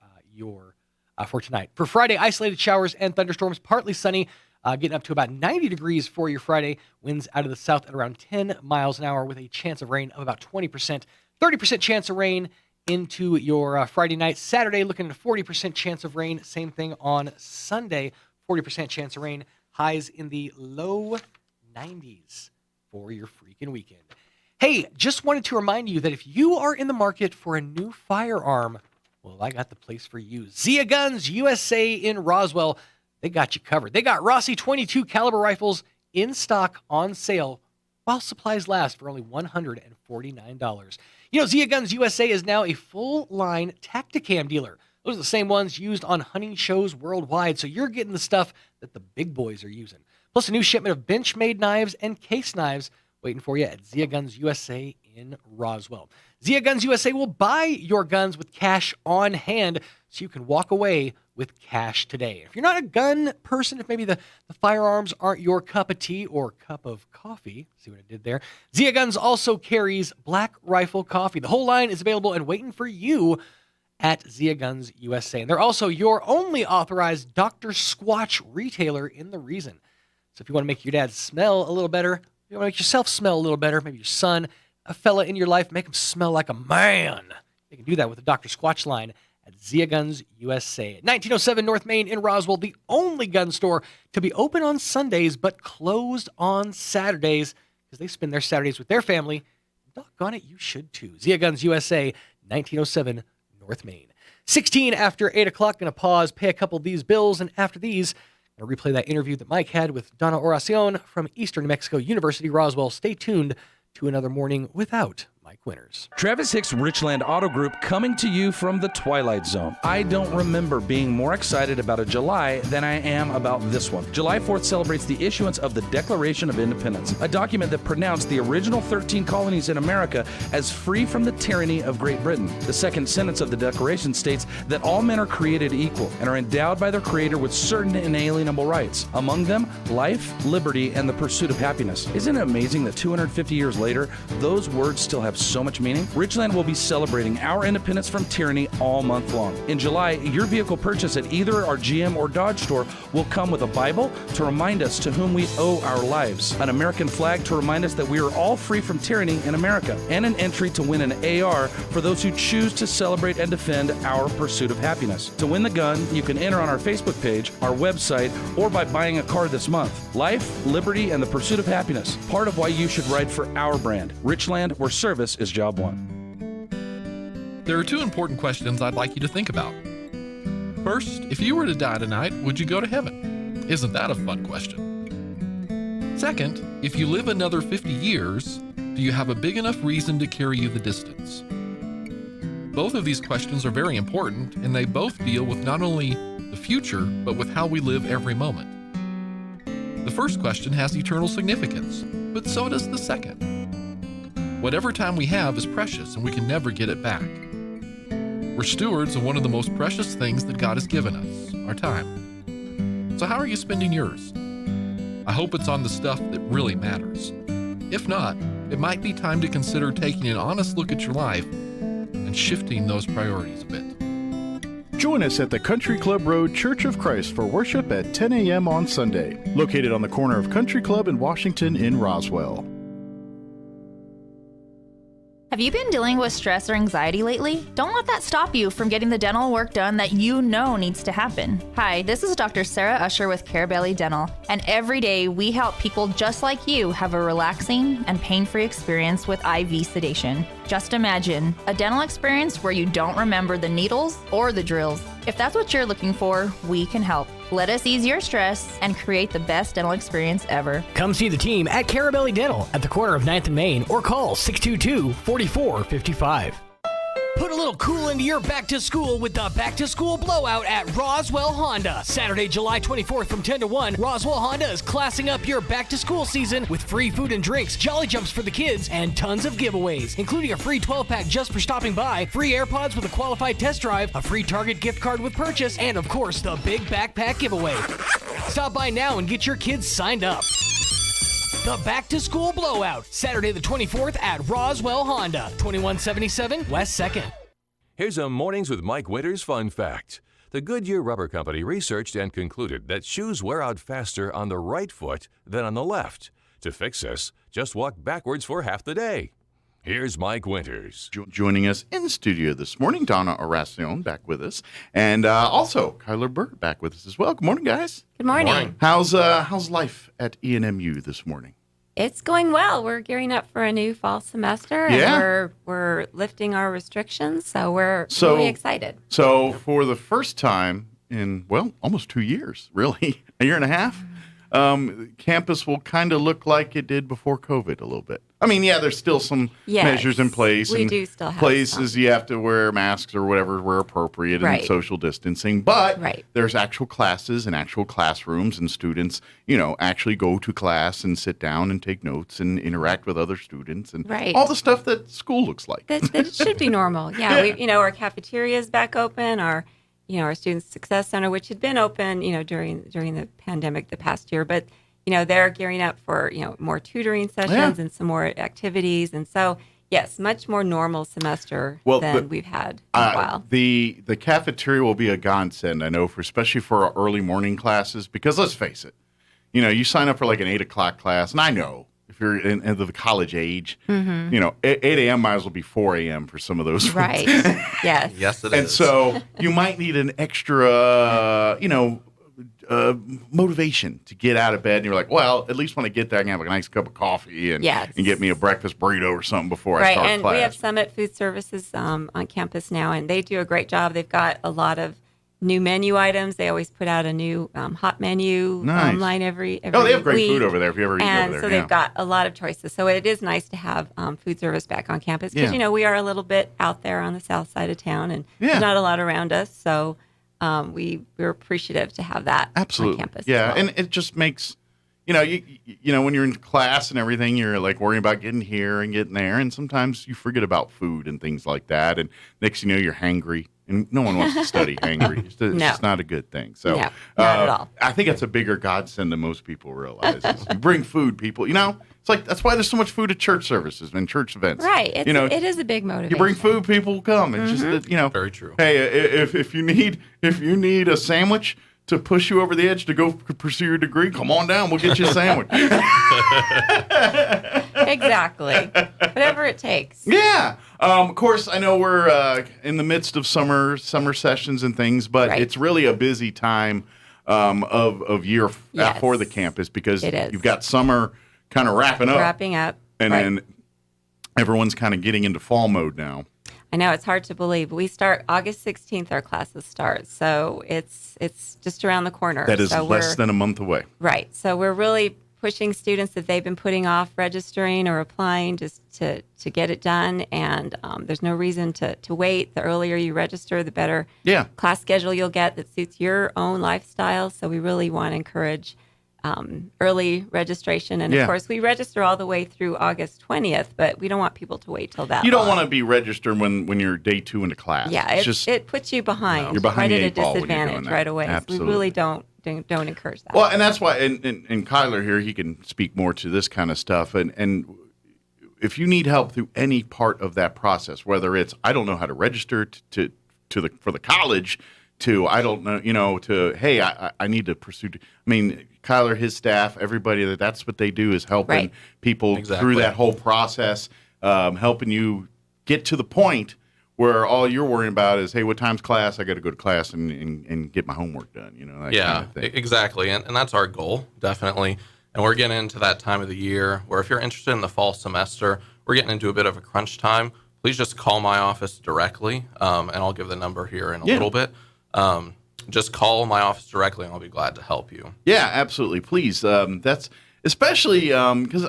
S4: tonight. For Friday, isolated showers and thunderstorms, partly sunny, getting up to about 90 degrees for your Friday. Winds out of the south at around 10 miles an hour with a chance of rain of about 20%. 30% chance of rain into your Friday night. Saturday, looking at a 40% chance of rain. Same thing on Sunday, 40% chance of rain. Highs in the low 90s for your freaking weekend. Hey, just wanted to remind you that if you are in the market for a new firearm, well, I got the place for you. Zia Guns USA in Roswell. They got you covered. They got Rossi 22 caliber rifles in stock on sale while supplies last for only $149. You know, Zia Guns USA is now a full-line Tacticam dealer. Those are the same ones used on hunting shows worldwide, so you're getting the stuff that the big boys are using. Plus a new shipment of bench-made knives and case knives waiting for you at Zia Guns USA in Roswell. Zia Guns USA will buy your guns with cash on hand so you can walk away with cash today. If you're not a gun person, if maybe the firearms aren't your cup of tea or cup of coffee, see what I did there? Zia Guns also carries Black Rifle Coffee. The whole line is available and waiting for you at Zia Guns USA. And they're also your only authorized Dr. Squatch retailer in the region. So if you want to make your dad smell a little better, you want to make yourself smell a little better, maybe your son, a fella in your life, make him smell like a man. You can do that with the Dr. Squatch line at Zia Guns USA. At 1907 North Main in Roswell, the only gun store to be open on Sundays but closed on Saturdays because they spend their Saturdays with their family. Doggone it, you should too. Zia Guns USA, 1907 North Main. 16 after 8 o'clock, going to pause, pay a couple of these bills, and after these, going to replay that interview that Mike had with Donna Oracion from Eastern New Mexico University, Roswell. Stay tuned to another morning without Mike Winters.
S8: Travis Hicks Richland Auto Group coming to you from the Twilight Zone. I don't remember being more excited about a July than I am about this one. July 4th celebrates the issuance of the Declaration of Independence, a document that pronounced the original 13 colonies in America as free from the tyranny of Great Britain. The second sentence of the Declaration states that all men are created equal and are endowed by their Creator with certain inalienable rights, among them life, liberty, and the pursuit of happiness. Isn't it amazing that 250 years later, those words still have so much meaning? Richland will be celebrating our independence from tyranny all month long. In July, your vehicle purchase at either our GM or Dodge store will come with a Bible to remind us to whom we owe our lives, an American flag to remind us that we are all free from tyranny in America, and an entry to win an AR for those who choose to celebrate and defend our pursuit of happiness. To win the gun, you can enter on our Facebook page, our website, or by buying a card this month. Life, liberty, and the pursuit of happiness. Part of why you should ride for our brand. Richland, where service is job one.
S9: There are two important questions I'd like you to think about. First, if you were to die tonight, would you go to heaven? Isn't that a fun question? Second, if you live another 50 years, do you have a big enough reason to carry you the distance? Both of these questions are very important, and they both deal with not only the future, but with how we live every moment. The first question has eternal significance, but so does the second. Whatever time we have is precious, and we can never get it back. We're stewards of one of the most precious things that God has given us, our time. So how are you spending yours? I hope it's on the stuff that really matters. If not, it might be time to consider taking an honest look at your life and shifting those priorities a bit.
S10: Join us at the Country Club Road Church of Christ for worship at 10 a.m. on Sunday, located on the corner of Country Club and Washington in Roswell.
S11: Have you been dealing with stress or anxiety lately? Don't let that stop you from getting the dental work done that you know needs to happen. Hi, this is Dr. Sarah Usher with Carabelli Dental, and every day we help people just like you have a relaxing and pain-free experience with IV sedation. Just imagine a dental experience where you don't remember the needles or the drills. If that's what you're looking for, we can help. Let us ease your stress and create the best dental experience ever.
S12: Come see the team at Carabelli Dental at the corner of 9th and Main or call 622-4455. Put a little cool into your back to school with the Back to School Blowout at Roswell Honda. Saturday, July 24th from 10 to 1, Roswell Honda is classing up your back to school season with free food and drinks, Jolly Jumps for the kids, and tons of giveaways, including a free 12-pack just for stopping by, free AirPods with a qualified test drive, a free Target gift card with purchase, and of course, the big backpack giveaway. Stop by now and get your kids signed up. The Back to School Blowout, Saturday the 24th at Roswell Honda, 2177 West 2nd.
S2: Here's a Mornings with Mike Winters fun fact. The Goodyear Rubber Company researched and concluded that shoes wear out faster on the right foot than on the left. To fix this, just walk backwards for half the day. Here's Mike Winters.
S10: Joining us in studio this morning, Donna Aracion back with us, and also Kyler Burt back with us as well. Good morning, guys.
S13: Good morning.
S10: How's life at ENMU this morning?
S13: It's going well. We're gearing up for a new fall semester, and we're lifting our restrictions, so we're really excited.
S10: So for the first time in, almost 2 years, really, a year and a half, campus will kind of look like it did before COVID a little bit. I mean, there's still some measures in place.
S13: We do still have
S10: places
S13: some.
S10: You have to wear masks or whatever where appropriate and social distancing. But there's actual classes and actual classrooms, and students, actually go to class and sit down and take notes and interact with other students and all the stuff that school looks like.
S13: That should be normal. We, our cafeteria is back open. Our Student Success Center, which had been open, during the pandemic the past year, but they're gearing up for more tutoring sessions and some more activities, and so yes, much more normal semester than we've had in a while.
S10: The cafeteria will be a godsend, I know, especially for our early morning classes, because let's face it, you sign up for like an 8 o'clock class, and I know if you're in the college age, 8 a.m. might as well be 4 a.m. for some of those.
S13: Right. Yes.
S14: Yes, it is.
S10: And so you might need an extra, motivation to get out of bed. And you're like, well, at least when I get there, I can have a nice cup of coffee and get me a breakfast burrito or something before I start
S13: and
S10: class.
S13: We have Summit Food Services on campus now, and they do a great job. They've got a lot of new menu items. They always put out a new hot menu online every
S10: they have great
S13: week.
S10: food over there if you ever eat over there.
S13: And so they've got a lot of choices. So it is nice to have food service back on campus because, we are a little bit out there on the south side of town, and there's not a lot around us. So we're appreciative to have that on campus.
S10: Yeah,
S13: as well.
S10: and it just makes, you when you're in class and everything, you're like worrying about getting here and getting there, and sometimes you forget about food and things like that, and next thing you know, you're hangry. And no one wants to study hangry. It's just not a good thing. So,
S13: no, not at all.
S10: I think it's a bigger godsend than most people realize. You bring food, people. It's like that's why there's so much food at church services and church events.
S13: Right. It is a big motivation.
S10: You bring food, people will come. It's just
S14: very true.
S10: Hey, if you need a sandwich to push you over the edge to go pursue your degree, come on down. We'll get you a sandwich.
S13: Exactly. Whatever it takes.
S10: Yeah. Of course, I know we're in the midst of summer sessions and things, but it's really a busy time of year for the campus because you've got summer kind of wrapping up. And then everyone's kind of getting into fall mode now.
S13: I know, it's hard to believe. We start August 16th, our classes start. So it's just around the corner.
S10: That is less than a month away.
S13: Right. So we're really pushing students that they've been putting off registering or applying just to get it done. And there's no reason to wait. The earlier you register, the better class schedule you'll get that suits your own lifestyle. So we really want to encourage early registration. And, of course, we register all the way through August 20th, but we don't want people to wait till that
S10: You don't
S13: long.
S10: want to be registered when you're day 2 into class.
S13: Yeah, it puts you behind.
S10: You're behind
S13: right
S10: the
S13: at a
S10: 8 ball when you're doing
S13: disadvantage
S10: that.
S13: right away.
S10: Absolutely.
S13: So we really don't encourage that.
S10: Well, and that's why, and Kyler here, he can speak more to this kind of stuff. And if you need help through any part of that process, whether it's I don't know how to register for the college, to I don't know, to hey, I need to pursue. I mean, Kyler, his staff, everybody that's what they do is helping people through that whole process, helping you get to the point where all you're worrying about is, hey, what time's class? I got to go to class and get my homework done. That kind of thing.
S14: Exactly, and that's our goal, definitely. And we're getting into that time of the year where if you're interested in the fall semester, we're getting into a bit of a crunch time. Please just call my office directly, and I'll give the number here in a little bit. Just call my office directly, and I'll be glad to help you.
S10: Yeah, absolutely. Please. That's especially because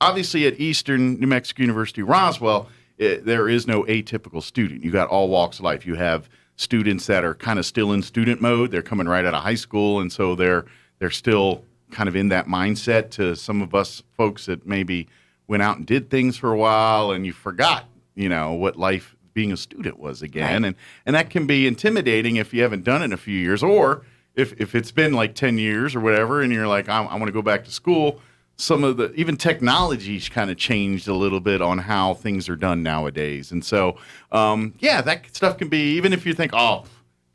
S10: obviously at Eastern New Mexico University Roswell, there is no atypical student. You got all walks of life. You have students that are kind of still in student mode. They're coming right out of high school, and so they're still kind of in that mindset. To some of us folks that maybe went out and did things for a while, and you forgot, what life being a student was again. Right. And that can be intimidating if you haven't done it in a few years, or if it's been like 10 years or whatever, and you're like, I want to go back to school. Some of the even technology's kind of changed a little bit on how things are done nowadays. And so, that stuff can be, even if you think, oh,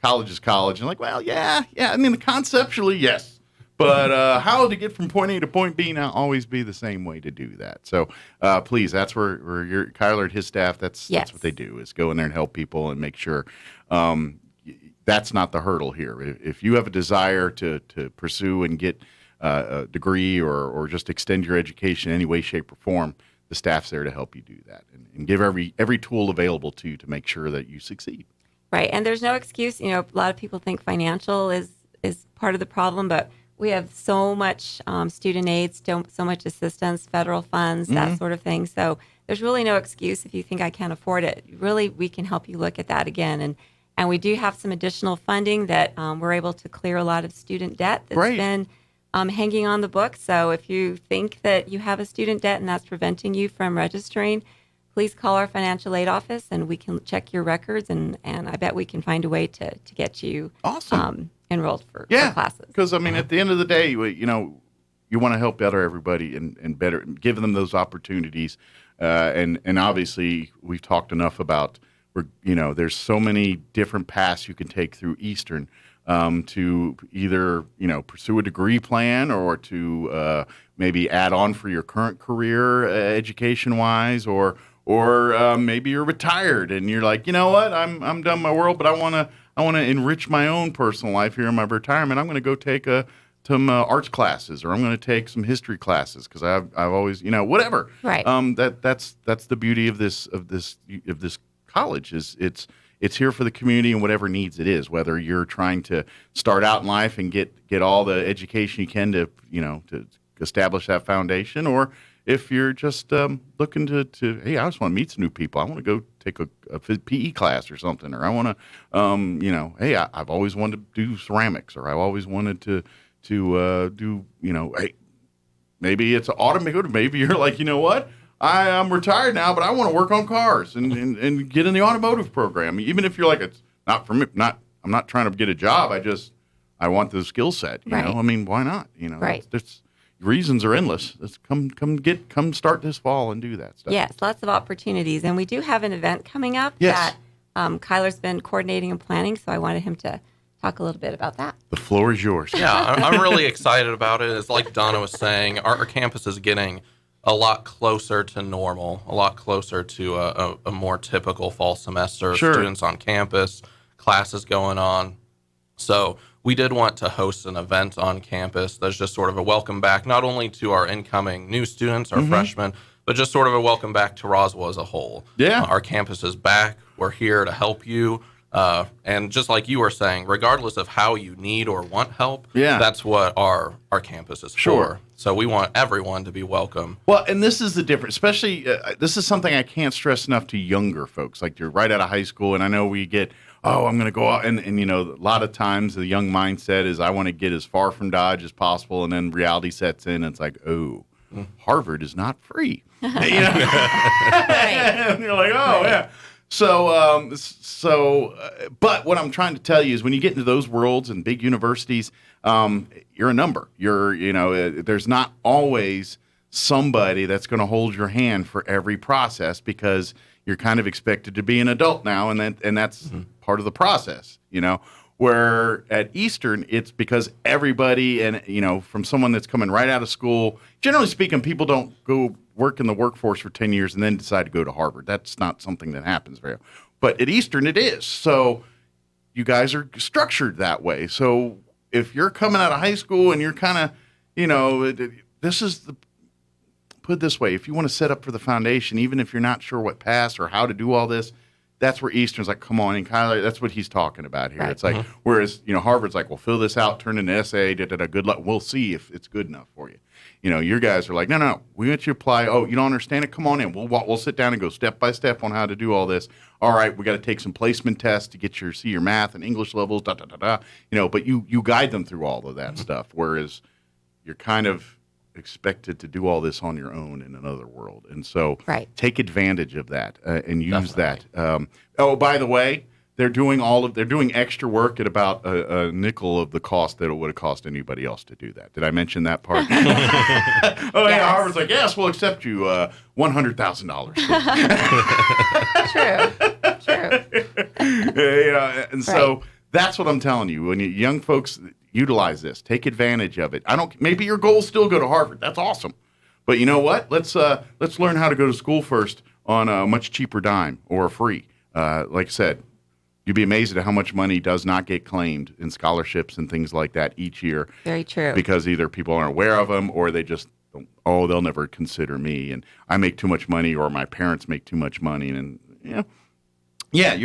S10: college is college. And like, well, yeah. I mean, conceptually, yes. But how to get from point A to point B now always be the same way to do that. So please, that's where Kyler and his staff, that's what they do, is go in there and help people and make sure that's not the hurdle here. If you have a desire to pursue and get a degree or just extend your education in any way, shape, or form, the staff's there to help you do that and give every tool available to you to make sure that you succeed.
S13: Right, and there's no excuse. You know, a lot of people think financial is part of the problem, but we have so much student aid, so much assistance, federal funds, that sort of thing. So there's really no excuse if you think I can't afford it. Really, we can help you look at that again. And we do have some additional funding that we're able to clear a lot of student debt that's been hanging on the books. So if you think that you have a student debt and that's preventing you from registering, please call our financial aid office and we can check your records. And I bet we can find a way to get you enrolled for classes.
S10: Because, I mean, at the end of the day, you know, you want to help better everybody and better give them those opportunities. And obviously, we've talked enough about, you know, there's so many different paths you can take through Eastern to either, you know, pursue a degree plan or to maybe add on for your current career education-wise, or maybe you're retired and you're like, you know what, I'm done my world, but I want to enrich my own personal life here in my retirement. I'm going to go take some arts classes, or I'm going to take some history classes because I've always, you know, whatever.
S13: Right.
S10: That's the beauty of this college is it's here for the community and whatever needs it is. Whether you're trying to start out in life and get all the education you can to, you know, to establish that foundation, or if you're just looking to hey, I just want to meet some new people. I want to go take a PE class or something, or I want to, you know, hey, I've always wanted to do ceramics, or I've always wanted to do, you know, hey, maybe it's automotive. Maybe you're like, you know what, I'm retired now, but I want to work on cars and get in the automotive program. Even if you're like, it's not for me, I'm not trying to get a job. I want the skill set. You know, I mean, why not? You know, there's reasons are endless. Let's come start this fall and do that stuff.
S13: Yes, lots of opportunities, and we do have an event coming up that Kyler's been coordinating and planning. So I wanted him to talk a little bit about that.
S10: The floor is yours.
S14: Yeah, I'm really excited about it. It's like Donna was saying, our campus is getting a lot closer to normal, a lot closer to a more typical fall semester.
S10: Sure.
S14: Students on campus, classes going on. So we did want to host an event on campus that's just sort of a welcome back, not only to our incoming new students, our freshmen, but just sort of a welcome back to Roswell as a whole.
S10: Yeah.
S14: Our campus is back. We're here to help you. And just like you were saying, regardless of how you need or want help, that's what our campus is for. So we want everyone to be welcome.
S10: Well, and this is the difference, especially this is something I can't stress enough to younger folks. Like, you're right out of high school, and I know we get, oh, I'm going to go out. And, you know, a lot of times the young mindset is I want to get as far from Dodge as possible. And then reality sets in, and it's like, oh, Harvard is not free. You know? And you're like, oh, yeah. So, but what I'm trying to tell you is when you get into those worlds and big universities, you're a number. There's not always somebody that's going to hold your hand for every process, because you're kind of expected to be an adult now, and that's part of the process, you know. Where at Eastern, it's because everybody, and, you know, from someone that's coming right out of school, generally speaking, people don't go work in the workforce for 10 years and then decide to go to Harvard. That's not something that happens very often. But at Eastern, it is. So you guys are structured that way. So if you're coming out of high school and you're kind of, you know, put it this way, if you want to set up for the foundation, even if you're not sure what paths or how to do all this, that's where Eastern's like, come on, and Kyler, that's what he's talking about here. Right. It's like, whereas, you know, Harvard's like, well, fill this out, turn in an essay, good luck. We'll see if it's good enough for you. You know, your guys are like, no, we want you to apply. Oh, you don't understand it? Come on in. We'll sit down and go step by step on how to do all this. All right, we got to take some placement tests to see your math and English levels, You know, but you guide them through all of that stuff, whereas you're kind of expected to do all this on your own in another world. And so take advantage of that and use that. Oh, by the way, they're doing extra work at about a nickel of the cost that it would have cost anybody else to do that. Did I mention that part? Yeah, Harvard's like, yes, we'll accept you $100,000. True.
S13: True.
S10: You know, and so That's what I'm telling you. When you young folks utilize this, take advantage of it. Maybe your goal is still go to Harvard. That's awesome. But you know what? Let's learn how to go to school first on a much cheaper dime or free. Like I said, you'd be amazed at how much money does not get claimed in scholarships and things like that each year.
S13: Very true.
S10: Because either people aren't aware of them or they just don't, they'll never consider me, and I make too much money, or my parents make too much money, and you're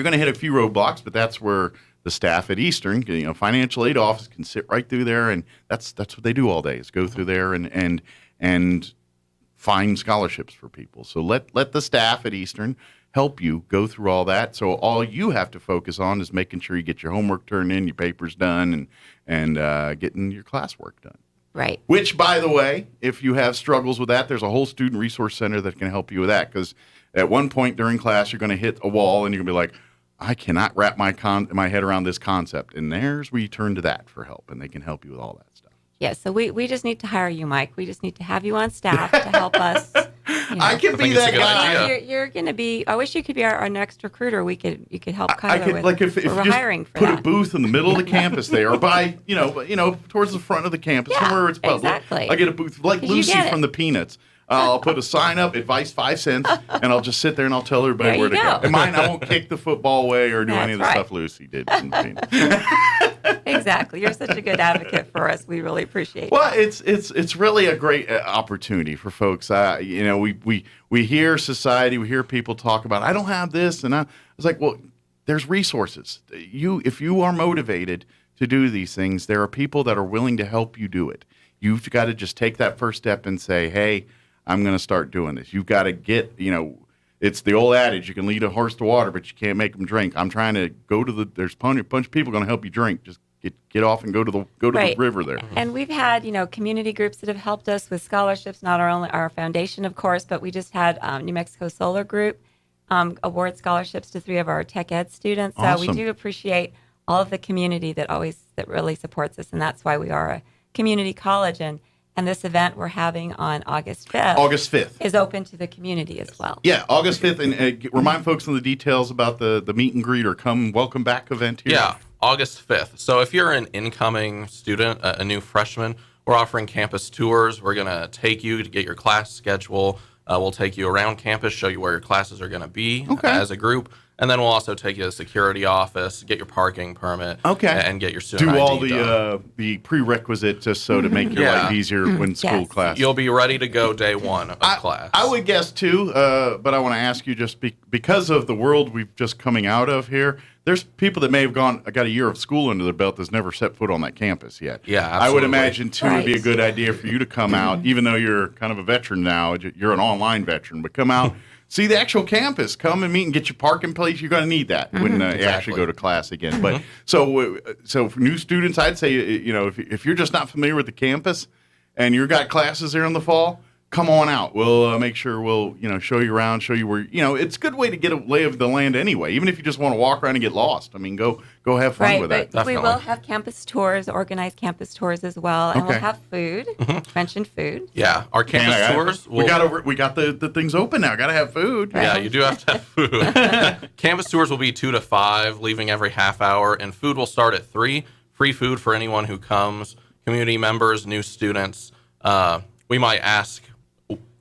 S10: going to hit a few roadblocks, but that's where the staff at Eastern, financial aid office can sit right through there, and that's what they do all day is go through there and find scholarships for people. So let the staff at Eastern help you go through all that. So all you have to focus on is making sure you get your homework turned in, your papers done, and getting your classwork done.
S13: Right.
S10: Which, by the way, if you have struggles with that, there's a whole student resource center that can help you with that. Because at one point during class, you're going to hit a wall, and you're going to be like, I cannot wrap my head around this concept. And there's where you turn to that for help, and they can help you with all that stuff.
S13: Yeah, so we just need to hire you, Mike. We just need to have you on staff to help us.
S10: I can be that guy.
S13: You're going to be. I wish you could be our next recruiter. You could help Kyler with.
S10: Like if
S13: we're
S10: you
S13: hiring
S10: just
S13: for
S10: put
S13: that.
S10: a booth in the middle of the campus there, or by towards the front of the campus, somewhere it's public.
S13: Exactly.
S10: I get a booth like Lucy from the Peanuts. I'll put a sign up, advice 5 cents, and I'll just sit there and I'll tell everybody where to go. And mine, I won't kick the football away or do any of the stuff Lucy did.
S13: Exactly. You're such a good advocate for us. We really appreciate it.
S10: Well, it's really a great opportunity for folks. We hear society, we hear people talk about, I don't have this, and I was like, well, there's resources. If you are motivated to do these things, there are people that are willing to help you do it. You've got to just take that first step and say, hey, I'm going to start doing this. You've got to get, it's the old adage, you can lead a horse to water, but you can't make them drink. I'm trying to go to there's a bunch of people going to help you drink. Just get off and go to the river there.
S13: And we've had, community groups that have helped us with scholarships, not only our foundation, of course, but we just had New Mexico Solar Group award scholarships to 3 of our tech ed students. So
S10: Awesome.
S13: we do appreciate all of the community that really supports us, and that's why we are a community college. And this event we're having on August 5th.
S10: August 5th.
S13: Is open to the community as well.
S10: Yeah, August 5th. And remind folks on the details about the meet and greet or welcome back event here.
S14: Yeah, August 5th. So if you're an incoming student, a new freshman, we're offering campus tours. We're going to take you to get your class schedule. We'll take you around campus, show you where your classes are going to be as a group. And then we'll also take you to the security office, get your parking permit, and get your student
S10: Do
S14: ID
S10: all
S14: done.
S10: the prerequisite just so to make your life easier when school class.
S14: You'll be ready to go day one of class.
S10: I would guess too, but I want to ask you just because of the world we've just coming out of here, there's people that may have got a year of school under their belt that's never set foot on that campus yet.
S14: Yeah, absolutely.
S10: I would imagine too it'd be a good idea for you to come out, even though you're kind of a veteran now. You're an online veteran, but come out. See the actual campus. Come and meet and get your parking place. You're going to need that when you actually go to class again. But so for new students, I'd say if you're just not familiar with the campus and you've got classes there in the fall, come on out. We'll make sure we'll show you around, show you where it's a good way to get a lay of the land anyway. Even if you just want to walk around and get lost, I mean, go have fun with that.
S13: But we will have campus tours, organized campus tours as well, and we'll have food. Mentioned food.
S14: Yeah, our campus tours.
S10: We got the things open now. Got to have food.
S14: Yeah, you do have to have food. Campus tours will be 2 to 5, leaving every half hour, and food will start at 3. Free food for anyone who comes. Community members, new students. We might ask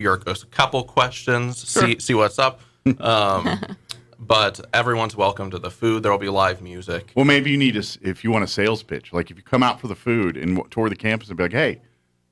S14: a couple questions, see what's up. But everyone's welcome to the food. There will be live music.
S10: Well, maybe you need if you want a sales pitch, like if you come out for the food and tour the campus and be like, hey,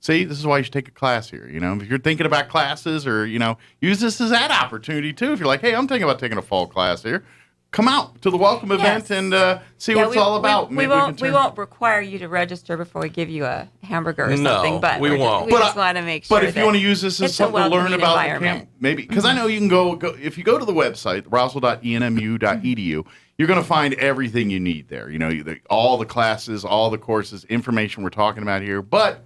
S10: see, this is why you should take a class here. If you're thinking about classes or, use this as that opportunity too. If you're like, hey, I'm thinking about taking a fall class here. Come out to the welcome event and see what it's all about.
S13: We won't require you to register before we give you a hamburger or something. But
S14: we won't.
S13: We just want to make sure.
S10: But if you want to use this as something to learn about the camp, maybe because I know you can go if you go to the website roswell.enmu.edu, you're going to find everything you need there. All the classes, all the courses, information we're talking about here, but.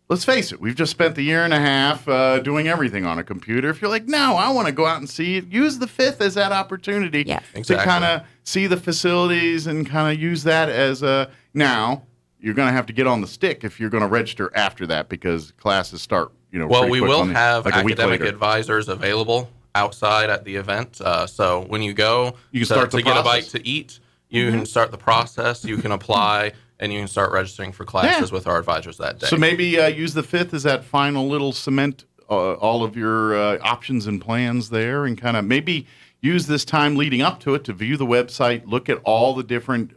S10: Let's face it, we've just spent the year and a half doing everything on a computer. If you're like, no, I want to go out and see it, use the 5th as that opportunity to kind of see the facilities and kind of use that as a... Now, you're going to have to get on the stick if you're going to register after that because classes start,
S14: Well, we will have
S10: like
S14: academic advisors available outside at the event. So when you go
S10: you can start
S14: to get a bite to eat, you can start the process, you can apply, and you can start registering for classes with our advisors that day.
S10: So maybe use the 5th as that final little cement all of your options and plans there, and kind of maybe use this time leading up to it to view the website, look at all the different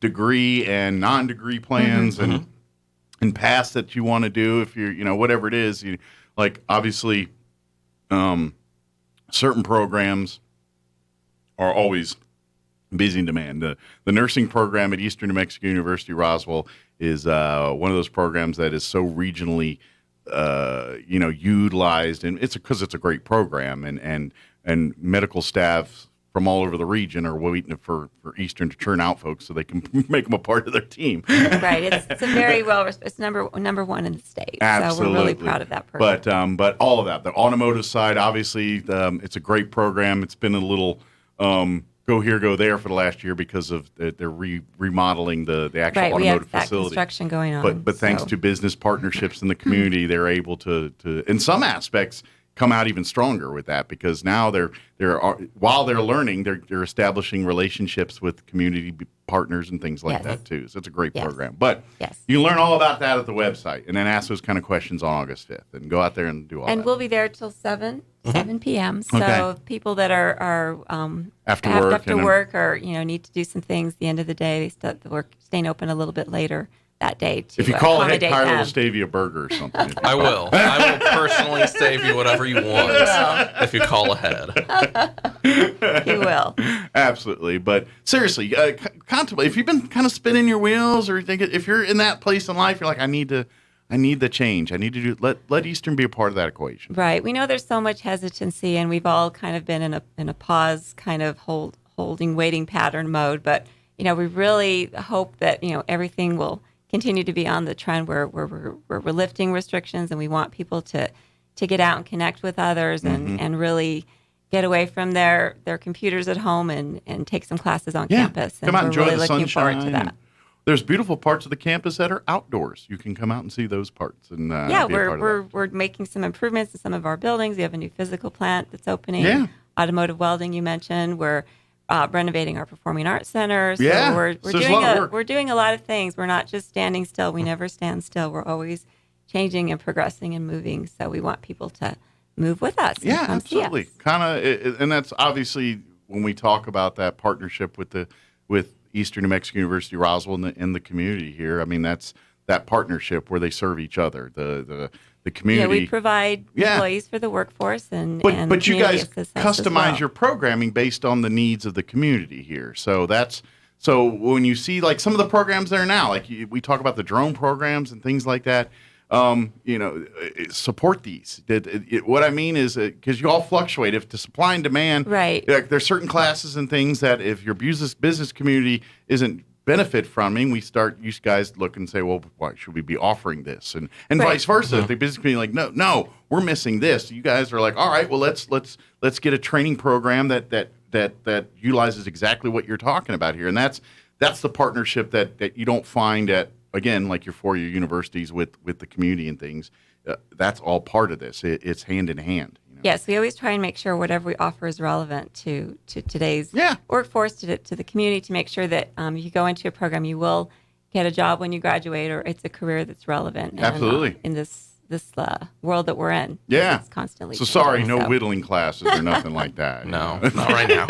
S10: degree and non-degree plans and paths that you want to do. If you're, whatever it is, like obviously certain programs are always busy in demand. The nursing program at Eastern New Mexico University Roswell is one of those programs that is so regionally utilized, and it's because it's a great program, and medical staff from all over the region are waiting for Eastern to churn out folks so they can make them a part of their team.
S13: Right. It's a very it's number one in the state.
S10: Absolutely.
S13: So we're really proud of that program.
S10: But all of that, the automotive side, obviously, it's a great program. It's been a little go here, go there for the last year because of they're remodeling the actual automotive
S13: we have that
S10: facility.
S13: Construction going on.
S10: But thanks to business partnerships in the community, they're able to in some aspects come out even stronger with that, because now while they're learning, they're establishing relationships with community partners and things like that too. So it's a great program. But you can learn all about that at the website, and then ask those kind of questions on August 5th, and go out there and do all that.
S13: And we'll be there till 7 p.m. So people that are after work or need to do some things at the end of the day, they start the work staying open a little bit later that day to
S10: if you call ahead,
S13: accommodate
S10: Tyler
S13: them.
S10: will save you a burger or something.
S14: I will personally save you whatever you want if you call ahead.
S13: You will.
S10: Absolutely. But seriously, contemplate. If you've been kind of spinning your wheels, or if you're in that place in life, you're like, I need the change. I need to let Eastern be a part of that equation.
S13: Right. We know there's so much hesitancy, and we've all kind of been in a pause, kind of holding, waiting pattern mode. But we really hope that everything will continue to be on the trend where we're lifting restrictions, and we want people to get out and connect with others and really get away from their computers at home and take some classes on campus. And
S10: come out and enjoy
S13: really
S10: the
S13: looking
S10: sunshine.
S13: forward to that.
S10: There's beautiful parts of the campus that are outdoors. You can come out and see those parts. And
S13: we're making some improvements in some of our buildings. We have a new physical plant that's opening.
S10: Yeah.
S13: Automotive welding, you mentioned. We're renovating our performing arts center. So we're doing a lot of things. We're not just standing still. We never stand still. We're always changing and progressing and moving. So we want people to move with us.
S10: Yeah, absolutely. And that's obviously when we talk about that partnership with Eastern New Mexico University Roswell and the community here. I mean, that's that partnership where they serve each other. The community.
S13: Yeah, we provide employees for the workforce,
S10: but you guys customize your programming based on the needs of the community here. So when you see like some of the programs there now, like we talk about the drone programs and things like that, support these. What I mean is because you all fluctuate. If the supply and demand,
S13: right?
S10: Like there's certain classes and things that if your business community isn't benefit from it, we start you guys look and say, well, why should we be offering this, and vice versa. If the business community like, no, we're missing this, you guys are like, all right, well, let's get a training program that utilizes exactly what you're talking about here, and that's the partnership that you don't find at, again, like your four-year universities with the community and things. That's all part of this. It's hand in hand.
S13: Yes, we always try and make sure whatever we offer is relevant to today's workforce, to the community, to make sure that if you go into a program, you will get a job when you graduate, or it's a career that's relevant.
S10: Absolutely.
S13: In this world that we're in.
S10: Yeah.
S13: It's constantly
S10: So
S13: changing,
S10: sorry, no whittling classes or nothing like that.
S14: No, not right now.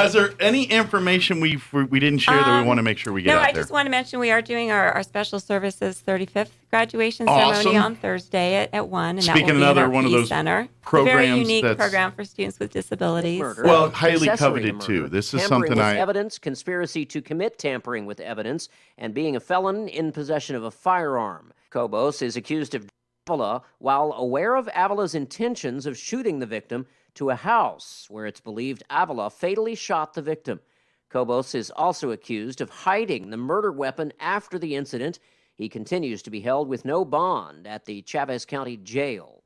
S10: Is there any information we didn't share that we want to make sure we get out there?
S13: No, I just want to mention we are doing our special services 35th graduation ceremony on Thursday at 1. And
S10: Speaking
S13: that will be
S10: another
S13: in our
S10: one of
S13: Peace
S10: those
S13: Center.
S10: programs,
S13: a very unique program for students with disabilities.
S10: Well, highly coveted too. This is something
S15: with evidence, conspiracy to commit tampering with evidence, and being a felon in possession of a firearm. Cobos is accused of Avila while aware of Avila's intentions of shooting the victim to a house where it's believed Avila fatally shot the victim. Cobos is also accused of hiding the murder weapon after the incident. He continues to be held with no bond at the Chavez County Jail.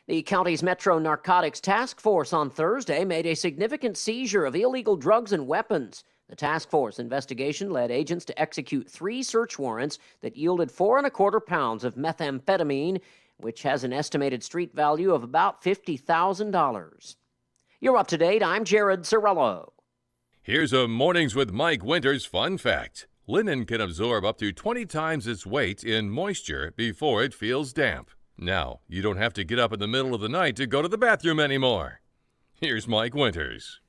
S15: The county's Metro Narcotics Task Force on Thursday made a significant seizure of illegal drugs and weapons. The task force investigation led agents to execute 3 search warrants that yielded 4¼ pounds of methamphetamine, which has an estimated street value of about $50,000. You're up to date. I'm Jared Cirillo.
S2: Here's a Mornings with Mike Winters fun fact. Linen can absorb up to 20 times its weight in moisture before it feels damp. Now, you don't have to get up in the middle of the night to go to the bathroom anymore. Here's Mike Winters.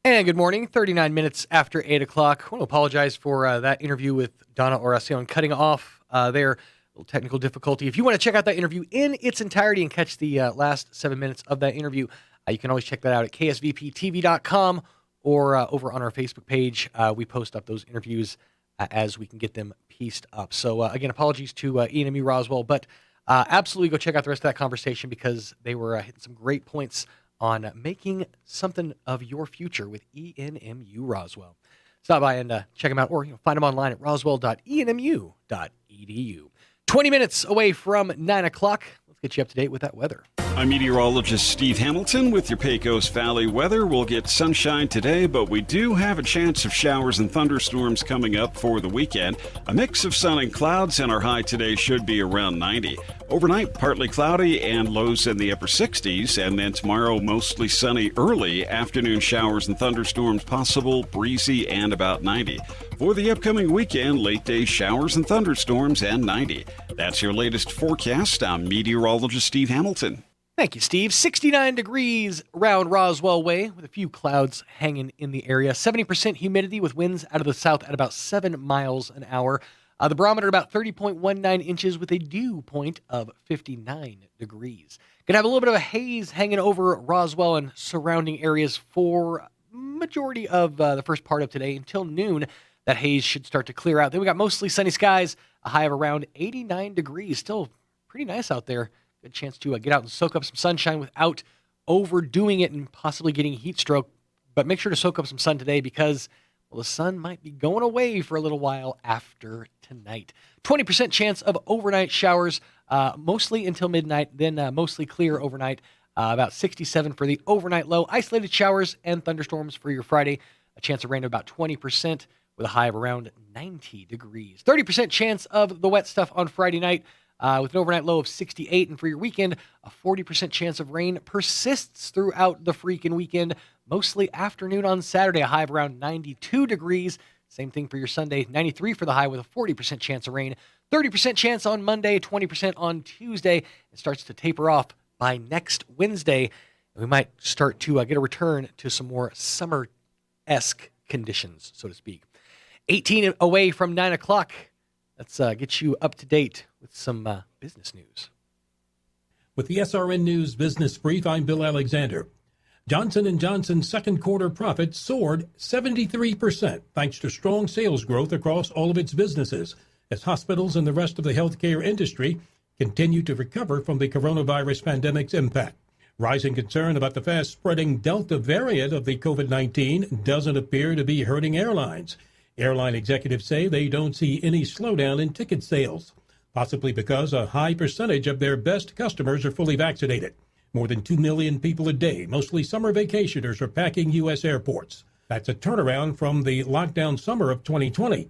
S4: And good morning, 39 minutes after 8 o'clock. I want to apologize for that interview with Donna Oracion cutting off there. A little technical difficulty. If you want to check out that interview in its entirety and catch the last 7 minutes of that interview, you can always check that out at ksvptv.com or over on our Facebook page. We post up those interviews as we can get them pieced up. So, again, apologies to ENMU Roswell, but absolutely go check out the rest of that conversation because they were hitting some great points on making something of your future with ENMU Roswell. Stop by and check them out or find them online at roswell.enmu.edu. 20 minutes away from 9 o'clock. Let's get you up to date with that weather.
S5: I'm meteorologist Steve Hamilton with your Pecos Valley weather. We'll get sunshine today, but we do have a chance of showers and thunderstorms coming up for the weekend. A mix of sun and clouds, and our high today should be around 90. Overnight, partly cloudy and lows in the upper 60s, and then tomorrow, mostly sunny early. Afternoon showers and thunderstorms possible, breezy, and about 90. For the upcoming weekend, late day showers and thunderstorms and 90. That's your latest forecast. I'm meteorologist Steve Hamilton.
S4: Thank you, Steve. 69 degrees around Roswell Way with a few clouds hanging in the area. 70% humidity with winds out of the south at about 7 miles an hour. The barometer about 30.19 inches with a dew point of 59 degrees. Going to have a little bit of a haze hanging over Roswell and surrounding areas for majority of the first part of today until noon. That haze should start to clear out. Then we got mostly sunny skies, a high of around 89 degrees. Still pretty nice out there. Good chance to get out and soak up some sunshine without overdoing it and possibly getting heat stroke. But make sure to soak up some sun today because, well, the sun might be going away for a little while after tonight. 20% chance of overnight showers, mostly until midnight, then mostly clear overnight. About 67 for the overnight low. Isolated showers and thunderstorms for your Friday. A chance of rain of about 20% with a high of around 90 degrees. 30% chance of the wet stuff on Friday night. With an overnight low of 68, and for your weekend, a 40% chance of rain persists throughout the freaking weekend, mostly afternoon on Saturday, a high of around 92 degrees. Same thing for your Sunday, 93 for the high with a 40% chance of rain, 30% chance on Monday, 20% on Tuesday. It starts to taper off by next Wednesday, and we might start to get a return to some more summer-esque conditions, so to speak. 18 away from 9 o'clock. Let's get you up to date with some business news.
S16: With the SRN News Business Brief, I'm Bill Alexander. Johnson & Johnson's second quarter profit soared 73% thanks to strong sales growth across all of its businesses as hospitals and the rest of the healthcare industry continue to recover from the coronavirus pandemic's impact. Rising concern about the fast-spreading Delta variant of the COVID-19 doesn't appear to be hurting airlines. Airline executives say they don't see any slowdown in ticket sales, possibly because a high percentage of their best customers are fully vaccinated. More than 2 million people a day, mostly summer vacationers, are packing U.S. airports. That's a turnaround from the lockdown summer of 2020.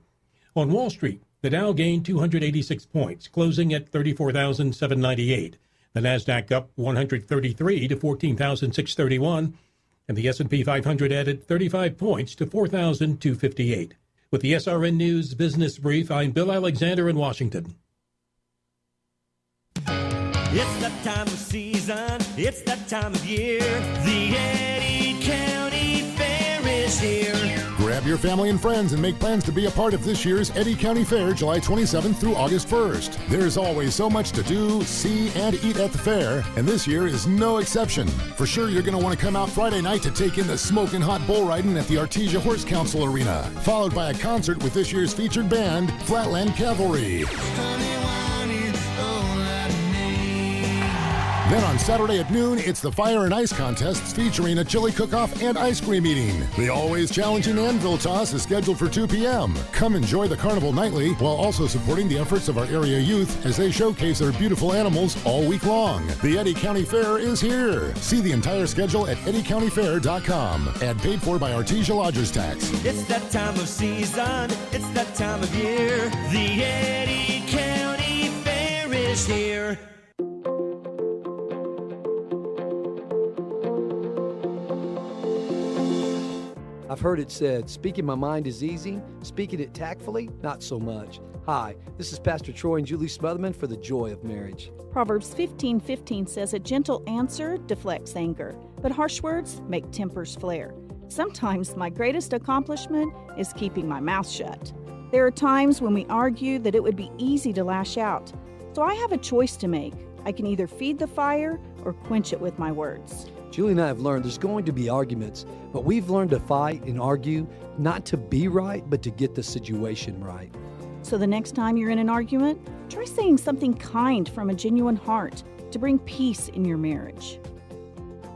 S16: On Wall Street, the Dow gained 286 points, closing at 34,798. The Nasdaq up 133 to 14,631, and the S&P 500 added 35 points to 4,258. With the SRN News Business Brief, I'm Bill Alexander in Washington.
S6: It's that time of season, it's that time of year. The Eddy County Fair is here.
S17: Grab your family and friends and make plans to be a part of this year's Eddy County Fair, July 27th through August 1st. There's always so much to do, see, and eat at the fair, and this year is no exception. For sure, you're going to want to come out Friday night to take in the smoking hot bull riding at the Artesia Horse Council Arena, followed by a concert with this year's featured band, Flatland Cavalry. Then on Saturday at noon, it's the Fire and Ice Contests featuring a chili cook-off and ice cream eating. The always challenging anvil toss is scheduled for 2 p.m. Come enjoy the carnival nightly while also supporting the efforts of our area youth as they showcase their beautiful animals all week long. The Eddy County Fair is here. See the entire schedule at eddycountyfair.com and paid for by Artesia Lodgers Tax.
S6: It's that time of season, it's that time of year. The Eddy County Fair is here.
S19: I've heard it said, speaking my mind is easy, speaking it tactfully, not so much. Hi, this is Pastor Troy and Julie Smotherman for The Joy of Marriage.
S20: Proverbs 15:15 says, a gentle answer deflects anger, but harsh words make tempers flare. Sometimes my greatest accomplishment is keeping my mouth shut. There are times when we argue that it would be easy to lash out. So I have a choice to make. I can either feed the fire or quench it with my words.
S19: Julie and I have learned there's going to be arguments, but we've learned to fight and argue, not to be right, but to get the situation right.
S20: So the next time you're in an argument, try saying something kind from a genuine heart to bring peace in your marriage.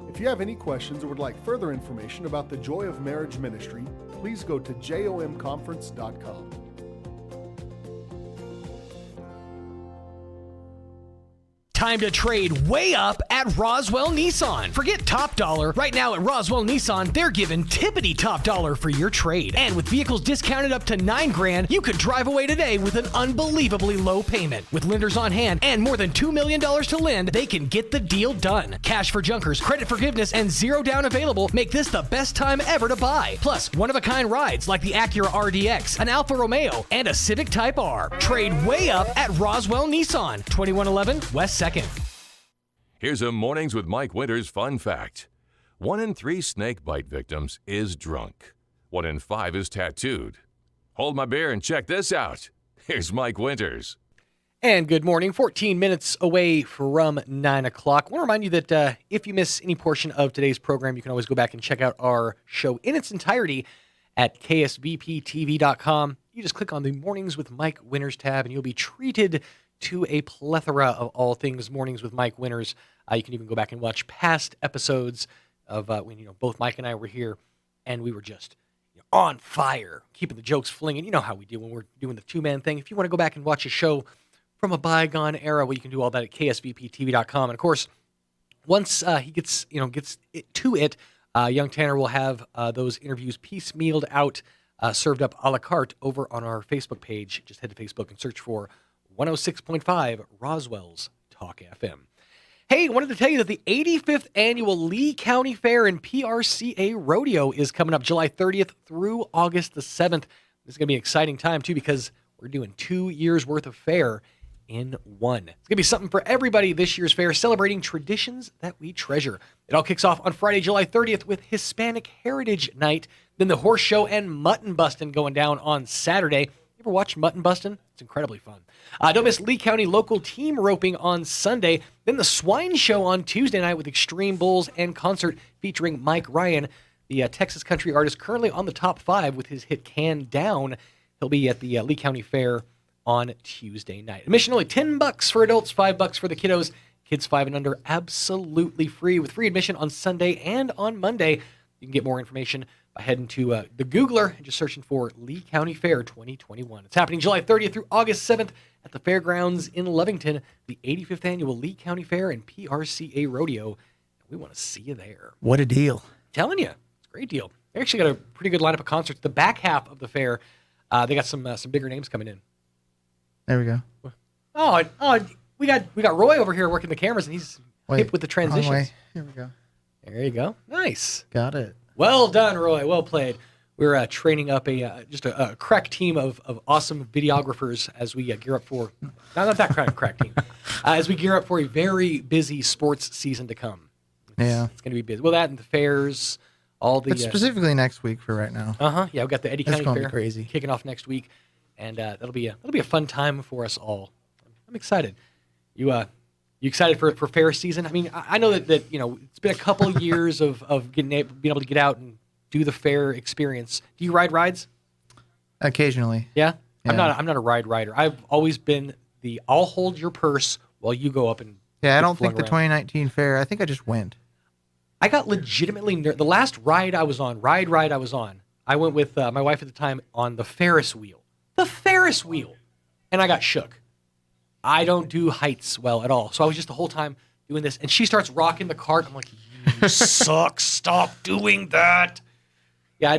S21: If you have any questions or would like further information about the Joy of Marriage Ministry, please go to jomconference.com.
S12: Time to trade way up at Roswell Nissan. Forget top dollar. Right now at Roswell Nissan, they're giving tippity top dollar for your trade. And with vehicles discounted up to $9,000, you could drive away today with an unbelievably low payment. With lenders on hand and more than $2 million to lend, they can get the deal done. Cash for junkers, credit forgiveness, and zero down available make this the best time ever to buy. Plus, one-of-a-kind rides like the Acura RDX, an Alfa Romeo, and a Civic Type R. Trade way up at Roswell Nissan, 2111 West 2nd.
S2: Here's a Mornings with Mike Winters fun fact. 1 in 3 snake bite victims is drunk. 1 in 5 is tattooed. Hold my beer and check this out. Here's Mike Winters.
S4: And good morning. 14 minutes away from 9 o'clock. I want to remind you that if you miss any portion of today's program, you can always go back and check out our show in its entirety at ksvptv.com. You just click on the Mornings with Mike Winters tab, and you'll be treated to a plethora of all things Mornings with Mike Winters. You can even go back and watch past episodes of when both Mike and I were here, and we were just on fire, keeping the jokes flinging. You know how we do when we're doing the two-man thing. If you want to go back and watch a show from a bygone era, well, you can do all that at ksvptv.com. And of course, once he gets to it, young Tanner will have those interviews piecemealed out, served up a la carte over on our Facebook page. Just head to Facebook and search for 106.5 Roswell's Talk FM. Hey, wanted to tell you that the 85th annual Lee County Fair and PRCA Rodeo is coming up July 30th through August the 7th. This is going to be an exciting time, too, because we're doing 2 years' worth of fair in one. It's going to be something for everybody this year's fair, celebrating traditions that we treasure. It all kicks off on Friday, July 30th with Hispanic Heritage Night, then the horse show and mutton busting going down on Saturday. You ever watch mutton busting? It's incredibly fun. Don't miss Lee County local team roping on Sunday, then the swine show on Tuesday night with Extreme Bulls and concert featuring Mike Ryan, the Texas country artist currently on the top 5 with his hit Can Down. He'll be at the Lee County Fair on Tuesday night. Admission only $10 for adults, $5 for the kiddos. Kids 5 and under absolutely free with free admission on Sunday and on Monday. You can get more information by heading to the Googler and just searching for Lee County Fair 2021. It's happening July 30th through August 7th at the fairgrounds in Lovington, the 85th annual Lee County Fair and PRCA Rodeo. We want to see you there.
S25: What a deal.
S4: Telling you, it's a great deal. They actually got a pretty good lineup of concerts. The back half of the fair, they got some bigger names coming in.
S25: There we go.
S4: Oh, we got Roy over here working the cameras, and he's hip with the transitions.
S25: Wrong way. Here we go.
S4: There you go. Nice.
S25: Got it.
S4: Well done, Roy. Well played. We're training up a crack team of awesome videographers as we gear up for not that crack team as we gear up for a very busy sports season to come. It's going to be busy. Well, that and the fairs, all the.
S25: But specifically next week for right now.
S4: Yeah, we've got the Eddy County Fair
S25: crazy
S4: kicking off next week, and that'll be a fun time for us all. I'm excited. You excited for fair season? I mean, I know that it's been a couple of years of being able to get out and do the fair experience. Do you ride rides?
S25: Occasionally.
S4: Yeah? I'm not a ride rider. I've always been I'll hold your purse while you go up and
S25: I don't think the 2019 fair. I think I just went.
S4: I got legitimately the last ride I was on, I went with my wife at the time on the Ferris wheel. The Ferris wheel. And I got shook. I don't do heights well at all. So I was just the whole time doing this. And she starts rocking the cart. I'm like, you suck. Stop doing that. Yeah,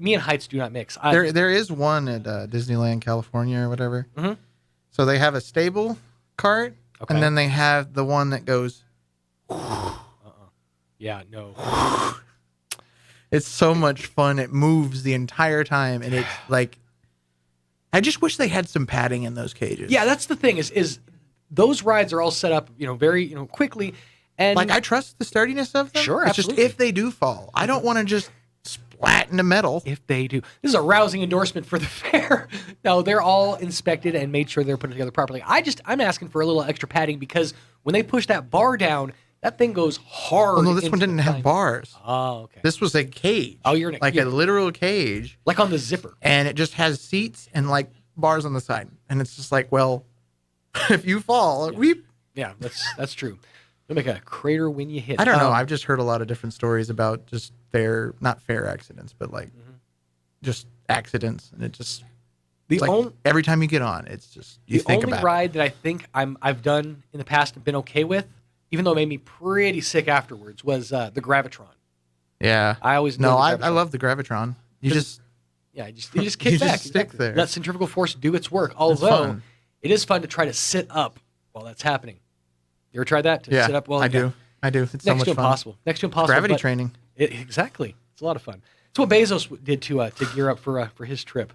S4: me and heights do not mix.
S25: There is one at Disneyland, California or whatever.
S4: Mm-hmm.
S25: So they have a stable cart, and then they have the one that goes.
S4: Yeah, no.
S25: It's so much fun. It moves the entire time, and it's like, I just wish they had some padding in those cages.
S4: Yeah, that's the thing is those rides are all set up, very, quickly. And
S25: like, I trust the sturdiness of them.
S4: Sure,
S25: it's
S4: absolutely.
S25: just if they do fall, I don't want to just splat into metal.
S4: If they do. This is a rousing endorsement for the fair. No, they're all inspected and made sure they're put together properly. I'm asking for a little extra padding because when they push that bar down, that thing goes hard.
S25: Oh, no, this one didn't have bars.
S4: Oh, okay.
S25: This was a cage.
S4: Oh, you're
S25: like a literal cage.
S4: Like on the zipper.
S25: And it just has seats and like bars on the side. And it's just like, well, if you fall,
S4: Yeah, that's true. You'll make a crater when you hit.
S25: I don't know. I've just heard a lot of different stories about just not fair accidents, but like just accidents. And it just, every time you get on, it's just, you think about it.
S4: The only ride that I think I've done in the past and been okay with, even though it made me pretty sick afterwards, was the Gravitron.
S25: Yeah.
S4: I always
S25: I love the Gravitron. You just
S4: kick back.
S25: Just stick there.
S4: Let centrifugal force do its work. Although it is fun to try to sit up while that's happening. You ever tried that?
S25: Yeah,
S4: sit up while
S25: I do. It's so much fun.
S4: Next to impossible.
S25: Gravity training.
S4: Exactly. It's a lot of fun. It's what Bezos did to gear up for his trip,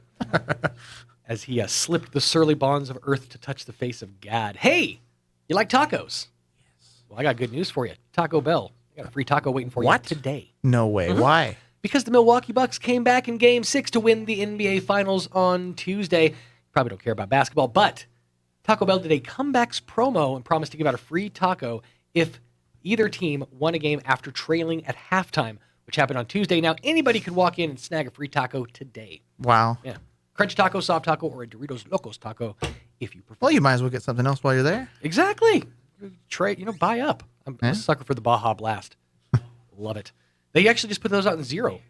S4: as he slipped the surly bonds of Earth to touch the face of God. Hey, you like tacos? Yes. Well, I got good news for you. Taco Bell. I got a free taco waiting for you today.
S25: No way.
S4: Mhm.
S25: Why?
S4: Because the Milwaukee Bucks came back in Game 6 to win the NBA Finals on Tuesday. Probably don't care about basketball, but Taco Bell did a comebacks promo and promised to give out a free taco if either team won a game after trailing at halftime, which happened on Tuesday. Now, anybody could walk in and snag a free taco today.
S25: Wow.
S4: Yeah. Crunch taco, soft taco, or a Doritos Locos taco if you prefer.
S25: Well, you might as well get something else while you're there.
S4: Exactly. Buy up. I'm a sucker for the Baja Blast. Love it. They actually just put those out in zero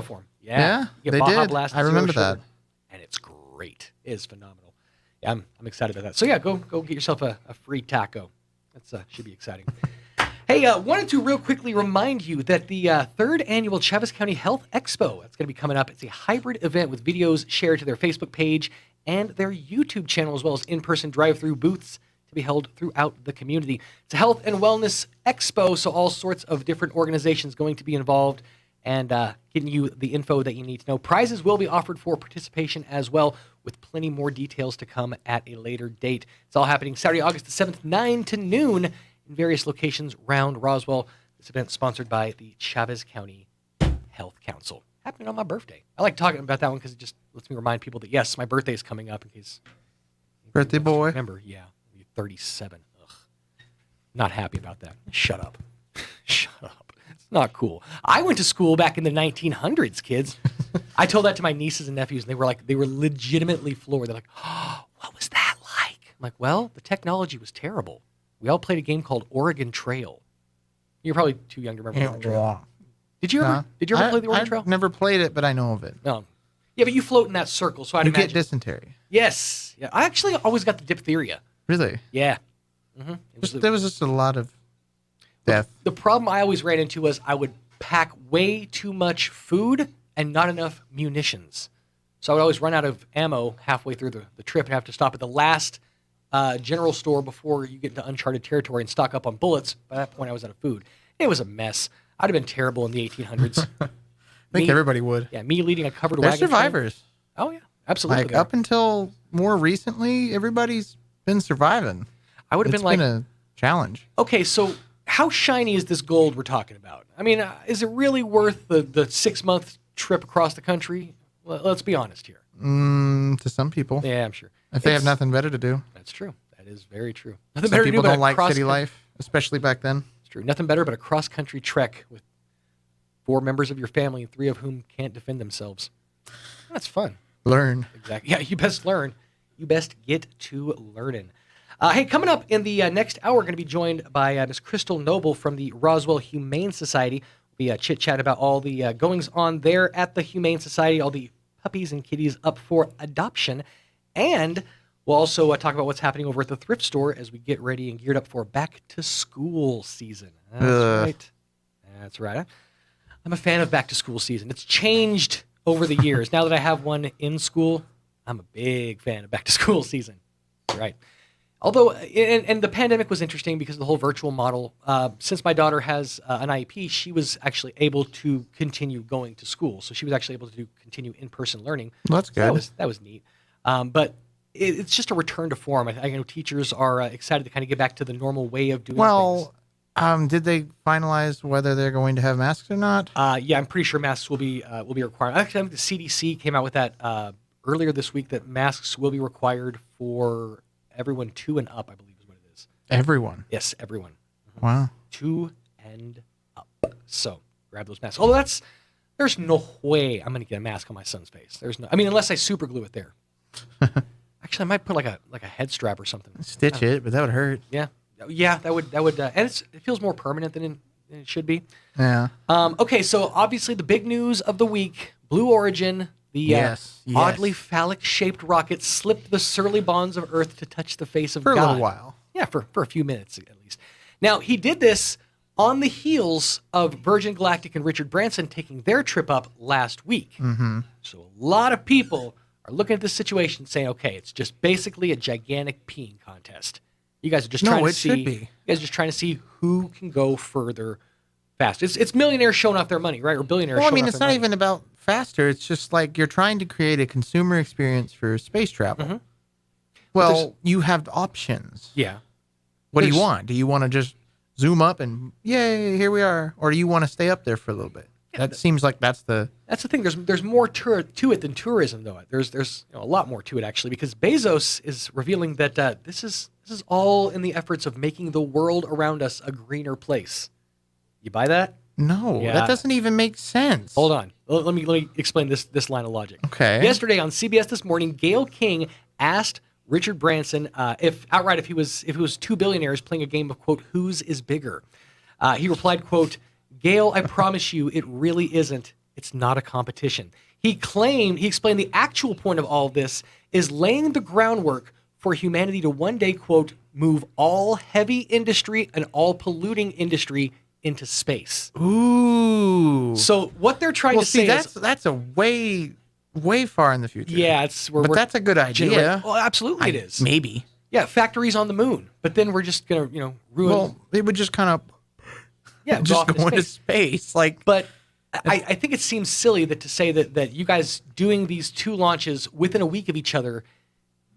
S4: form. Yeah. You get
S25: they
S4: Baja
S25: did.
S4: Blast
S25: I remember
S4: zero
S25: that.
S4: sugar, and it's great. It is phenomenal. Yeah, I'm excited about that. So yeah, go get yourself a free taco. That's should be exciting. Hey, wanted to real quickly remind you that the third annual Chaves County Health Expo, that's going to be coming up. It's a hybrid event with videos shared to their Facebook page and their YouTube channel, as well as in-person drive-through booths to be held throughout the community. It's a health and wellness expo, so all sorts of different organizations going to be involved and getting you the info that you need to know. Prizes will be offered for participation as well, with plenty more details to come at a later date. It's all happening Saturday, August the 7th, 9 to noon in various locations around Roswell. This event is sponsored by the Chaves County Health Council. Happening on my birthday. I like talking about that one because it just lets me remind people that, yes, my birthday is coming up in case...
S25: Birthday boy.
S4: Remember, yeah, 37. Ugh. Not happy about that. Shut up. Shut up. It's not cool. I went to school back in the 1900s, kids. I told that to my nieces and nephews, and they were legitimately floored. They're like, "Oh, what was that like?" I'm like, "Well, the technology was terrible. We all played a game called Oregon Trail." You're probably too young to remember Oregon Trail. Did you ever play the Oregon Trail?
S25: I've never played it, but I know of it.
S4: No. Yeah, but you float in that circle, so I'd
S25: you
S4: imagine.
S25: get dysentery.
S4: Yes. Yeah. I actually always got the diphtheria.
S25: Really?
S4: Yeah.
S25: There was just a lot of death.
S4: The problem I always ran into was I would pack way too much food and not enough munitions. So I would always run out of ammo halfway through the trip and have to stop at the last general store before you get into uncharted territory and stock up on bullets. By that point, I was out of food. It was a mess. I'd have been terrible in the 1800s.
S25: I think everybody would.
S4: Yeah, me leading a covered
S25: They're
S4: wagon.
S25: survivors.
S4: Oh, yeah, absolutely.
S25: Like, up until more recently, everybody's been surviving.
S4: I would have been like...
S25: It's been a challenge.
S4: Okay, so how shiny is this gold we're talking about? I mean, is it really worth the 6-month trip across the country? Well, let's be honest here.
S25: To some people.
S4: Yeah, I'm sure.
S25: If they have nothing better to do.
S4: That's true. That is very true. Nothing
S25: Some
S4: better to do
S25: people
S4: but
S25: don't like city life, especially back then.
S4: It's true. Nothing better but a cross-country trek with 4 members of your family, 3 of whom can't defend themselves. That's fun.
S25: Learn.
S4: Exactly. Yeah, you best learn. You best get to learning. Hey, coming up in the next hour, we're going to be joined by Miss Crystal Noble from the Roswell Humane Society. We'll be chit-chat about all the goings-on there at the Humane Society, all the puppies and kitties up for adoption. And we'll also talk about what's happening over at the thrift store as we get ready and geared up for back-to-school season. That's right. That's right. I'm a fan of back-to-school season. It's changed over the years. Now that I have one in school, I'm a big fan of back-to-school season. Right. Although, and the pandemic was interesting because of the whole virtual model. Since my daughter has an IEP, she was actually able to continue going to school. So she was actually able to continue in-person learning.
S25: Well, that's good.
S4: So that was neat. But it's just a return to form. I know teachers are excited to kind of get back to the normal way of doing things.
S25: Did they finalize whether they're going to have masks or not?
S4: Yeah, I'm pretty sure masks will be required. Actually, I think the CDC came out with that earlier this week that masks will be required for everyone 2 and up, I believe is what it is.
S25: Everyone?
S4: Yes, everyone.
S25: Wow.
S4: 2 and up. So grab those masks. Although there's no way I'm going to get a mask on my son's face. Unless I super glue it there. Actually, I might put like a head strap or something.
S25: Stitch it, but that would hurt.
S4: Yeah, that would, and it feels more permanent than it should be.
S25: Yeah.
S4: Okay, so obviously the big news of the week: Blue Origin, the oddly phallic-shaped rocket, slipped the surly bonds of Earth to touch the face of God.
S25: For a little while.
S4: Yeah, for a few minutes at least. Now he did this on the heels of Virgin Galactic and Richard Branson taking their trip up last week.
S25: Mm-hmm.
S4: So a lot of people are looking at this situation saying, okay, it's just basically a gigantic peeing contest. You guys are just trying to see.
S25: Should be.
S4: You guys are just trying to see who can go further fast. It's millionaires showing off their money, right? Or billionaires.
S25: Well, it's not even about faster. It's just like you're trying to create a consumer experience for space travel.
S4: Mm-hmm.
S25: Well, you have options.
S4: Yeah.
S25: What do you want? Do you want to just zoom up and yay, here we are, or do you want to stay up there for a little bit? Yeah, that seems like that's the
S4: thing. There's more to it than tourism, though. There's a lot more to it actually, because Bezos is revealing that this is all in the efforts of making the world around us a greener place. You buy that?
S25: No, that doesn't even make sense.
S4: Hold on, let me explain this line of logic.
S25: Okay.
S4: Yesterday on CBS This Morning, Gayle King asked Richard Branson if he was two billionaires playing a game of quote whose is bigger. He replied, quote, Gayle, I promise you, it really isn't. It's not a competition. He explained the actual point of all of this is laying the groundwork for humanity to one day, quote, move all heavy industry and all polluting industry into space.
S25: Ooh.
S4: So what they're trying to say is
S25: that's a way far in the future.
S4: Yeah,
S25: but that's a good idea.
S4: Well, absolutely it is.
S25: Maybe.
S4: Yeah, factories on the moon, but then we're just gonna ruin.
S25: Well, they would just kind of
S4: just
S25: go into space.
S4: But I think it seems silly to say that you guys doing these two launches within a week of each other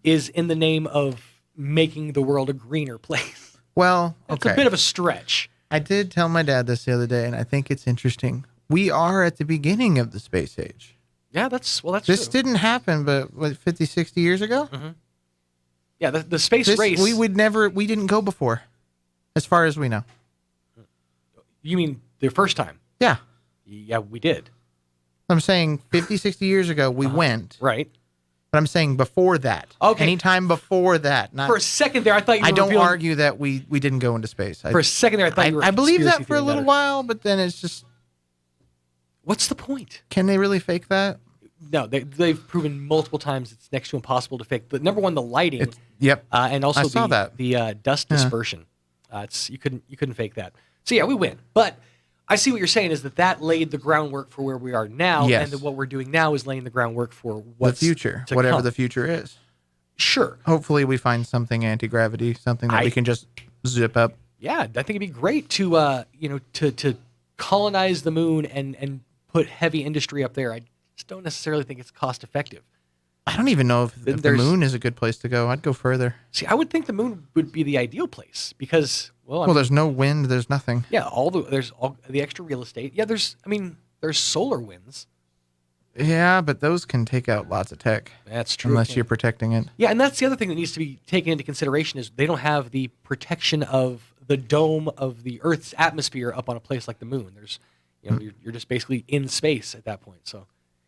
S4: is in the name of making the world a greener place.
S25: Well,
S4: it's a bit of a stretch.
S25: I did tell my dad this the other day, and I think it's interesting. We are at the beginning of the space age.
S4: Yeah, that's
S25: this
S4: true.
S25: didn't happen, but 50, 60 years ago?
S4: Mm-hmm. Yeah, the space race.
S25: We didn't go before, as far as we know.
S4: You mean the first time?
S25: Yeah.
S4: Yeah, we did.
S25: I'm saying 50, 60 years ago, we went.
S4: Right.
S25: But I'm saying before that.
S4: Okay.
S25: Anytime before that. Not,
S4: for a second there, I thought you were
S25: I don't argue that we didn't go into space.
S4: For a second there, I thought you were
S25: I believe that for a little while, but then it's just...
S4: What's the point?
S25: Can they really fake that?
S4: No, they've proven multiple times it's next to impossible to fake. Number one, the lighting.
S25: Yep.
S4: And also the dust dispersion. You couldn't fake that. So yeah, we win. But I see what you're saying is that laid the groundwork for where we are now,
S25: yes.
S4: and that what we're doing now is laying the groundwork for what's
S25: the future,
S4: to
S25: whatever
S4: come.
S25: the future is.
S4: Sure.
S25: Hopefully, we find something anti-gravity, something that we can just zip up.
S4: Yeah, I think it'd be great to to colonize the moon and put heavy industry up there. I just don't necessarily think it's cost effective.
S25: I don't even know if the moon is a good place to go. I'd go further.
S4: See, I would think the moon would be the ideal place because,
S25: there's no wind, there's nothing.
S4: Yeah, there's all the extra real estate. Yeah, there's solar winds.
S25: Yeah, but those can take out lots of tech.
S4: That's true.
S25: Unless you're protecting it.
S4: Yeah, and that's the other thing that needs to be taken into consideration is they don't have the protection of the dome of the Earth's atmosphere up on a place like the moon. There's, you're just basically in space at that point. So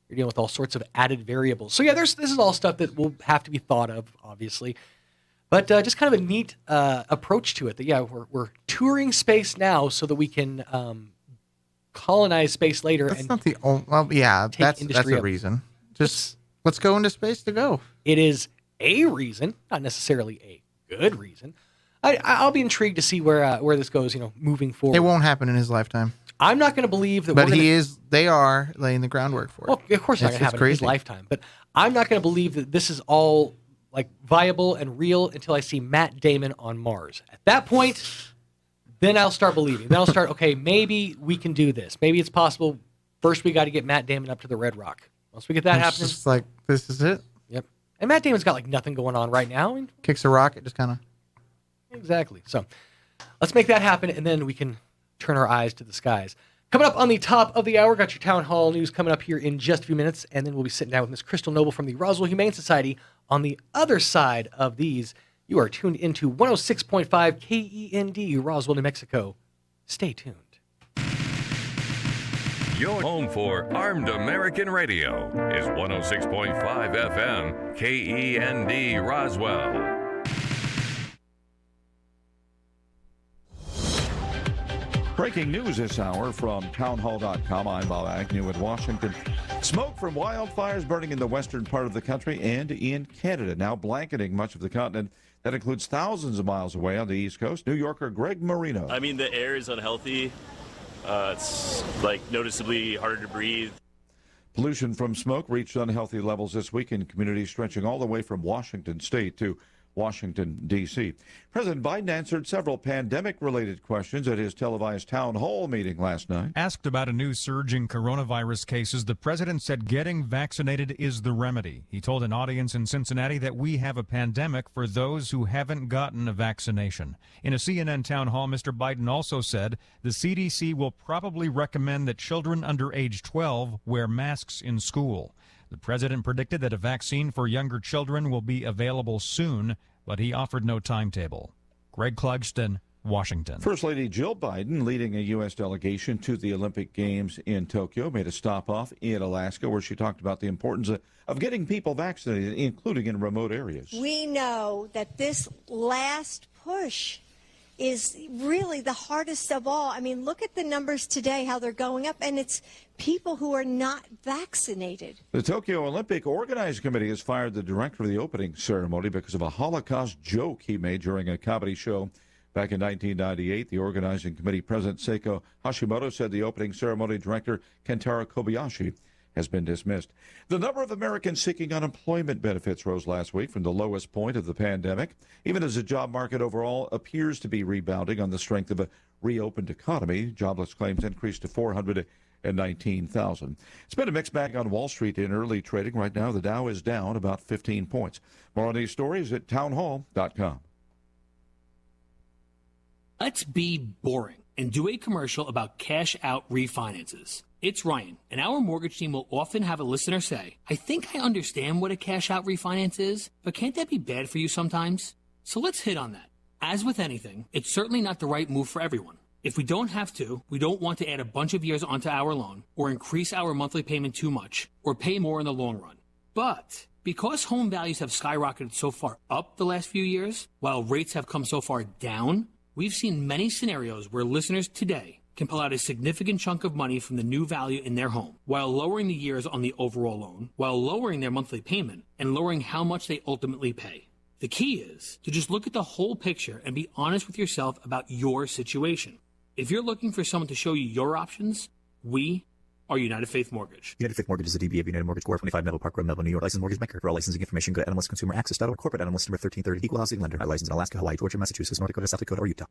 S4: you're dealing with all sorts of added variables. So yeah, this is all stuff that will have to be thought of, obviously. But just kind of a neat approach to it. That we're touring space now so that we can colonize space later.
S25: That's not the only. Well, yeah, that's a reason. Just let's go into space to go.
S4: It is a reason, not necessarily a good reason. I'll be intrigued to see where this goes. Moving forward.
S25: It won't happen in his lifetime.
S4: I'm not going to believe that.
S25: But they are laying the groundwork for it.
S4: Well, of course, it's not going to happen in his lifetime. But I'm not going to believe that this is all like viable and real until I see Matt Damon on Mars. At that point, then I'll start believing. Then I'll start, okay, maybe we can do this. Maybe it's possible. First, we got to get Matt Damon up to the Red Rock. Once we get that happening.
S25: It's just like, this is it.
S4: Yep. And Matt Damon's got like nothing going on right now.
S25: Kicks a rocket, just kind of.
S4: Exactly. So let's make that happen, and then we can turn our eyes to the skies. Coming up on the top of the hour, got your town hall news coming up here in just a few minutes, and then we'll be sitting down with Miss Crystal Noble from the Roswell Humane Society. On the other side of these, you are tuned into 106.5 KEND, Roswell, New Mexico. Stay tuned.
S2: Your home for Armed American Radio is 106.5 FM, KEND, Roswell.
S1: Breaking news this hour from townhall.com. I'm Bob Agnew in Washington. Smoke from wildfires burning in the western part of the country and in Canada, now blanketing much of the continent. That includes thousands of miles away on the East Coast. New Yorker Greg Marino.
S18: I mean, the air is unhealthy. It's like noticeably harder to breathe.
S1: Pollution from smoke reached unhealthy levels this week in communities stretching all the way from Washington State to Washington, D.C. President Biden answered several pandemic-related questions at his televised town hall meeting last night.
S22: Asked about a new surge in coronavirus cases, the president said getting vaccinated is the remedy. He told an audience in Cincinnati that we have a pandemic for those who haven't gotten a vaccination. In a CNN town hall, Mr. Biden also said the CDC will probably recommend that children under age 12 wear masks in school. The president predicted that a vaccine for younger children will be available soon, but he offered no timetable. Greg Clugston, Washington.
S1: First Lady Jill Biden, leading a U.S. delegation to the Olympic Games in Tokyo, made a stop off in Alaska where she talked about the importance of getting people vaccinated, including in remote areas.
S23: We know that this last push is really the hardest of all. I mean, look at the numbers today, how they're going up, and it's people who are not vaccinated.
S1: The Tokyo Olympic Organizing Committee has fired the director of the opening ceremony because of a Holocaust joke he made during a comedy show back in 1998. The organizing committee president Seiko Hashimoto said the opening ceremony director Kentaro Kobayashi has been dismissed. The number of Americans seeking unemployment benefits rose last week from the lowest point of the pandemic, even as the job market overall appears to be rebounding on the strength of a reopened economy. Jobless claims increased to 419,000. It's been a mixed bag on Wall Street in early trading. Right now, the Dow is down about 15 points. More on these stories at townhall.com.
S12: Let's be boring and do a commercial about cash-out refinances. It's Ryan, and our mortgage team will often have a listener say, I think I understand what a cash-out refinance is, but can't that be bad for you sometimes? So let's hit on that. As with anything, it's certainly not the right move for everyone. If we don't have to, we don't want to add a bunch of years onto our loan, or increase our monthly payment too much, or pay more in the long run. But because home values have skyrocketed so far up the last few years, while rates have come so far down, we've seen many scenarios where listeners today can pull out a significant chunk of money from the new value in their home, while lowering the years on the overall loan, while lowering their monthly payment, and lowering how much they ultimately pay. The key is to just look at the whole picture and be honest with yourself about your situation. If you're looking for someone to show you your options, we are United Faith Mortgage.
S24: United Faith Mortgage is a DBA of United Mortgage Corp. 25 Melville Park Road, Melville, New York. Licensed mortgage banker. For all licensing information, go to NMLSConsumerAccess.org. Corporate NMLS number 1330. Equal housing lender. License in Alaska, Hawaii, Georgia, Massachusetts, North Dakota, South Dakota, or Utah.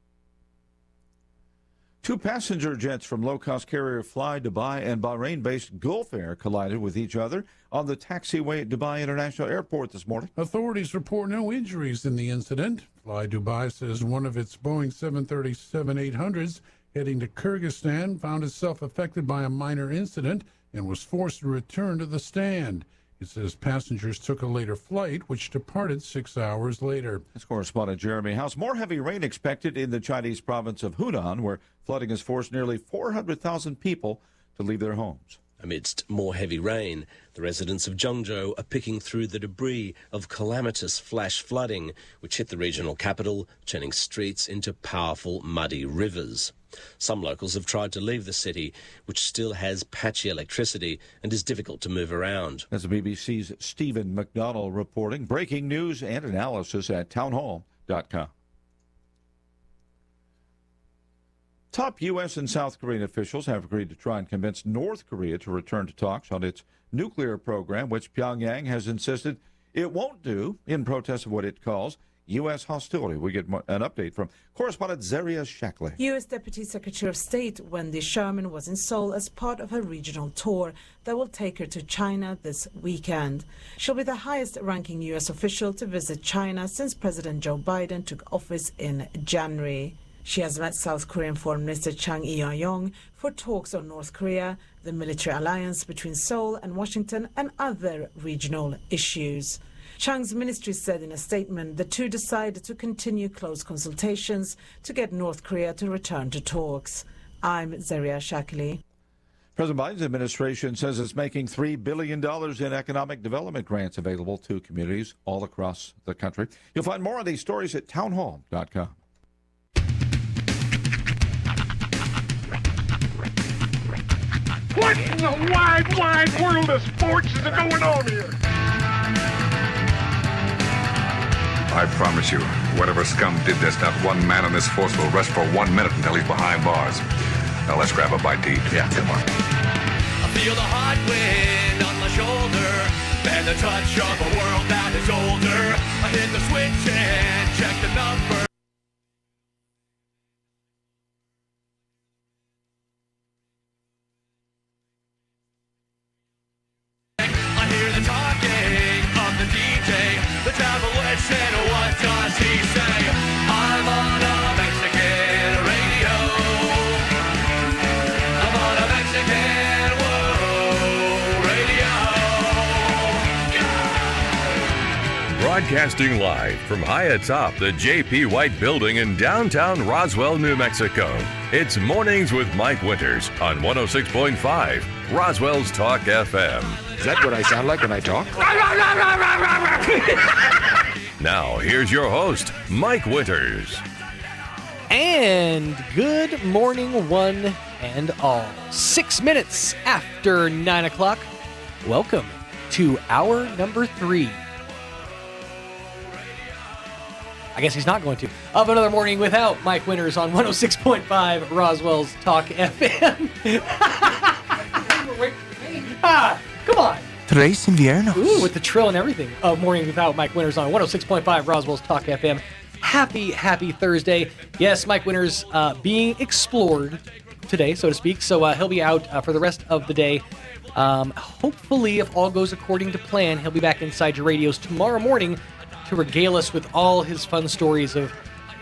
S1: Two passenger jets from low-cost carrier Fly Dubai and Bahrain-based Gulf Air collided with each other on the taxiway at Dubai International Airport this morning.
S26: Authorities report no injuries in the incident. Fly Dubai says one of its Boeing 737-800s heading to Kyrgyzstan found itself affected by a minor incident and was forced to return to the stand. It says passengers took a later flight, which departed 6 hours later.
S1: That's correspondent Jeremy House. More heavy rain expected in the Chinese province of Hunan, where flooding has forced nearly 400,000 people to leave their homes.
S27: Amidst more heavy rain, the residents of Zhengzhou are picking through the debris of calamitous flash flooding, which hit the regional capital, turning streets into powerful muddy rivers. Some locals have tried to leave the city, which still has patchy electricity and is difficult to move around.
S1: That's the BBC's Stephen McDonnell reporting. Breaking news and analysis at townhall.com. Top U.S. and South Korean officials have agreed to try and convince North Korea to return to talks on its nuclear program, which Pyongyang has insisted it won't do in protest of what it calls U.S. hostility. We get an update from correspondent Zaria Shackley.
S3: U.S. Deputy Secretary of State Wendy Sherman was in Seoul as part of her regional tour that will take her to China this weekend. She'll be the highest-ranking U.S. official to visit China since President Joe Biden took office in January. She has met South Korean Foreign Minister Chang Il-yong for talks on North Korea, the military alliance between Seoul and Washington, and other regional issues. Chang's ministry said in a statement the two decided to continue close consultations to get North Korea to return to talks. I'm Zaria Shackley.
S1: President Biden's administration says it's making $3 billion in economic development grants available to communities all across the country. You'll find more of these stories at townhall.com.
S7: What in the wide, wide world of sports is going on here?
S8: I promise you, whatever scum did this, not one man in this force will rest for 1 minute until he's behind bars. Now let's grab a bite to eat. Yeah, come on.
S6: I feel the hot wind on my shoulder and the touch of a world that is older. I hit the switch and check the number. I hear the talking of the DJ. The travel said, what does he say? I'm on a Mexican radio. I'm on a Mexican world radio.
S2: Broadcasting live from high atop the J.P. White Building in downtown Roswell, New Mexico. It's Mornings with Mike Winters on 106.5 Roswell's Talk FM.
S8: Is that what I sound like when I talk?
S2: Now, here's your host, Mike Winters.
S4: And good morning, one and all. 6 minutes after 9 o'clock. Welcome to hour number 3. I guess he's not going to. Of another morning without Mike Winters on 106.5 Roswell's Talk FM. Come on.
S9: Tres inviernos.
S4: Ooh, with the trill and everything of Morning Without Mike Winters on 106.5 Roswell's Talk FM. Happy Thursday. Yes, Mike Winters being explored today, so to speak. So he'll be out for the rest of the day. Hopefully, if all goes according to plan, he'll be back inside your radios tomorrow morning to regale us with all his fun stories of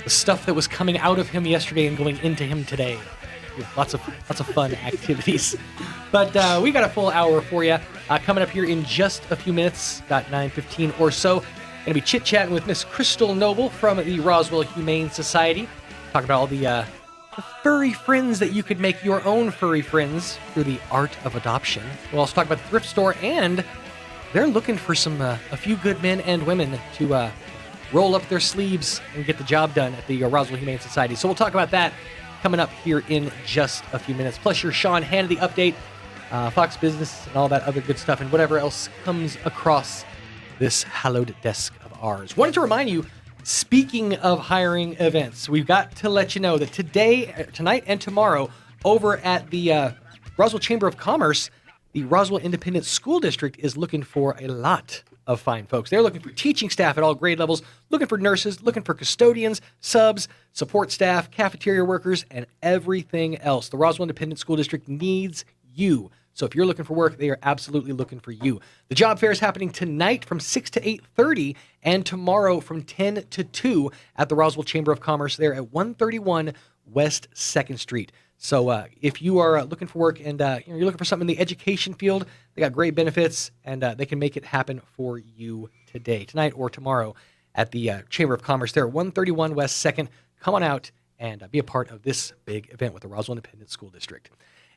S4: the stuff that was coming out of him yesterday and going into him today. Yeah, lots of fun activities. But we got a full hour for you coming up here in just a few minutes, about 9:15 or so. Going to be chit-chatting with Miss Crystal Noble from the Roswell Humane Society. Talk about all the furry friends that you could make your own furry friends through the art of adoption. We'll also talk about the thrift store, and they're looking for a few good men and women to roll up their sleeves and get the job done at the Roswell Humane Society. So we'll talk about that coming up here in just a few minutes. Plus your Sean Hannity update, Fox Business, and all that other good stuff, and whatever else comes across this hallowed desk of ours. Wanted to remind you, speaking of hiring events, we've got to let you know that tonight and tomorrow, over at the Roswell Chamber of Commerce, the Roswell Independent School District is looking for a lot of fine folks. They're looking for teaching staff at all grade levels, looking for nurses, looking for custodians, subs, support staff, cafeteria workers, and everything else. The Roswell Independent School District needs you. So if you're looking for work, they are absolutely looking for you. The job fair is happening tonight from 6 to 8:30 and tomorrow from 10 to 2 at the Roswell Chamber of Commerce there at 131 West 2nd Street. So if you are looking for work and you're looking for something in the education field, they got great benefits, and they can make it happen for you today, tonight, or tomorrow at the Chamber of Commerce there at 131 West 2nd. Come on out and be a part of this big event with the Roswell Independent School District.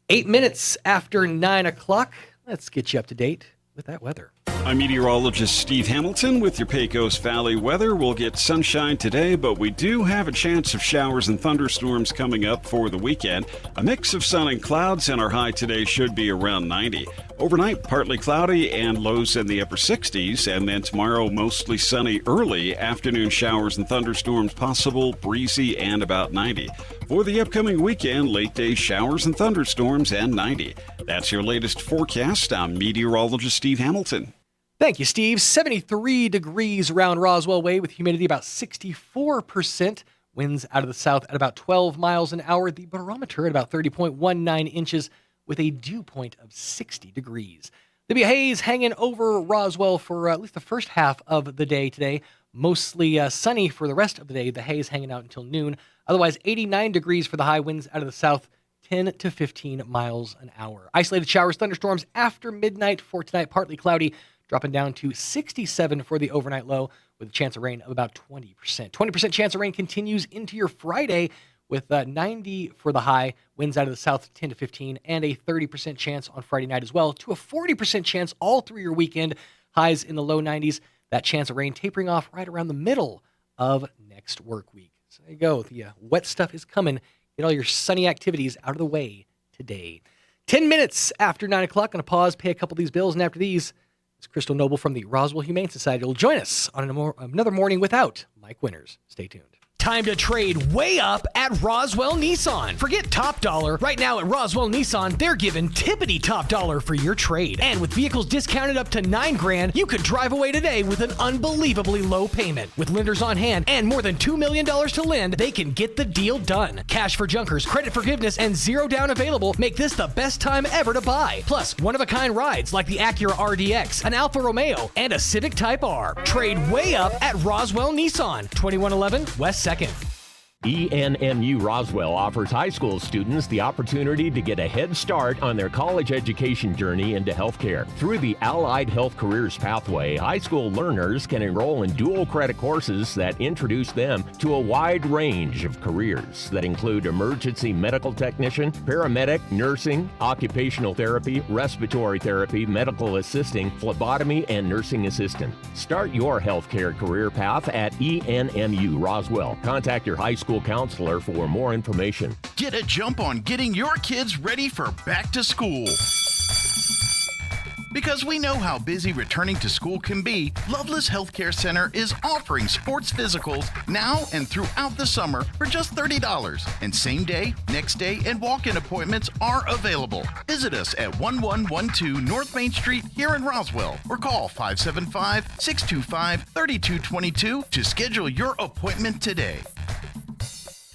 S4: 8 minutes after 9 o'clock. Let's get you up to date with that weather.
S5: I'm meteorologist Steve Hamilton with your Pecos Valley weather. We'll get sunshine today, but we do have a chance of showers and thunderstorms coming up for the weekend. A mix of sun and clouds, and our high today should be around 90. Overnight, partly cloudy and lows in the upper 60s, and then tomorrow, mostly sunny early. Afternoon showers and thunderstorms possible, breezy, and about 90. For the upcoming weekend, late day showers and thunderstorms and 90. That's your latest forecast. I'm meteorologist Steve Hamilton.
S4: Thank you, Steve. 73 degrees around Roswell Way with humidity about 64%. Winds out of the south at about 12 miles an hour. The barometer at about 30.19 inches with a dew point of 60 degrees. There'll be a haze hanging over Roswell for at least the first half of the day today. Mostly sunny for the rest of the day. The haze hanging out until noon. Otherwise, 89 degrees for the high. Winds out of the south, 10 to 15 miles an hour. Isolated showers, thunderstorms after midnight for tonight. Partly cloudy, dropping down to 67 for the overnight low with a chance of rain of about 20%. 20% chance of rain continues into your Friday with 90 for the high. Winds out of the south, 10 to 15, and a 30% chance on Friday night as well, to a 40% chance all through your weekend. Highs in the low 90s. That chance of rain tapering off right around the middle of next work week. So there you go. The wet stuff is coming. Get all your sunny activities out of the way today. 10 minutes after 9 o'clock. Going to pause, pay a couple of these bills, and after these, it's Crystal Noble from the Roswell Humane Society will join us on another morning without Mike Winters. Stay tuned.
S12: Time to trade way up at Roswell Nissan. Forget top dollar. Right now at Roswell Nissan, they're giving tippity top dollar for your trade. And with vehicles discounted up to $9,000, you could drive away today with an unbelievably low payment. With lenders on hand and more than $2 million to lend, they can get the deal done. Cash for junkers, credit forgiveness, and zero down available make this the best time ever to buy. Plus, one-of-a-kind rides like the Acura RDX, an Alfa Romeo, and a Civic Type R. Trade way up at Roswell Nissan, 2111 West 2nd.
S9: ENMU Roswell offers high school students the opportunity to get a head start on their college education journey into healthcare. Through the Allied Health Careers Pathway, high school learners can enroll in dual credit courses that introduce them to a wide range of careers that include emergency medical technician, paramedic, nursing, occupational therapy, respiratory therapy, medical assisting, phlebotomy, and nursing assistant. Start your healthcare career path at ENMU Roswell. Contact your high school counselor for more information.
S10: Get a jump on getting your kids ready for back to school. Because we know how busy returning to school can be, Loveless Healthcare Center is offering sports physicals now and throughout the summer for just $30. And same day, next day, and walk-in appointments are available. Visit us at 1112 North Main Street here in Roswell or call 575-625-3222 to schedule your appointment today.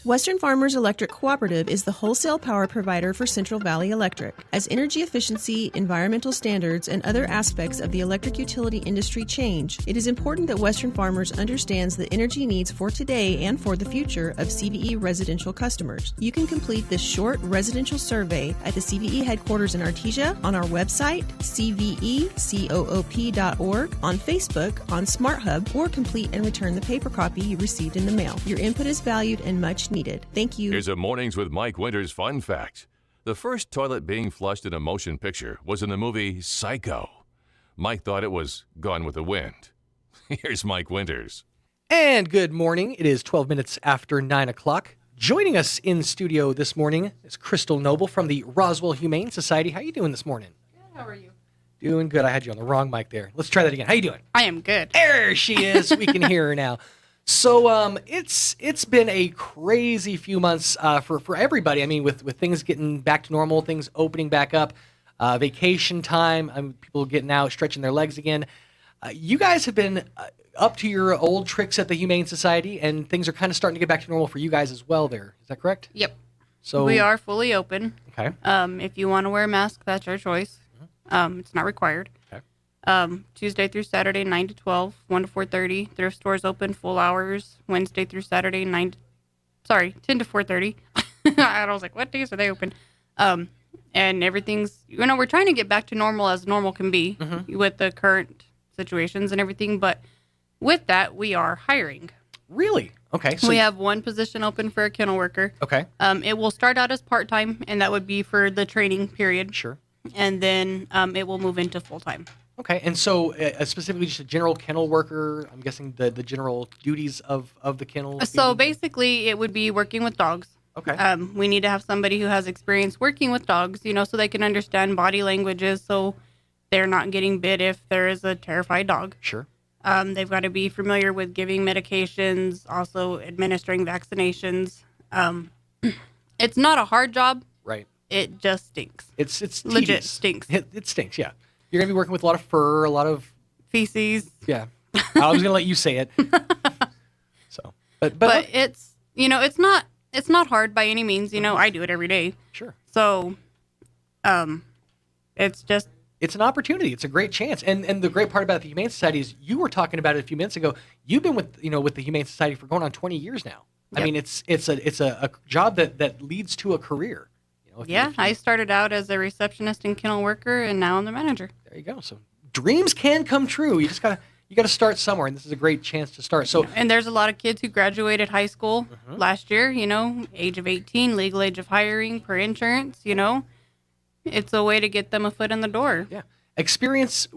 S11: Western Farmers Electric Cooperative is the wholesale power provider for Central Valley Electric. As energy efficiency, environmental standards, and other aspects of the electric utility industry change, it is important that Western Farmers understands the energy needs for today and for the future of CVE residential customers. You can complete this short residential survey at the CVE headquarters in Artesia, on our website, cvecoop.org, on Facebook, on SmartHub, or complete and return the paper copy you received in the mail. Your input is valued and much needed. Thank you.
S2: Here's a Mornings with Mike Winters fun fact. The first toilet being flushed in a motion picture was in the movie Psycho. Mike thought it was Gone with the Wind. Here's Mike Winters.
S4: And good morning. It is 12 minutes after 9 o'clock. Joining us in studio this morning is Crystal Noble from the Roswell Humane Society. How you doing this morning?
S13: Good. How are you?
S4: Doing good. I had you on the wrong mic there. Let's try that again. How you doing?
S13: I am good.
S4: There she is. We can hear her now. So it's been a crazy few months for everybody. I mean, with things getting back to normal, things opening back up, vacation time, people getting out, stretching their legs again. You guys have been up to your old tricks at the Humane Society, and things are kind of starting to get back to normal for you guys as well there. Is that correct?
S13: Yep.
S4: So
S13: we are fully open.
S4: Okay.
S13: If you want to wear a mask, that's your choice. It's not required.
S4: Okay.
S13: Tuesday through Saturday, 9 to 12, 1 to 4:30. Thrift stores open full hours. Wednesday through Saturday, 10 to 4:30. I was like, what days are they open? And everything's, we're trying to get back to normal as normal can be with the current situations and everything. But with that, we are hiring.
S4: Really? Okay.
S13: So we have one position open for a kennel worker.
S4: Okay.
S13: It will start out as part-time, and that would be for the training period.
S4: Sure.
S13: And then it will move into full-time.
S4: Okay, and so specifically just a general kennel worker, I'm guessing the general duties of the kennel?
S13: So basically it would be working with dogs.
S4: Okay.
S13: We need to have somebody who has experience working with dogs, so they can understand body languages so they're not getting bit if there is a terrified dog.
S4: Sure.
S13: They've got to be familiar with giving medications, also administering vaccinations. It's not a hard job.
S4: Right.
S13: It just stinks.
S4: It's
S13: legit
S4: tedious.
S13: stinks.
S4: It stinks, yeah. You're going to be working with a lot of fur, a lot of
S13: feces.
S4: Yeah. I was going to let you say it. So,
S13: but it's, it's not hard by any means. I do it every day.
S4: Sure.
S13: So,
S4: it's an opportunity. It's a great chance. And the great part about the Humane Society is you were talking about it a few minutes ago. You've been with the Humane Society for going on 20 years now. Yep. I mean, it's a job that leads to a career.
S13: I started out as a receptionist and kennel worker, and now I'm the manager.
S4: There you go. So dreams can come true. You just gotta start somewhere, and this is a great chance to start. So,
S13: and there's a lot of kids who graduated high school last year. Age of 18, legal age of hiring per insurance. It's a way to get them a foot in the door.
S4: Yeah, experience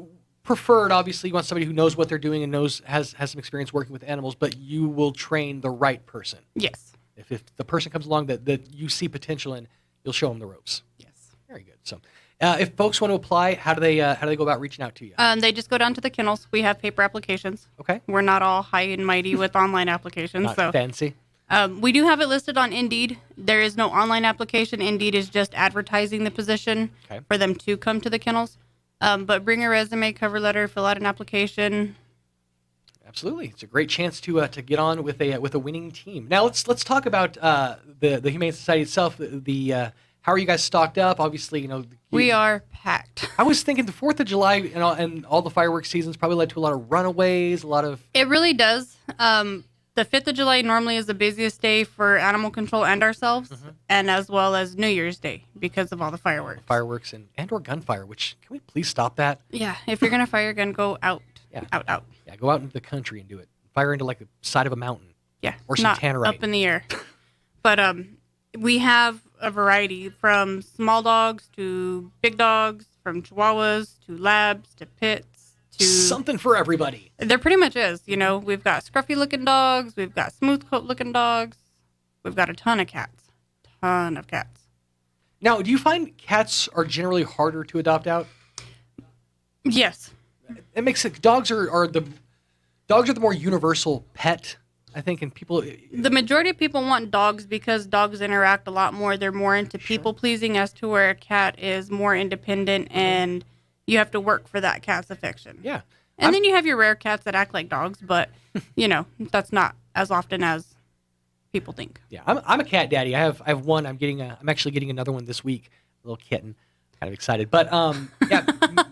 S4: preferred. Obviously, you want somebody who knows what they're doing and has some experience working with animals. But you will train the right person.
S13: Yes.
S4: If the person comes along that you see potential in, you'll show them the ropes.
S13: Yes.
S4: Very good. So, if folks want to apply, how do they go about reaching out to you?
S13: They just go down to the kennels. We have paper applications.
S4: Okay.
S13: We're not all high and mighty with online applications.
S4: Not fancy.
S13: We do have it listed on Indeed. There is no online application. Indeed is just advertising the position for them to come to the kennels. But bring a resume, cover letter, fill out an application.
S4: Absolutely, it's a great chance to get on with a winning team. Now let's talk about the Humane Society itself. How are you guys stocked up? Obviously,
S13: we are packed.
S4: I was thinking the 4th of July and all the fireworks seasons probably led to a lot of runaways.
S13: It really does. The 5th of July normally is the busiest day for animal control and ourselves, and as well as New Year's Day because of all the fireworks.
S4: Fireworks and or gunfire, which, can we please stop that?
S13: Yeah, if you're going to fire a gun, go out.
S4: Yeah.
S13: Out.
S4: Yeah, go out into the country and do it. Fire into, the side of a mountain.
S13: Yeah.
S4: Or some
S13: not
S4: tannerite.
S13: Up in the air. But we have a variety from small dogs to big dogs, from Chihuahuas to Labs to Pits.
S4: Something for everybody.
S13: There pretty much is. We've got scruffy looking dogs. We've got smooth coat looking dogs. We've got a ton of cats.
S4: Now, do you find cats are generally harder to adopt out?
S13: Yes.
S4: It makes it. Dogs are the more universal pet, I think, and people.
S13: The majority of people want dogs because dogs interact a lot more. They're more into people pleasing, as to where a cat is more independent and you have to work for that cat's affection.
S4: Yeah.
S13: And then you have your rare cats that act like dogs, but, that's not as often as people think.
S4: Yeah, I'm a cat daddy. I have one. I'm actually getting another one this week. A little kitten. Kind of excited. But,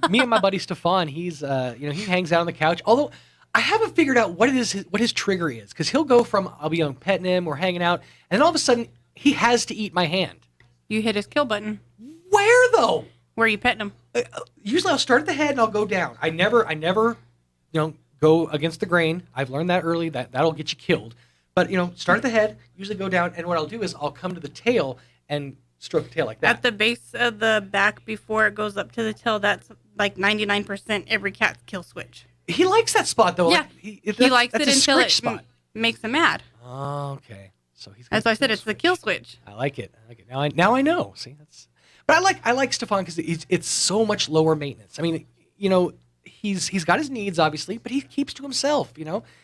S4: me and my buddy Stefan, he's, he hangs out on the couch. Although I haven't figured out what his trigger is. Because he'll go from, I'll be petting him or hanging out, and then all of a sudden, he has to eat my hand.
S13: You hit his kill button.
S4: Where, though?
S13: Where are you petting him?
S4: Usually I'll start at the head and I'll go down. I never, go against the grain. I've learned that early. That'll get you killed. But, start at the head, usually go down, and what I'll do is I'll come to the tail and stroke the tail like that.
S13: At the base of the back before it goes up to the tail, that's like 99% every cat's kill switch.
S4: He likes that spot, though.
S13: Yeah, he likes it until it makes him mad.
S4: Oh, okay. So
S13: that's why I said it's the kill switch.
S4: I like it. Now I know. See, that's. But I like Stefan because it's so much lower maintenance. I mean, he's got his needs obviously, but he keeps to himself.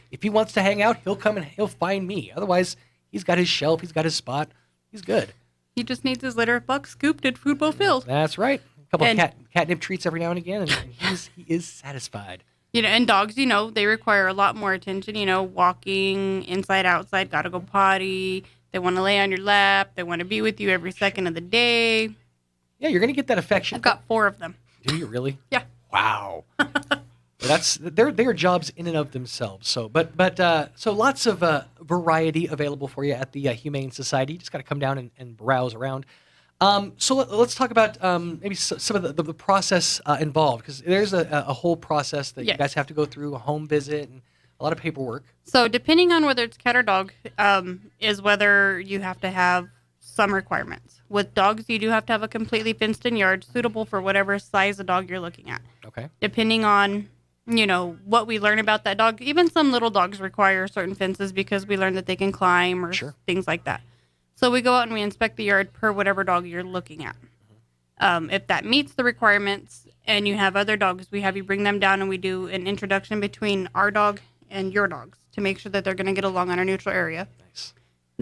S4: If he wants to hang out, he'll come and he'll find me. Otherwise, he's got his shelf, he's got his spot. He's good.
S13: He just needs his litter of bucks scooped and food bowl filled.
S4: That's right. A couple of catnip treats every now and again, and he is satisfied.
S13: And dogs, they require a lot more attention. Walking inside, outside, gotta go potty. They want to lay on your lap. They want to be with you every second of the day.
S4: Yeah, you're gonna get that affection.
S13: I've got 4 of them.
S4: Do you really?
S13: Yeah.
S4: Wow. They're jobs in and of themselves. So, so lots of variety available for you at the Humane Society. You just got to come down and browse around. So let's talk about maybe some of the process involved, because there's a whole process that you guys have to go through, a home visit and a lot of paperwork.
S13: So depending on whether it's cat or dog, is whether you have to have some requirements. With dogs, you do have to have a completely fenced-in yard suitable for whatever size of dog you're looking at.
S4: Okay.
S13: Depending on, what we learn about that dog. Even some little dogs require certain fences because we learn that they can climb or things like that. So we go out and we inspect the yard per whatever dog you're looking at. If that meets the requirements and you have other dogs, we have you bring them down and we do an introduction between our dog and your dogs to make sure that they're going to get along on our neutral area.
S4: Nice.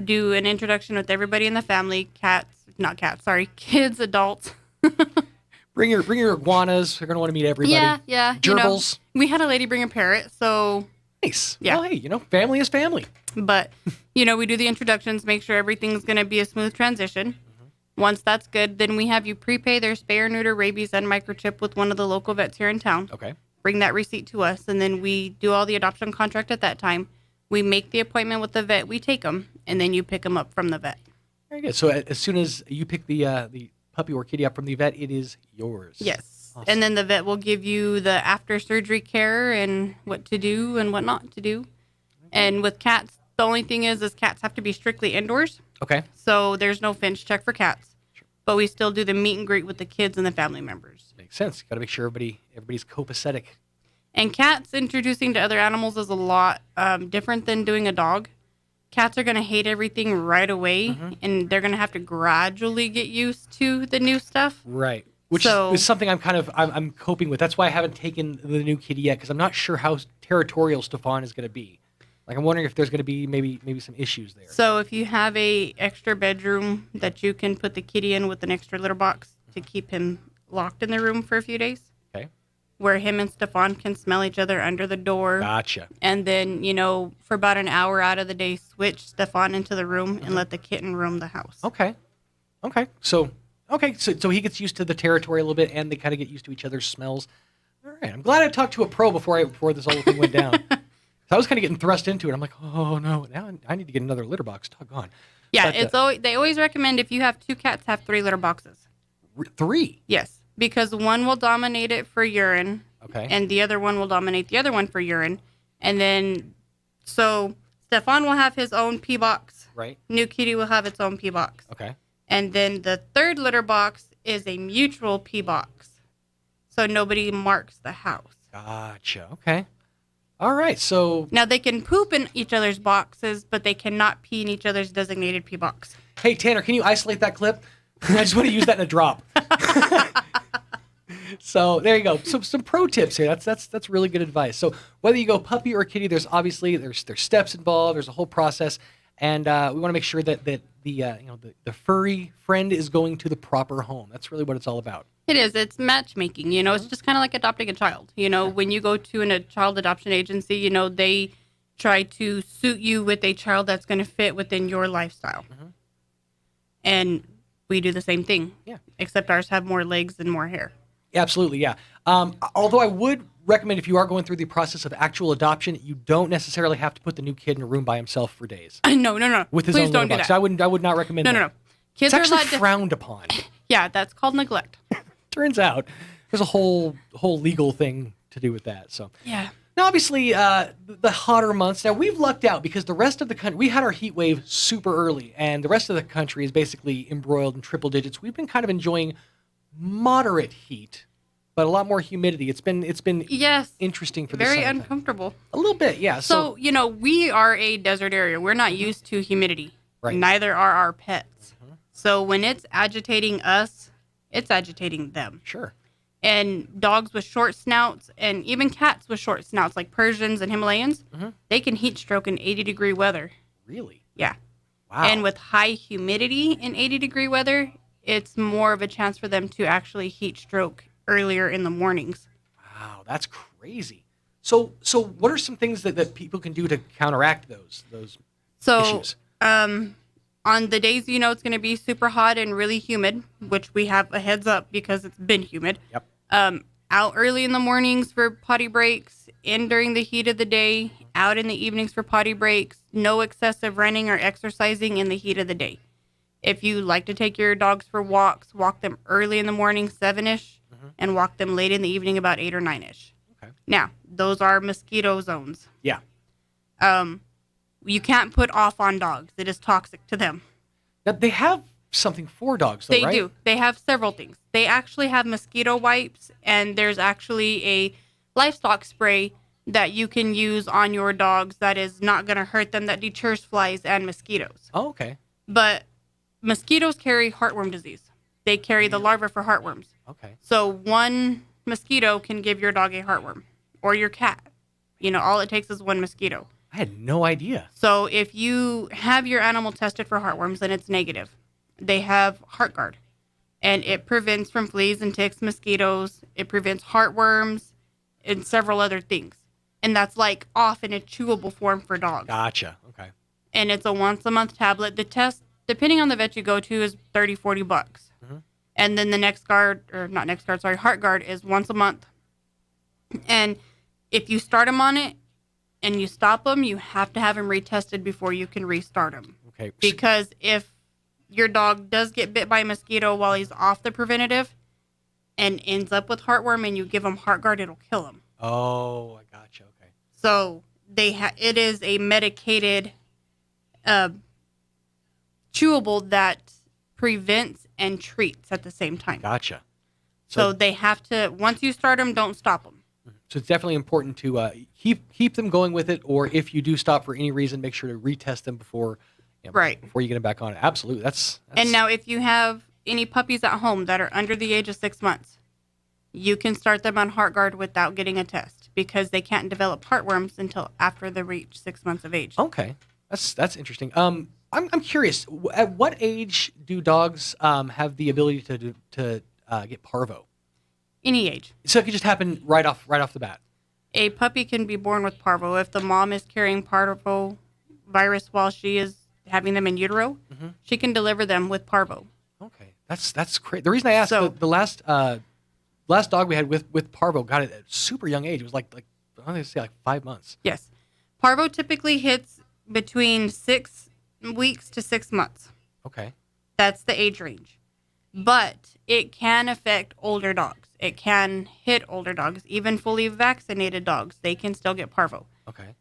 S13: Do an introduction with everybody in the family, kids, adults.
S4: Bring your iguanas. They're going to want to meet everybody.
S13: Yeah.
S4: Gerbils.
S13: We had a lady bring a parrot, so...
S4: Nice.
S13: Yeah.
S4: Well, hey, family is family.
S13: But, we do the introductions, make sure everything's going to be a smooth transition. Once that's good, then we have you prepay their spay or neuter, rabies, and microchip with one of the local vets here in town.
S4: Okay.
S13: Bring that receipt to us, and then we do all the adoption contract at that time. We make the appointment with the vet, we take them, and then you pick them up from the vet.
S4: Very good. So as soon as you pick the puppy or kitty up from the vet, it is yours.
S13: Yes.
S4: Awesome.
S13: And then the vet will give you the after surgery care and what to do and what not to do. And with cats, the only thing is cats have to be strictly indoors.
S4: Okay.
S13: So there's no finch check for cats. Sure. But we still do the meet and greet with the kids and the family members.
S4: Makes sense. Got to make sure everybody's copacetic.
S13: And cats introducing to other animals is a lot different than doing a dog. Cats are going to hate everything right away, and they're going to have to gradually get used to the new stuff.
S4: Right. Which is something I'm coping with. That's why I haven't taken the new kitty yet, because I'm not sure how territorial Stefan is going to be. Like, I'm wondering if there's going to be maybe some issues there.
S13: So if you have a extra bedroom that you can put the kitty in with an extra litter box to keep him locked in the room for a few days.
S4: Okay.
S13: Where him and Stefan can smell each other under the door.
S4: Gotcha.
S13: And then, for about an hour out of the day, switch Stefan into the room and let the kitten roam the house.
S4: Okay. So he gets used to the territory a little bit, and they kind of get used to each other's smells. All right. I'm glad I talked to a pro before this whole thing went down. I was kind of getting thrust into it. I'm like, oh no, now I need to get another litter box. Doggone.
S13: Yeah, they always recommend if you have 2 cats, have 3 litter boxes.
S4: 3?
S13: Yes, because one will dominate it for urine.
S4: Okay.
S13: And the other one will dominate the other one for urine. And then, so Stefan will have his own pee box.
S4: Right.
S13: New kitty will have its own pee box.
S4: Okay.
S13: And then the 3rd litter box is a mutual pee box. So nobody marks the house.
S4: Gotcha. Okay. All right, so...
S13: Now, they can poop in each other's boxes, but they cannot pee in each other's designated pee box.
S4: Hey, Tanner, can you isolate that clip? I just want to use that in a drop. So, there you go. So, some pro tips here. That's really good advice. So, whether you go puppy or kitty, there's steps involved. There's a whole process. And we want to make sure that the furry friend is going to the proper home. That's really what it's all about.
S13: It is. It's matchmaking. It's just kind of like adopting a child. When you go to a child adoption agency, they try to suit you with a child that's going to fit within your lifestyle. And we do the same thing.
S4: Yeah.
S13: Except ours have more legs and more hair.
S4: Absolutely, yeah. Although I would recommend, if you are going through the process of actual adoption, you don't necessarily have to put the new kid in a room by himself for days.
S13: No.
S4: With his
S13: Please
S4: own
S13: don't
S4: litter
S13: do
S4: box.
S13: that.
S4: I would not recommend that.
S13: No. Kids
S4: it's
S13: are
S4: actually frowned upon.
S13: Yeah, that's called neglect.
S4: Turns out there's a whole legal thing to do with that. So
S13: yeah.
S4: Now, obviously, the hotter months. Now, we've lucked out because the rest of the country, we had our heat wave super early, and the rest of the country is basically embroiled in triple digits. We've been kind of enjoying moderate heat, but a lot more humidity. It's been
S13: yes,
S4: interesting for
S13: very
S4: the
S13: uncomfortable.
S4: A little bit, yeah.
S13: So we are a desert area. We're not used to humidity.
S4: Right.
S13: Neither are our pets. So when it's agitating us, it's agitating them.
S4: Sure.
S13: And dogs with short snouts, and even cats with short snouts, like Persians and Himalayans, they can heat stroke in 80-degree weather.
S4: Really?
S13: Yeah.
S4: Wow.
S13: And with high humidity in 80-degree weather, it's more of a chance for them to actually heat stroke earlier in the mornings.
S4: Wow, that's crazy. So what are some things that people can do to counteract those issues?
S13: On the days it's going to be super hot and really humid, which we have a heads up because it's been humid.
S4: Yep.
S13: Out early in the mornings for potty breaks, in during the heat of the day, out in the evenings for potty breaks, no excessive running or exercising in the heat of the day. If you like to take your dogs for walks, walk them early in the morning, 7-ish, and walk them late in the evening, about 8 or 9-ish.
S4: Okay.
S13: Now, those are mosquito zones.
S4: Yeah.
S13: You can't put off on dogs. It is toxic to them.
S4: Now, they have something for dogs, though,
S13: right?
S4: They
S13: do. They have several things. They actually have mosquito wipes, and there's actually a livestock spray that you can use on your dogs that is not going to hurt them, that deters flies and mosquitoes.
S4: Oh, okay.
S13: But mosquitoes carry heartworm disease. They carry the larva for heartworms.
S4: Okay.
S13: So one mosquito can give your dog a heartworm, or your cat. All it takes is one mosquito.
S4: I had no idea.
S13: So if you have your animal tested for heartworms and it's negative, they have HeartGuard. and it prevents from fleas and ticks, mosquitoes. It prevents heartworms and several other things. And that's like off in a chewable form for dogs.
S4: Gotcha. Okay.
S13: And it's a once-a-month tablet. The test, depending on the vet you go to, is $30, $40.
S4: Mm-hmm.
S13: And then the Heart Guard is once a month. And if you start them on it and you stop them, you have to have them retested before you can restart them.
S4: Okay.
S13: Because if your dog does get bit by a mosquito while he's off the preventative and ends up with heartworm and you give him Heart Guard, it'll kill him.
S4: Oh, I gotcha. Okay.
S13: So it is a medicated chewable that prevents and treats at the same time.
S4: Gotcha.
S13: So they have to, once you start them, don't stop them.
S4: So it's definitely important to keep them going with it, or if you do stop for any reason, make sure to retest them before before you get them back on it. Absolutely. That's
S13: And now if you have any puppies at home that are under the age of 6 months, you can start them on Heart Guard without getting a test because they can't develop heartworms until after they reach 6 months of age.
S4: Okay. That's interesting. I'm curious. At what age do dogs have the ability to get parvo?
S13: Any age.
S4: So it could just happen right off the bat.
S13: A puppy can be born with parvo if the mom is carrying parvo virus while she is having them in utero.
S4: Mm-hmm.
S13: She can deliver them with parvo.
S4: Okay, that's great. The reason I asked, the last dog we had with parvo got it at a super young age. It was like I'm going to say like 5 months.
S13: Yes, parvo typically hits between 6 weeks to 6 months.
S4: Okay,
S13: that's the age range, but it can affect older dogs. It can hit older dogs, even fully vaccinated dogs. They can still get parvo.
S4: Okay.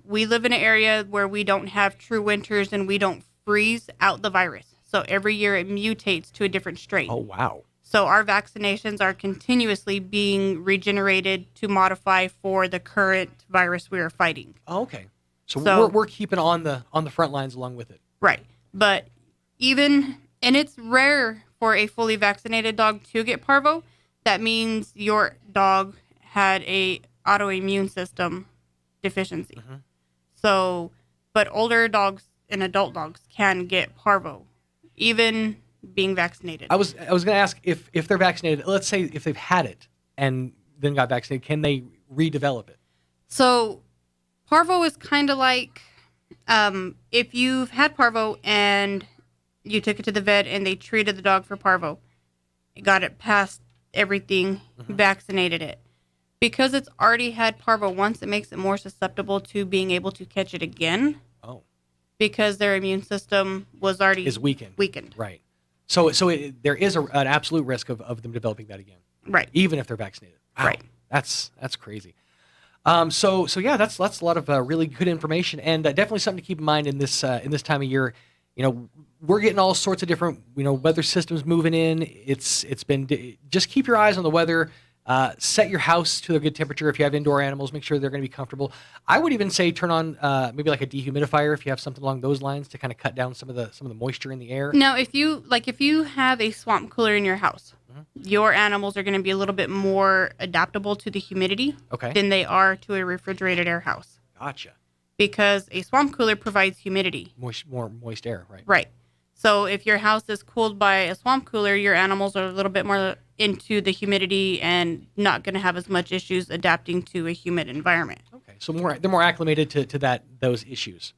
S13: We live in an area where we don't have true winters and we don't freeze out the virus. So every year it mutates to a different strain.
S4: Oh, wow.
S13: So our vaccinations are continuously being regenerated to modify for the current virus we are fighting.
S4: Oh, okay. So we're keeping on the front lines along with it.
S13: Right. But and it's rare for a fully vaccinated dog to get parvo. That means your dog had a autoimmune system deficiency.
S4: Mm-hmm.
S13: So, but older dogs and adult dogs can get parvo, even being vaccinated.
S4: I was going to ask if they're vaccinated. Let's say if they've had it and then got vaccinated, can they redevelop it?
S13: So, parvo is kind of like if you've had parvo and you took it to the vet and they treated the dog for parvo, got it past everything, vaccinated it. Because it's already had parvo once, it makes it more susceptible to being able to catch it again.
S4: Oh.
S13: Because their immune system was already weakened.
S4: Right. So there is an absolute risk of them developing that again.
S13: Right.
S4: Even if they're vaccinated. Wow.
S13: Right.
S4: That's crazy. So yeah, that's a lot of really good information, and definitely something to keep in mind in this time of year. You know, we're getting all sorts of different weather systems moving in. It's been just keep your eyes on the weather. Set your house to a good temperature. If you have indoor animals, make sure they're going to be comfortable. I would even say turn on maybe like a dehumidifier if you have something along those lines to kind of cut down some of the moisture in the air.
S13: Now, if you have a swamp cooler in your house, your animals are going to be a little bit more adaptable to the humidity than they are to a refrigerated air house.
S4: Gotcha.
S13: Because a swamp cooler provides humidity.
S4: More moist air, right?
S13: Right. So if your house is cooled by a swamp cooler, your animals are a little bit more into the humidity and not going to have as much issues adapting to a humid environment.
S4: Okay. So they're more acclimated to those issues.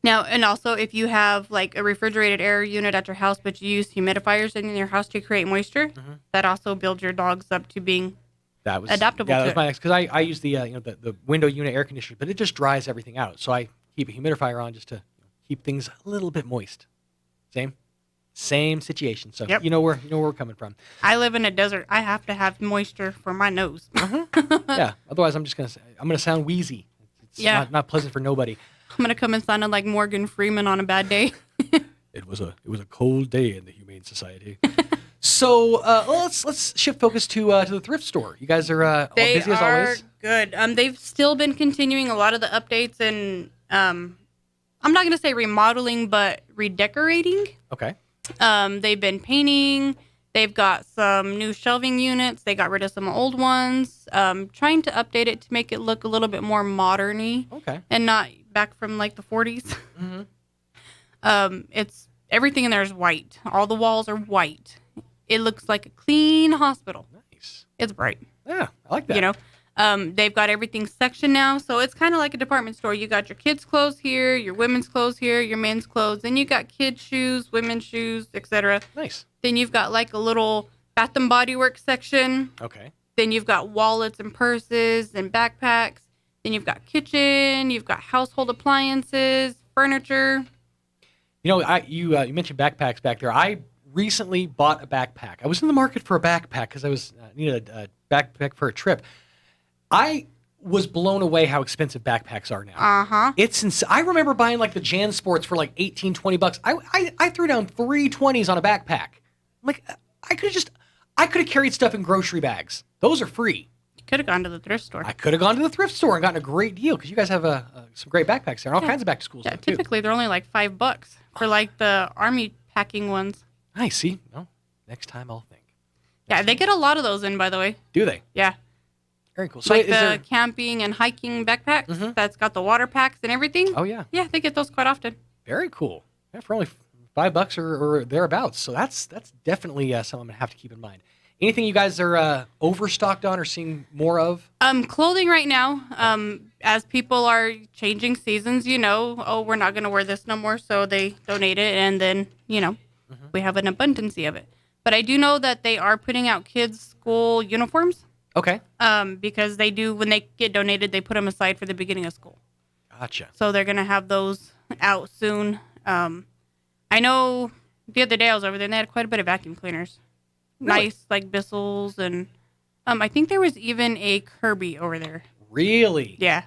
S13: Now, and also if you have like a refrigerated air unit at your house, but you use humidifiers in your house to create moisture, that also builds your dogs up to being adaptable.
S4: Yeah,
S13: to
S4: that was my next, because I use the window unit air conditioner, but it just dries everything out. So I keep a humidifier on just to keep things a little bit moist. Same situation. So you know where we're coming from.
S13: I live in a desert. I have to have moisture for my nose.
S4: Yeah. Otherwise, I'm gonna sound wheezy. It's not pleasant for nobody.
S13: I'm gonna come and sound like Morgan Freeman on a bad day.
S4: It was a cold day in the Humane Society. So let's shift focus to the thrift store. You guys are all busy as always.
S13: Good. They've still been continuing a lot of the updates and I'm not gonna say remodeling, but redecorating.
S4: Okay.
S13: They've been painting. They've got some new shelving units. They got rid of some old ones. Trying to update it to make it look a little bit more modern-y.
S4: Okay.
S13: And not back from like the 40s.
S4: Mm-hmm.
S13: It's everything in there is white. All the walls are white. it looks like a clean hospital.
S4: Nice.
S13: It's bright.
S4: Yeah, I like that.
S13: You know, they've got everything sectioned now, so it's kind of like a department store. You got your kids' clothes here, your women's clothes here, your men's clothes. Then you got kids' shoes, women's shoes, etc.
S4: Nice.
S13: Then you've got like a little Bath and Body Works section.
S4: Okay.
S13: Then you've got wallets and purses and backpacks. Then you've got kitchen. You've got household appliances, furniture.
S4: You know, you mentioned backpacks back there. I recently bought a backpack. I was in the market for a backpack because I was needed a backpack for a trip. I was blown away how expensive backpacks are now.
S13: Uh-huh.
S4: It's I remember buying like the JanSports for like $18-20. I threw down $320s on a backpack. Like I could have carried stuff in grocery bags. Those are free.
S13: You could have gone to the thrift store.
S4: I could have gone to the thrift store and gotten a great deal because you guys have some great backpacks there. All kinds of back to school stuff too.
S13: Typically they're only like $5 for like the army packing ones.
S4: Nice. See, well, next time I'll think.
S13: Yeah, they get a lot of those in, by the way.
S4: Do they?
S13: Yeah.
S4: Very cool. So
S13: like the camping and hiking backpacks that's got the water packs and everything.
S4: Oh, yeah.
S13: Yeah, they get those quite often.
S4: Very cool. Yeah, for only $5 or thereabouts. So that's definitely something I'm going to have to keep in mind. Anything you guys are overstocked on or seeing more of?
S13: Clothing right now, as people are changing seasons, you know, we're not going to wear this no more. So they donate it and then, you know, we have an abundance of it. But I do know that they are putting out kids' school uniforms.
S4: Okay.
S13: Because they do, when they get donated, they put them aside for the beginning of school.
S4: Gotcha.
S13: So they're going to have those out soon. I know the other day I was over there and they had quite a bit of vacuum cleaners.
S4: Really?
S13: Nice, like Bissell's. And I think there was even a Kirby over there.
S4: Really?
S13: Yeah.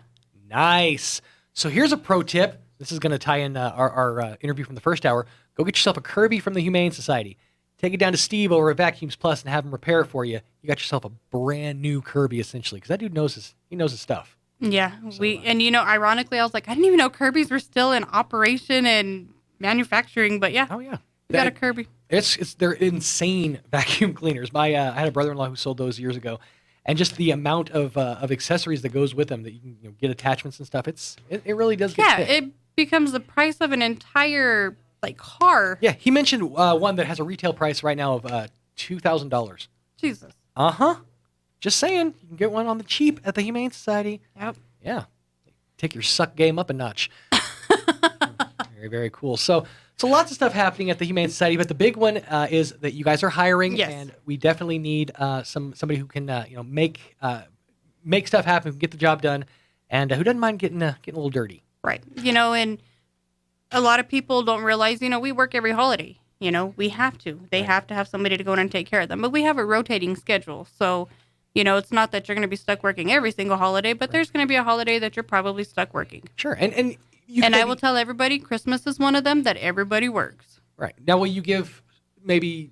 S4: Nice. So here's a pro tip. This is going to tie in our interview from the first hour. Go get yourself a Kirby from the Humane Society. Take it down to Steve over at Vacuums Plus and have him repair it for you. You got yourself a brand new Kirby, essentially, because that dude knows his stuff.
S13: Yeah, and you know, ironically, I was like, I didn't even know Kirby's were still in operation and manufacturing, but yeah.
S4: Oh yeah,
S13: we got a Kirby.
S4: They're insane vacuum cleaners. I had a brother-in-law who sold those years ago, and just the amount of accessories that goes with them that you can get attachments and stuff. It really does get thick.
S13: It becomes the price of an entire car.
S4: Yeah, he mentioned one that has a retail price right now of $2,000.
S13: Jesus.
S4: Just saying, you can get one on the cheap at the Humane Society.
S13: Yep.
S4: Yeah. Take your suck game up a notch. Very, very cool. So lots of stuff happening at the Humane Society, but the big one is that you guys are hiring, and we definitely need somebody who can make stuff happen, get the job done, and who doesn't mind getting a little dirty.
S13: Right. And a lot of people don't realize, we work every holiday. We have to. They have to have somebody to go in and take care of them. But we have a rotating schedule. So, it's not that you're going to be stuck working every single holiday, but there's going to be a holiday that you're probably stuck working.
S4: Sure. And
S13: I will tell everybody, Christmas is one of them that everybody works.
S4: Right. Now, will you give maybe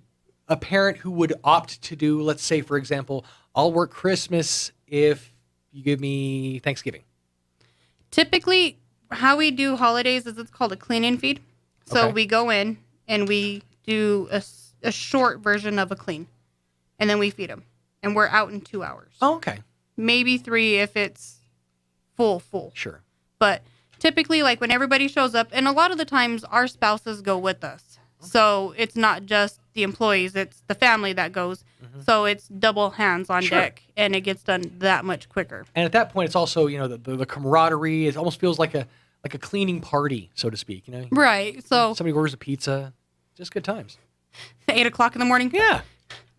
S4: a parent who would opt to do, let's say, for example, I'll work Christmas if you give me Thanksgiving?
S13: Typically, how we do holidays is it's called a clean-in feed. So we go in and we do a short version of a clean, and then we feed them. And we're out in 2 hours.
S4: Oh, okay.
S13: Maybe 3 if it's full.
S4: Sure.
S13: But typically, like when everybody shows up, and a lot of the times our spouses go with us. So it's not just the employees, it's the family that goes. So it's double hands on deck, and it gets done that much quicker.
S4: And at that point, it's also, the camaraderie. It almost feels like a cleaning party, so to speak.
S13: Right. So
S4: somebody orders a pizza. Just good times.
S13: 8 o'clock in the morning.
S4: Yeah.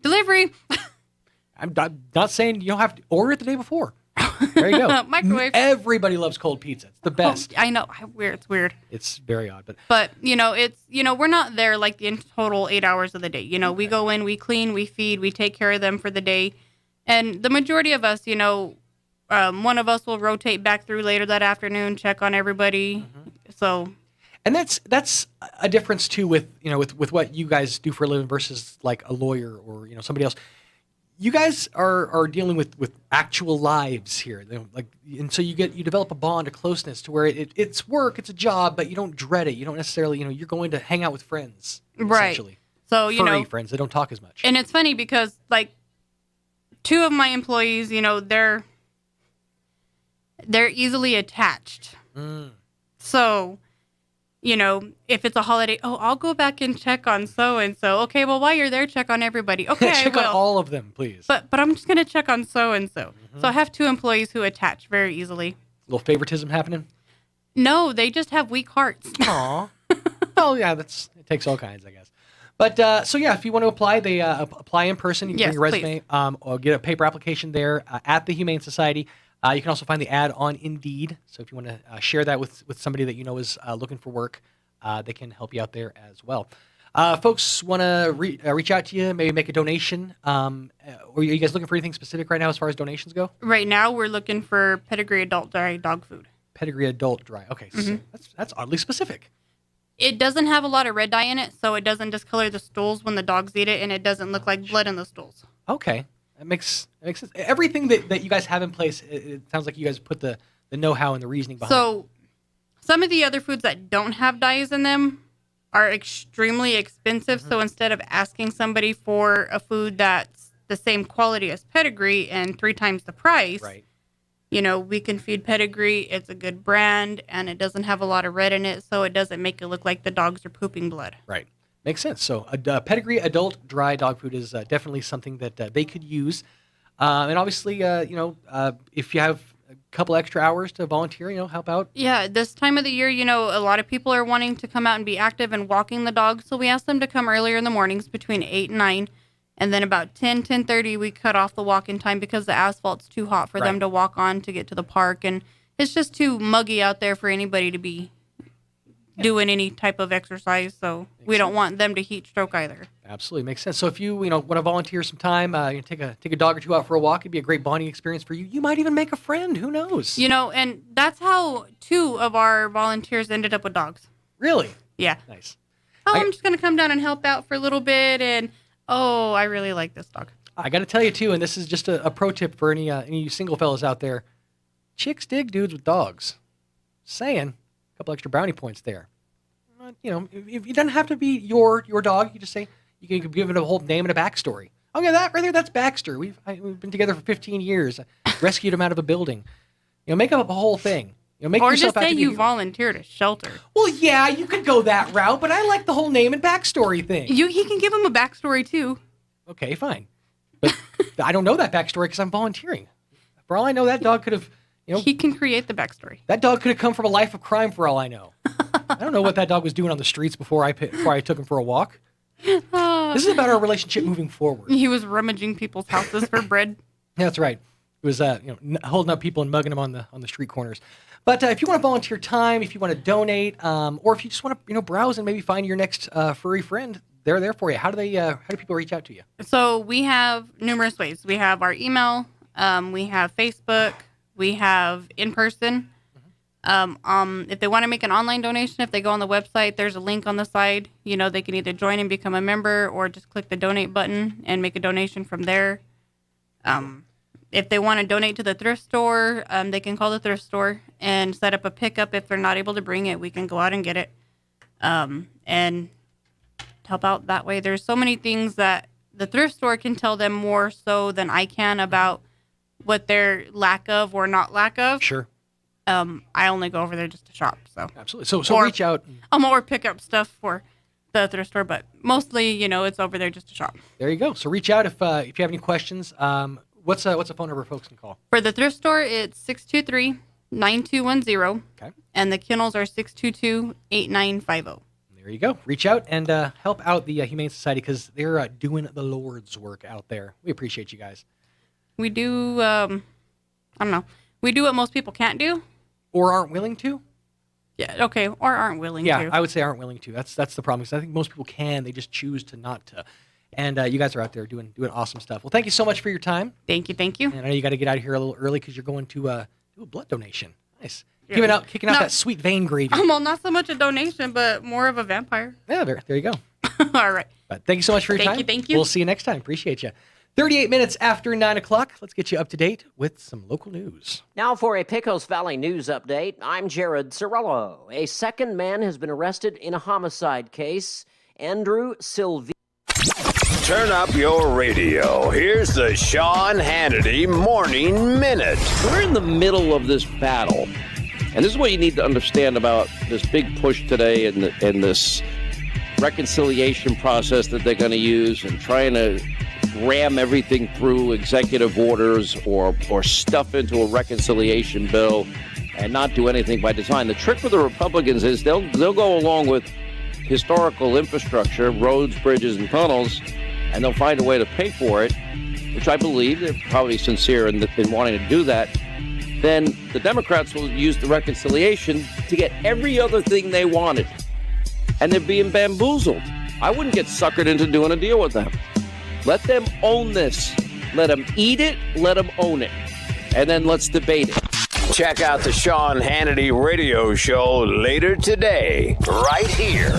S13: Delivery.
S4: I'm not saying you don't have to order it the day before. There you go.
S13: Microwave.
S4: Everybody loves cold pizza. It's the best.
S13: I know. It's weird.
S4: It's very odd,
S13: but it's we're not there like in total 8 hours of the day. We go in, we clean, we feed, we take care of them for the day, and the majority of us, one of us will rotate back through later that afternoon, check on everybody. So,
S4: and that's a difference too with with what you guys do for a living versus like a lawyer or somebody else. You guys are dealing with actual lives here, and so you develop a bond, a closeness to where it's work, it's a job, but you don't dread it. You don't necessarily, you're going to hang out with friends,
S13: right?
S4: Essentially.
S13: So
S4: furry friends that don't talk as much.
S13: And it's funny because like 2 of my employees, they're easily attached. So, if it's a holiday, I'll go back and check on so-and-so. Okay, well, while you're there, check on everybody. Okay,
S4: check on all of them, please.
S13: But I'm just going to check on so-and-so. So I have 2 employees who attach very easily.
S4: Little favoritism happening?
S13: No, they just have weak hearts.
S4: Aw. Oh, yeah, it takes all kinds, I guess. But, if you want to apply, they apply in person. You can bring your resume or get a paper application there at the Humane Society. You can also find the ad on Indeed. So if you want to share that with somebody that you know is looking for work, they can help you out there as well. Folks want to reach out to you, maybe make a donation. Or are you guys looking for anything specific right now as far as donations go?
S13: Right now, we're looking for pedigree adult dry dog food.
S4: Pedigree adult dry. Okay, so that's oddly specific.
S13: It doesn't have a lot of red dye in it, so it doesn't discolor the stools when the dogs eat it, and it doesn't look like blood in the stools.
S4: Okay. That makes sense. Everything that you guys have in place, it sounds like you guys put the know-how and the reasoning behind it.
S13: So some of the other foods that don't have dyes in them are extremely expensive. So instead of asking somebody for a food that's the same quality as pedigree and 3 times the price, we can feed pedigree. It's a good brand, and it doesn't have a lot of red in it, so it doesn't make it look like the dogs are pooping blood.
S4: Right. Makes sense. So pedigree adult dry dog food is definitely something that they could use. And obviously, if you have a couple extra hours to volunteer, help out.
S13: Yeah, this time of the year, a lot of people are wanting to come out and be active and walking the dogs. So we ask them to come earlier in the mornings between 8 and 9. And then about 10:30, we cut off the walk-in time because the asphalt's too hot for them to walk on to get to the park. And it's just too muggy out there for anybody to be doing any type of exercise. So we don't want them to heat stroke either.
S4: Absolutely. Makes sense. So if you, want to volunteer some time, take a dog or 2 out for a walk, it'd be a great bonding experience for you. You might even make a friend. Who knows?
S13: And that's how 2 of our volunteers ended up with dogs.
S4: Really?
S13: Yeah.
S4: Nice.
S13: I'm just going to come down and help out for a little bit. And, I really like this dog.
S4: I got to tell you, too, and this is just a pro tip for any of you single fellas out there. Chicks dig dudes with dogs. Saying. A couple extra brownie points there. If it doesn't have to be your dog. You just say, you can give it a whole name and a backstory. Okay, that right there, that's Baxter. We've been together for 15 years. I rescued him out of a building. Make up a whole thing. Make
S13: or
S4: yourself
S13: just say
S4: out to
S13: you
S4: be
S13: volunteered a shelter.
S4: Well, yeah, you could go that route, but I like the whole name and backstory thing.
S13: He can give him a backstory, too.
S4: Okay, fine. But I don't know that backstory because I'm volunteering. For all I know, that dog could have,
S13: He can create the backstory.
S4: That dog could have come from a life of crime for all I know. I don't know what that dog was doing on the streets before I took him for a walk. This is about our relationship moving forward.
S13: He was rummaging people's houses for bread.
S4: That's right. It was holding up people and mugging them on the street corners. But if you want to volunteer time, if you want to donate, or if you just want to browse and maybe find your next furry friend, they're there for you. How do people reach out to you?
S13: So we have numerous ways. We have our email, we have Facebook, we have in person. If they want to make an online donation, if they go on the website, there's a link on the side. They can either join and become a member or just click the donate button and make a donation from there. If they want to donate to the thrift store, they can call the thrift store and set up a pickup. If they're not able to bring it, we can go out and get it and help out that way. There's so many things that the thrift store can tell them more so than I can about what their lack of or not lack of.
S4: Sure.
S13: I only go over there just to shop. So
S4: absolutely. So reach out.
S13: Or pick up stuff for the thrift store, but mostly, it's over there just to shop.
S4: There you go. So reach out if you have any questions. What's a phone number folks can call?
S13: For the thrift store, it's 623-9210.
S4: Okay.
S13: And the kennels are 622-8950.
S4: There you go. Reach out and help out the Humane Society because they're doing the Lord's work out there. We appreciate you guys.
S13: We do, I don't know. We do what most people can't do.
S4: Or aren't willing to?
S13: Yeah, okay. Or aren't willing to.
S4: Yeah, I would say aren't willing to. That's the problem because I think most people can. They just choose to not to. And you guys are out there doing awesome stuff. Well, thank you so much for your time.
S13: Thank you.
S4: And I know you got to get out of here a little early because you're going to do a blood donation. Nice. Yeah. Kicking out that sweet vein gravy.
S13: Well, not so much a donation, but more of a vampire.
S4: Yeah, there you go.
S13: All right.
S4: But thank you so much for your time.
S13: Thank you.
S4: We'll see you next time. Appreciate you. 38 minutes after 9 o'clock. Let's get you up to date with some local news.
S14: Now for a Pecos Valley news update, I'm Jared Cirillo. A second man has been arrested in a homicide case. Andrew Sylvie.
S15: Turn up your radio. Here's the Sean Hannity Morning Minute.
S14: We're in the middle of this battle.
S16: And this is what you need to understand about this big push today and this reconciliation process that they're going to use and trying to ram everything through executive orders or stuff into a reconciliation bill and not do anything by design. The trick with the Republicans is they'll go along with historical infrastructure, roads, bridges, and tunnels, and they'll find a way to pay for it, which I believe they're probably sincere in wanting to do that. Then the Democrats will use the reconciliation to get every other thing they wanted. And they're being bamboozled. I wouldn't get suckered into doing a deal with them. Let them own this. Let them eat it. Let them own it. And then let's debate it.
S15: Check out the Sean Hannity radio show later today, right here.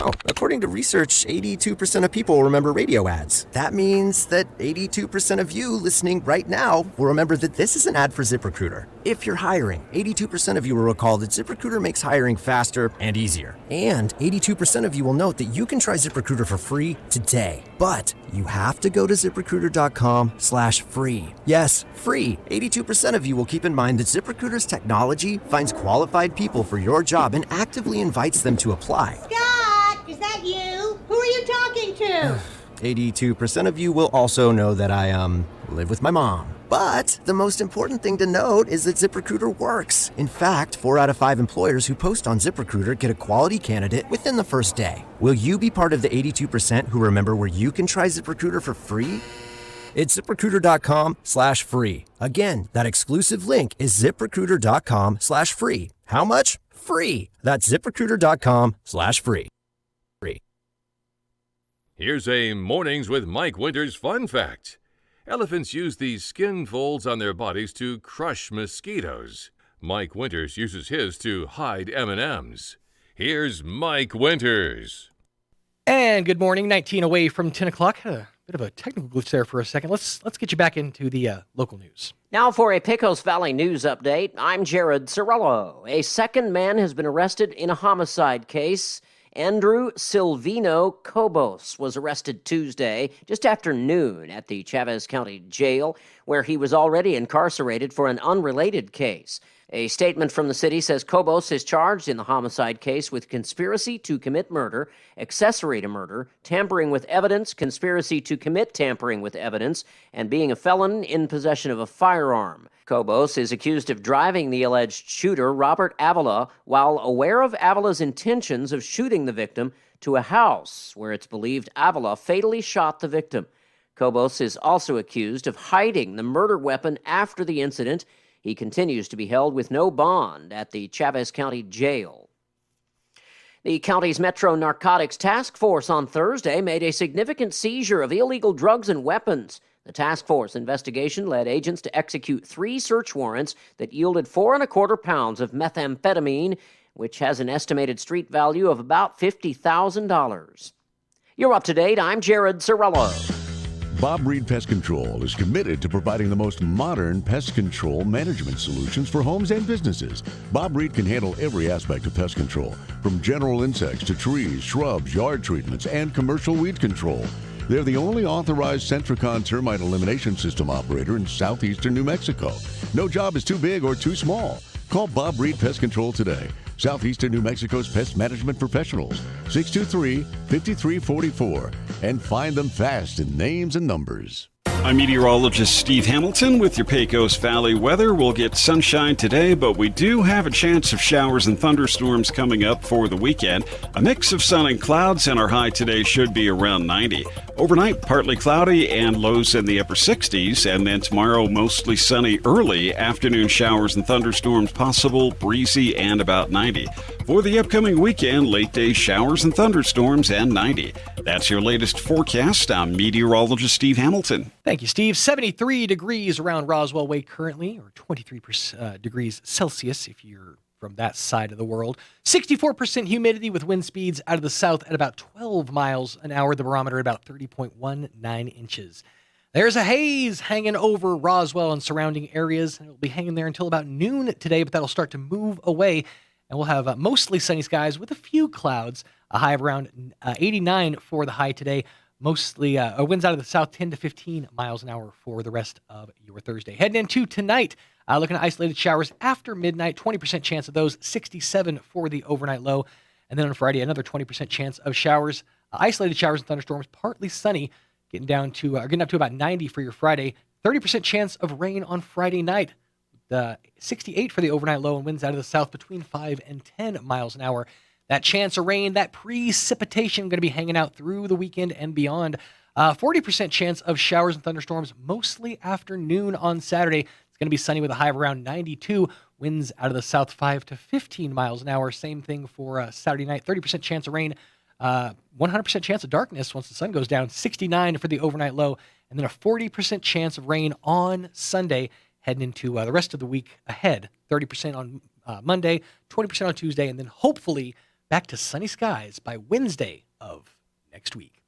S17: Oh, according to research, 82% of people remember radio ads. That means that 82% of you listening right now will remember that this is an ad for ZipRecruiter. If you're hiring, 82% of you will recall that ZipRecruiter makes hiring faster and easier. And 82% of you will note that you can try ZipRecruiter for free today. But you have to go to ZipRecruiter.com/free. Yes, free. 82% of you will keep in mind that ZipRecruiter's technology finds qualified people for your job and actively invites them to apply.
S18: Is that you? Who are you talking to?
S17: 82% of you will also know that I, live with my mom. But the most important thing to note is that ZipRecruiter works. In fact, 4 out of 5 employers who post on ZipRecruiter get a quality candidate within the first day. Will you be part of the 82% who remember where you can try ZipRecruiter for free? It's ZipRecruiter.com/free. Again, that exclusive link is ZipRecruiter.com/free. How much? Free. That's ZipRecruiter.com/free.
S2: Here's a Mornings with Mike Winters fun fact. Elephants use these skin folds on their bodies to crush mosquitoes. Mike Winters uses his to hide M&Ms. Here's Mike Winters.
S4: And good morning, 19 away from 10 o'clock. Had a bit of a technical glitch there for a second. Let's get you back into the local news.
S14: Now for a Pecos Valley news update, I'm Jared Cirillo. A second man has been arrested in a homicide case. Andrew Silvino Cobos was arrested Tuesday just after noon at the Chavez County Jail, where he was already incarcerated for an unrelated case. A statement from the city says Cobos is charged in the homicide case with conspiracy to commit murder, accessory to murder, tampering with evidence, conspiracy to commit tampering with evidence, and being a felon in possession of a firearm. Cobos is accused of driving the alleged shooter, Robert Avila, while aware of Avila's intentions of shooting the victim, to a house where it's believed Avila fatally shot the victim. Cobos is also accused of hiding the murder weapon after the incident. He continues to be held with no bond at the Chavez County Jail. The county's Metro Narcotics Task Force on Thursday made a significant seizure of illegal drugs and weapons. The task force investigation led agents to execute 3 search warrants that yielded 4¼ pounds of methamphetamine, which has an estimated street value of about $50,000. You're up to date. I'm Jared Cirillo.
S19: Bob Reed Pest Control is committed to providing the most modern pest control management solutions for homes and businesses. Bob Reed can handle every aspect of pest control, from general insects to trees, shrubs, yard treatments, and commercial weed control. They're the only authorized Centricon termite elimination system operator in southeastern New Mexico. No job is too big or too small. Call Bob Reed Pest Control today. Southeastern New Mexico's pest management professionals, 623-5344, and find them fast in names and numbers.
S5: I'm meteorologist Steve Hamilton with your Pecos Valley weather. We'll get sunshine today, but we do have a chance of showers and thunderstorms coming up for the weekend. A mix of sun and clouds, and our high today should be around 90. Overnight, partly cloudy and lows in the upper 60s, and then tomorrow, mostly sunny early. Afternoon showers and thunderstorms possible, breezy, and about 90. For the upcoming weekend, late day showers and thunderstorms and 90. That's your latest forecast. I'm meteorologist Steve Hamilton.
S4: Thank you, Steve. 73 degrees around Roswell Way currently, or 23 degrees Celsius if you're from that side of the world. 64% humidity with wind speeds out of the south at about 12 miles an hour. The barometer at about 30.19 inches. There's a haze hanging over Roswell and surrounding areas, and it'll be hanging there until about noon today, but that'll start to move away, and we'll have mostly sunny skies with a few clouds. A high of around 89 for the high today. Mostly winds out of the south 10 to 15 miles an hour for the rest of your Thursday. Heading into tonight, Looking at isolated showers after midnight, 20% chance of those, 67 for the overnight low. And then on Friday, another 20% chance of showers, isolated showers and thunderstorms, partly sunny, getting up to about 90 for your Friday. 30% chance of rain on Friday night. 68 for the overnight low and winds out of the south between 5 and 10 miles an hour. That chance of rain, that precipitation going to be hanging out through the weekend and beyond. 40% chance of showers and thunderstorms, mostly afternoon on Saturday. It's going to be sunny with a high of around 92. Winds out of the south 5 to 15 miles an hour. Same thing for Saturday night. 30% chance of rain. 100% chance of darkness once the sun goes down. 69 for the overnight low. And then a 40% chance of rain on Sunday, heading into the rest of the week ahead. 30% on Monday, 20% on Tuesday, and then hopefully back to sunny skies by Wednesday of next week.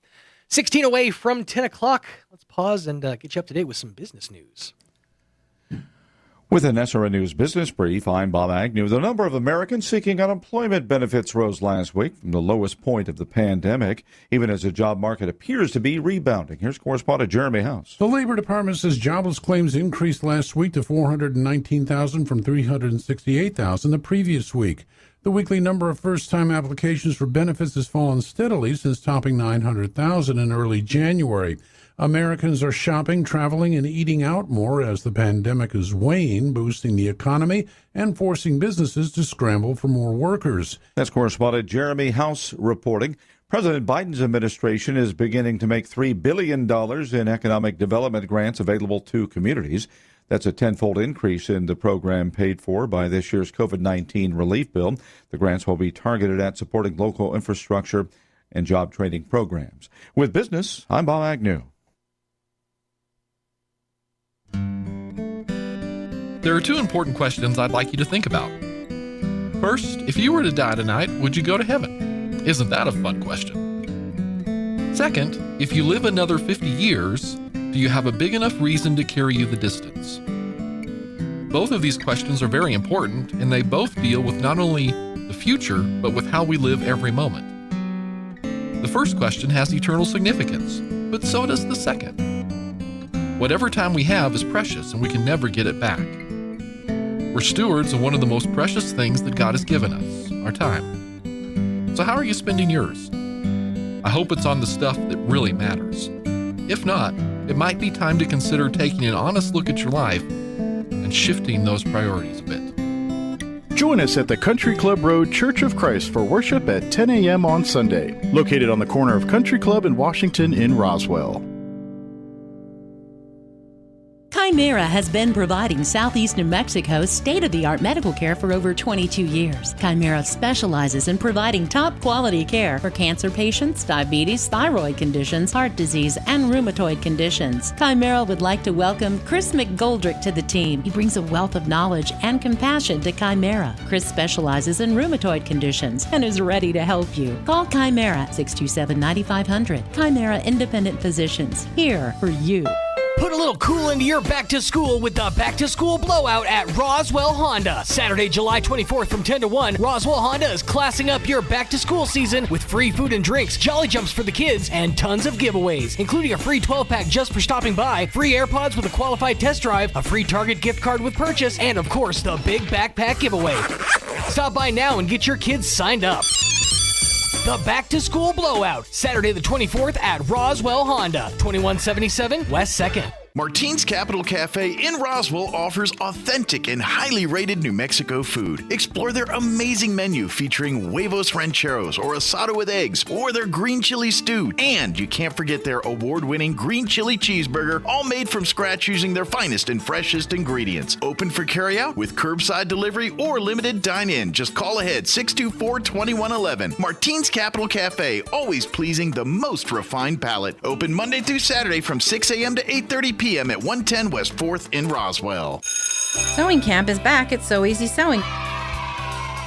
S4: 16 away from 10 o'clock. Let's pause and get you up to date with some business news.
S1: With an SRN News Business Brief, I'm Bob Agnew. The number of Americans seeking unemployment benefits rose last week from the lowest point of the pandemic, even as the job market appears to be rebounding. Here's correspondent Jeremy House.
S20: The Labor Department says jobless claims increased last week to 419,000 from 368,000 the previous week. The weekly number of first-time applications for benefits has fallen steadily since topping 900,000 in early January. Americans are shopping, traveling, and eating out more as the pandemic is waning, boosting the economy and forcing businesses to scramble for more workers.
S1: That's correspondent Jeremy House reporting. President Biden's administration is beginning to make $3 billion in economic development grants available to communities. That's a tenfold increase in the program paid for by this year's COVID-19 relief bill. The grants will be targeted at supporting local infrastructure and job training programs. With business, I'm Bob Agnew.
S21: There are two important questions I'd like you to think about. First, if you were to die tonight, would you go to heaven? Isn't that a fun question? Second, if you live another 50 years, do you have a big enough reason to carry you the distance? Both of these questions are very important, and they both deal with not only the future, but with how we live every moment. The first question has eternal significance, but so does the second. Whatever time we have is precious, and we can never get it back. We're stewards of one of the most precious things that God has given us, our time. So how are you spending yours? I hope it's on the stuff that really matters. If not, it might be time to consider taking an honest look at your life and shifting those priorities a bit.
S22: Join us at the Country Club Road Church of Christ for worship at 10 a.m. on Sunday, located on the corner of Country Club and Washington in Roswell.
S23: Chimera has been providing Southeast New Mexico state-of-the-art medical care for over 22 years. Chimera specializes in providing top-quality care for cancer patients, diabetes, thyroid conditions, heart disease, and rheumatoid conditions. Chimera would like to welcome Chris McGoldrick to the team. He brings a wealth of knowledge and compassion to Chimera. Chris specializes in rheumatoid conditions and is ready to help you. Call Chimera 627-9500. Chimera Independent Physicians, here for you.
S12: Put a little cool into your back to school with the Back to School Blowout at Roswell Honda. Saturday, July 24th from 10 to 1, Roswell Honda is classing up your back to school season with free food and drinks, jolly jumps for the kids, and tons of giveaways, including a free 12-pack just for stopping by, free AirPods with a qualified test drive, a free Target gift card with purchase, and of course, the big backpack giveaway. Stop by now and get your kids signed up. The Back to School Blowout, Saturday the 24th at Roswell Honda, 2177 West 2nd.
S10: Martine's Capital Cafe in Roswell offers authentic and highly rated New Mexico food. Explore their amazing menu featuring huevos rancheros or asado with eggs or their green chili stew. And you can't forget their award-winning green chili cheeseburger, all made from scratch using their finest and freshest ingredients. Open for carryout with curbside delivery or limited dine-in. Just call ahead 624-2111. Martine's Capital Cafe, always pleasing the most refined palate. Open Monday through Saturday from 6 a.m. to 8:30 p.m. at 110 West 4th in Roswell.
S24: Sewing Camp is back at So Easy Sewing.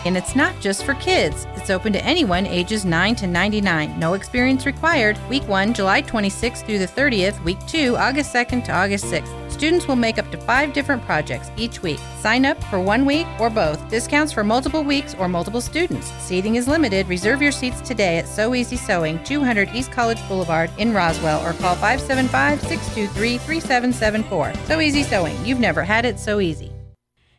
S24: And it's not just for kids. It's open to anyone ages 9 to 99. No experience required. Week 1, July 26th through the 30th. Week 2, August 2nd to August 6th. Students will make up to 5 different projects each week. Sign up for 1 week or both. Discounts for multiple weeks or multiple students. Seating is limited. Reserve your seats today at So Easy Sewing, 200 East College Boulevard in Roswell, or call 575-623-3774. So Easy Sewing. You've never had it so easy.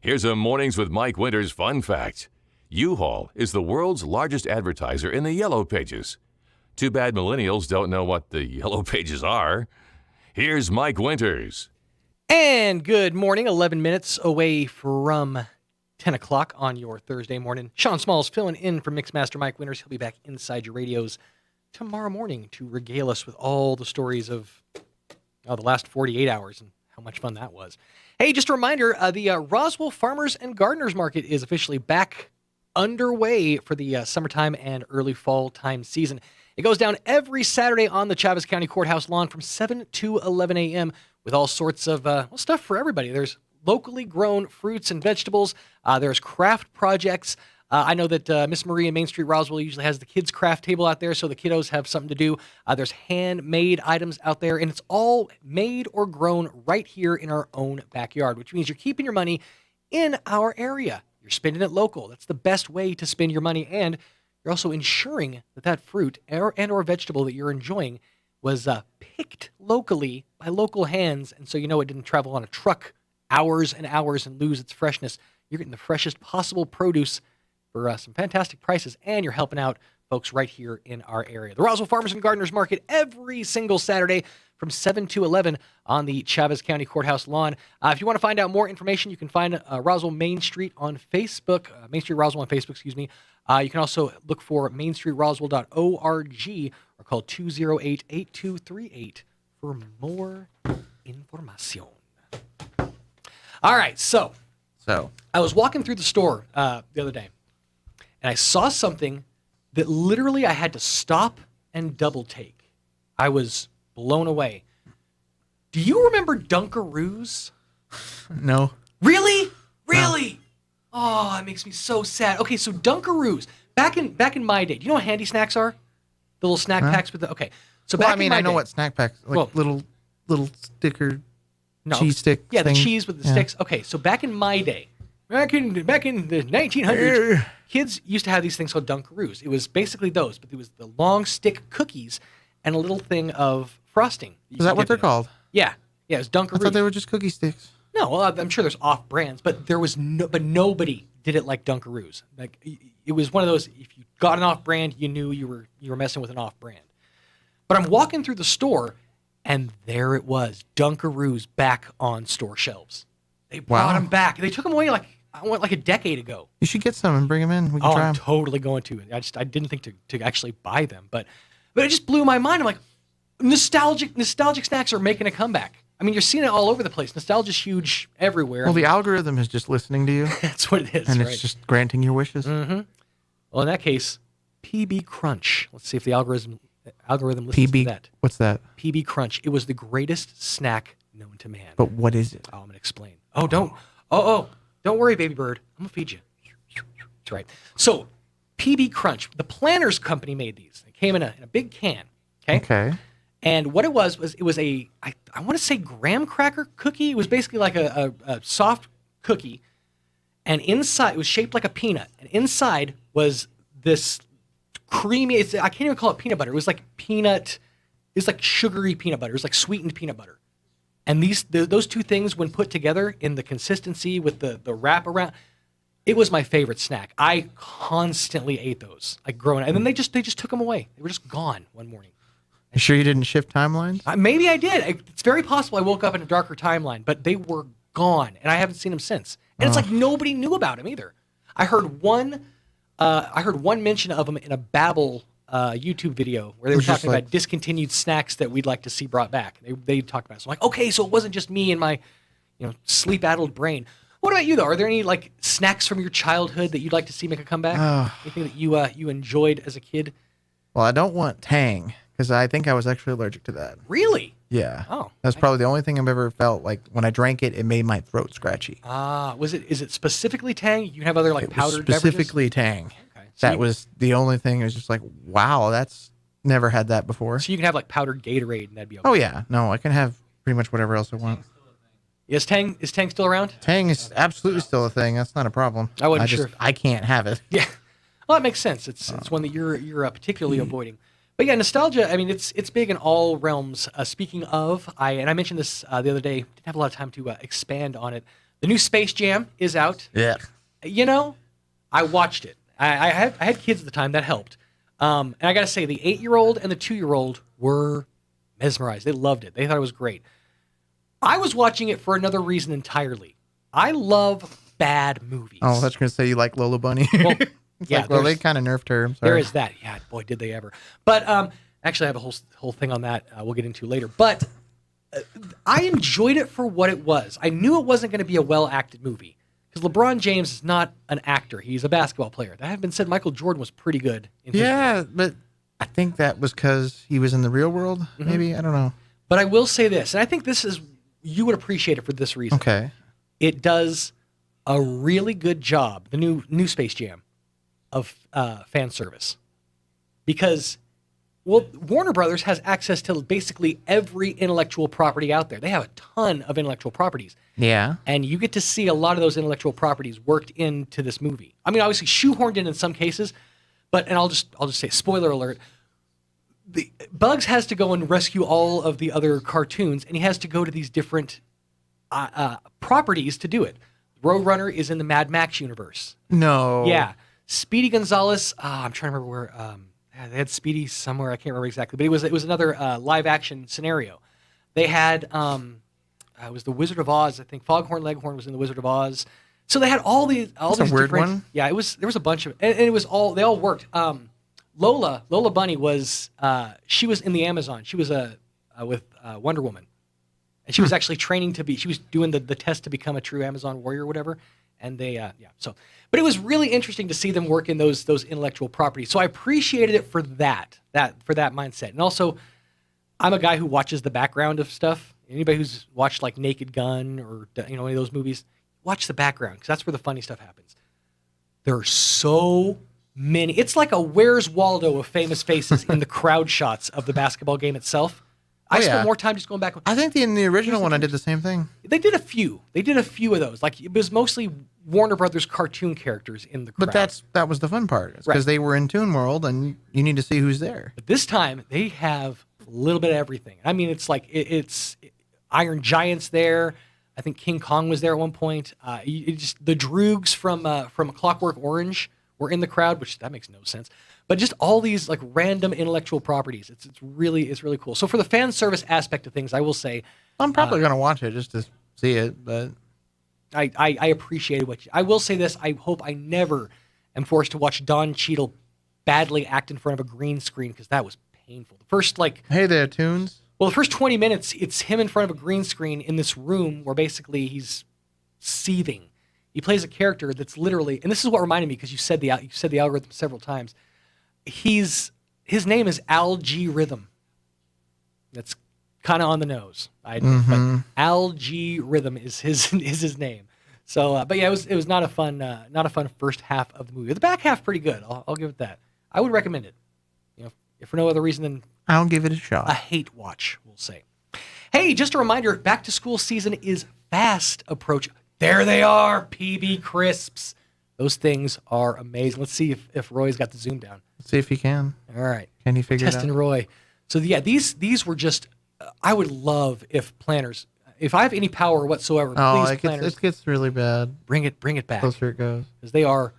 S2: Here's a Mornings with Mike Winters fun fact. U-Haul is the world's largest advertiser in the Yellow Pages. Too bad millennials don't know what the Yellow Pages are. Here's Mike Winters.
S4: And good morning, 11 minutes away from 10 o'clock on your Thursday morning. Sean Smalls filling in for Mixmaster Mike Winters. He'll be back inside your radios tomorrow morning to regale us with all the stories of the last 48 hours and how much fun that was. Hey, just a reminder, the Roswell Farmers and Gardeners Market is officially back underway for the summertime and early fall time season. It goes down every Saturday on the Chavez County Courthouse lawn from 7 to 11 a.m. with all sorts of stuff for everybody. There's locally grown fruits and vegetables. There's craft projects. I know that Miss Marie in Main Street Roswell usually has the kids' craft table out there, so the kiddos have something to do. There's handmade items out there, and it's all made or grown right here in our own backyard, which means you're keeping your money in our area. You're spending it local. That's the best way to spend your money, and you're also ensuring that fruit or vegetable that you're enjoying was picked locally by local hands, and so you know it didn't travel on a truck hours and hours and lose its freshness. You're getting the freshest possible produce for some fantastic prices, and you're helping out folks right here in our area. The Roswell Farmers and Gardeners Market every single Saturday from 7 to 11 on the Chavez County Courthouse lawn. If you want to find out more information, you can find Roswell Main Street on Facebook, Main Street Roswell on Facebook, excuse me. You can also look for mainstreetroswell.org or call 208-8238 for more information. All right, so I was walking through the store the other day, and I saw something that literally I had to stop and double take. I was blown away. Do you remember Dunkaroos?
S3: No.
S4: Really? Really? Oh, it makes me so sad. Okay, so Dunkaroos. Back in my day, do you know what handy snacks are? The little snack packs with the So
S3: well,
S4: back
S3: I mean,
S4: in my
S3: I know
S4: day,
S3: what snack packs, like little sticker cheese stick.
S4: Yeah,
S3: thing.
S4: the cheese with the sticks. Okay, so back in my day, back in the 1900s, kids used to have these things called Dunkaroos. It was basically those, but it was the long stick cookies and a little thing of frosting.
S3: Is that what they're called?
S4: Yeah, it was Dunkaroos.
S3: I thought they were just cookie sticks.
S4: No, well, I'm sure there's off brands, but nobody did it like Dunkaroos. Like it was one of those. If you got an off brand, you knew you were messing with an off brand. But I'm walking through the store, and there it was, Dunkaroos back on store shelves. They brought them back. They took them away like a decade ago.
S3: You should get some and bring them in. We can try
S4: I'm
S3: them.
S4: totally going to. I didn't think to actually buy them, but it just blew my mind. I'm like, nostalgic snacks are making a comeback. I mean, you're seeing it all over the place. Nostalgia's huge everywhere.
S3: Well, the algorithm is just listening to you.
S4: That's what it is,
S3: and
S4: right?
S3: it's just granting your wishes.
S4: Mm-hmm. Well, in that case, PB Crunch. Let's see if the algorithm listens to that.
S3: What's that?
S4: PB Crunch. It was the greatest snack known to man.
S3: But what is it?
S4: Oh, I'm gonna explain. Don't worry, baby bird. I'm gonna feed you. That's right. So, PB Crunch. The Planters Company made these. They came in a big can.
S3: Okay.
S4: And what it was I want to say graham cracker cookie. It was basically like a soft cookie, and inside it was shaped like a peanut. And inside was this creamy. I can't even call it peanut butter. It was like peanut. It's like sugary peanut butter. It was like sweetened peanut butter. And those two things, when put together in the consistency with the wrap around, it was my favorite snack. I constantly ate those, like growing up. And then they just took them away. They were just gone one morning.
S3: You sure you didn't shift timelines?
S4: Maybe I did. It's very possible I woke up in a darker timeline, but they were gone, and I haven't seen them since. And it's like nobody knew about them either. I heard one mention of them in a Babbel YouTube video where they were talking about discontinued snacks that we'd like to see brought back. They talked about it. So I'm like, okay, so it wasn't just me and my sleep-addled brain. What about you, though? Are there any snacks from your childhood that you'd like to see make a comeback? Anything that you enjoyed as a kid?
S3: Well, I don't want Tang, because I think I was actually allergic to that.
S4: Really?
S3: Yeah.
S4: Oh.
S3: That's probably the only thing I've ever felt like when I drank it, it made my throat scratchy.
S4: Is it specifically Tang? You have other powdered
S3: specifically
S4: beverages?
S3: Tang. Okay. That was the only thing. It was just like, wow, that's never had that before.
S4: So you can have powdered Gatorade and that'd be okay.
S3: Oh yeah. No, I can have pretty much whatever else I want.
S4: Is Tang still around?
S3: Tang is absolutely still a thing. That's not a problem.
S4: I wasn't sure.
S3: I can't have it.
S4: Yeah. Well, that makes sense. It's one that you're particularly avoiding. But yeah, nostalgia, I mean, it's big in all realms. Speaking of, I mentioned this the other day, didn't have a lot of time to expand on it, The new Space Jam is out.
S3: Yeah.
S4: You know, I watched it. I had kids at the time. That helped. And I got to say, the 8-year-old and the 2-year-old were mesmerized. They loved it. They thought it was great. I was watching it for another reason entirely. I love bad movies.
S3: Oh, I was going to say you like Lola Bunny.
S4: Well,
S3: yeah, well, they kind of nerfed her.
S4: There is that. Yeah, boy, did they ever. But actually, I have a whole thing on that we'll get into later. But I enjoyed it for what it was. I knew it wasn't going to be a well-acted movie because LeBron James is not an actor. He's a basketball player. That having been said, Michael Jordan was pretty good.
S3: Yeah, but I think that was because he was in the real world, maybe. I don't know.
S4: But I will say this, and I think this is, you would appreciate it for this reason.
S3: Okay.
S4: It does a really good job, the new Space Jam, of fan service. Because, well, Warner Brothers has access to basically every intellectual property out there. They have a ton of intellectual properties.
S3: Yeah.
S4: And you get to see a lot of those intellectual properties worked into this movie. I mean, obviously shoehorned in some cases, but, and I'll just say, spoiler alert, Bugs has to go and rescue all of the other cartoons, and he has to go to these different properties to do it. Roadrunner is in the Mad Max universe.
S3: No.
S4: Yeah. Speedy Gonzalez, I'm trying to remember where, they had Speedy somewhere, I can't remember exactly, but it was another live action scenario. They had, it was the Wizard of Oz, I think. Foghorn Leghorn was in the Wizard of Oz. So they had all these
S3: That's a weird
S4: different,
S3: one.
S4: Yeah, there was a bunch of, and it was all, they all worked. Lola Bunny was, she was in the Amazon. She was with Wonder Woman. And she was actually training she was doing the test to become a true Amazon warrior or whatever. And they, but it was really interesting to see them work in those intellectual properties. So I appreciated it for that mindset. And also, I'm a guy who watches the background of stuff. Anybody who's watched like Naked Gun or, any of those movies, watch the background because that's where the funny stuff happens. There are so many. It's like a Where's Waldo of famous faces in the crowd shots of the basketball game itself. I spent more time just going back.
S3: I think in the original one, I did the same thing.
S4: They did a few. of those. Like it was mostly Warner Brothers cartoon characters in the crowd.
S3: But that was the fun part because they were in Toon World, and you need to see who's there.
S4: But this time they have a little bit of everything. I mean, it's like it's Iron Giant's there. I think King Kong was there at one point. The Droogs from Clockwork Orange were in the crowd, which that makes no sense. But just all these like random intellectual properties. It's really cool. So for the fan service aspect of things, I will say
S3: I'm probably going to watch it just to see it, but
S4: I appreciate what I will say this. I hope I never am forced to watch Don Cheadle badly act in front of a green screen because that was painful. The first
S3: hey there, Toons.
S4: Well, the first 20 minutes, it's him in front of a green screen in this room where basically he's seething. He plays a character that's literally, and this is what reminded me because you said the algorithm several times. His name is Al G Rhythm. That's kind of on the nose. But Al G Rhythm is his name. So, but yeah, it was not a fun first half of the movie. The back half pretty good. I'll give it that. I would recommend it. If for no other reason than
S3: I'll give it a shot.
S4: A hate watch, we'll say. Hey, just a reminder, back to school season is fast approaching. There they are, PB Crisps. Those things are amazing. Let's see if Roy's got the zoom down.
S3: Let's see if he can.
S4: All right.
S3: Can he figure it out?
S4: Testing Roy. So yeah, these were just, I would love if planners, if I have any power whatsoever, please planners.
S3: It gets really bad.
S4: Bring it back.
S3: Closer it goes.
S4: Because they are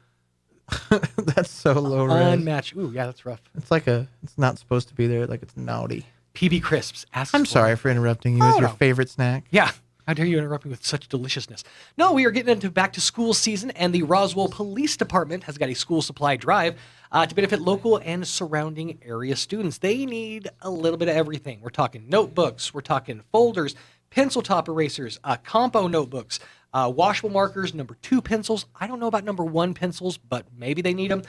S3: that's so low res.
S4: Unmatched. Ooh, yeah, that's rough.
S3: It's like it's not supposed to be there. Like it's naughty.
S4: PB Crisps.
S3: I'm sorry for interrupting you with your favorite snack.
S4: Yeah. How dare you interrupt me with such deliciousness? No, we are getting into back to school season, and the Roswell Police Department has got a school supply drive to benefit local and surrounding area students. They need a little bit of everything. We're talking notebooks, we're talking folders, pencil top erasers, compo notebooks, washable markers, number 2 pencils. I don't know about number 1 pencils, but maybe they need them.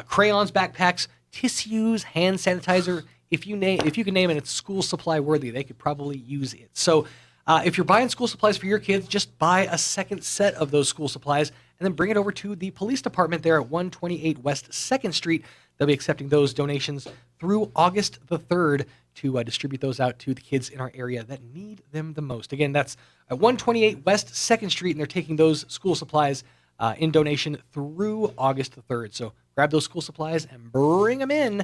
S4: Crayons, backpacks, tissues, hand sanitizer. If you can name it, it's school supply worthy. They could probably use it. So if you're buying school supplies for your kids, just buy a second set of those school supplies and then bring it over to the police department there at 128 West 2nd Street. They'll be accepting those donations through August the 3rd to distribute those out to the kids in our area that need them the most. Again, that's at 128 West 2nd Street, and they're taking those school supplies in donation through August the 3rd. So grab those school supplies and bring them in.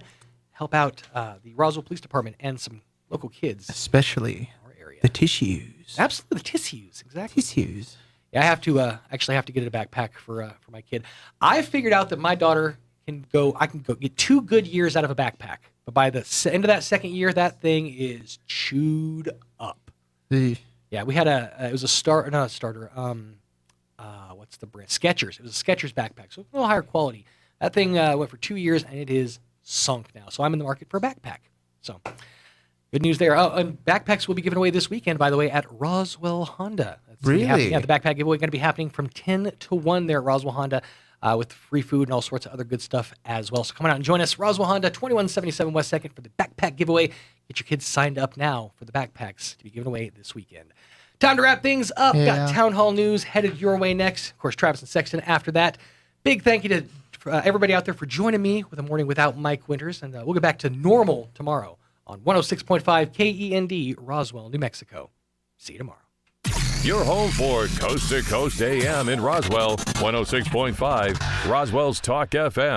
S4: Help out the Roswell Police Department and some local kids.
S3: Especially the tissues.
S4: Absolutely, the tissues, exactly.
S3: Tissues.
S4: Yeah, I have to actually have to get a backpack for my kid. I figured out that my daughter can go get 2 good years out of a backpack, but by the end of that second year, that thing is chewed up. Yeah, we had it was not a starter. What's the brand? Skechers. It was a Skechers backpack, so a little higher quality. That thing went for 2 years, and it is sunk now. So I'm in the market for a backpack. So good news there. Oh, and backpacks will be given away this weekend, by the way, at Roswell Honda.
S3: Really?
S4: Yeah, the backpack giveaway going to be happening from 10 to 1 there at Roswell Honda with free food and all sorts of other good stuff as well. So come on out and join us. Roswell Honda, 2177 West 2nd for the backpack giveaway. Get your kids signed up now for the backpacks to be given away this weekend. Time to wrap things up.
S3: Yeah.
S4: Got Town Hall News headed your way next. Of course, Travis and Sexton after that. Big thank you to everybody out there for joining me with a morning without Mike Winters. And we'll get back to normal tomorrow on 106.5 KEND, Roswell, New Mexico. See you tomorrow.
S2: Your home for Coast to Coast AM in Roswell, 106.5, Roswell's Talk FM.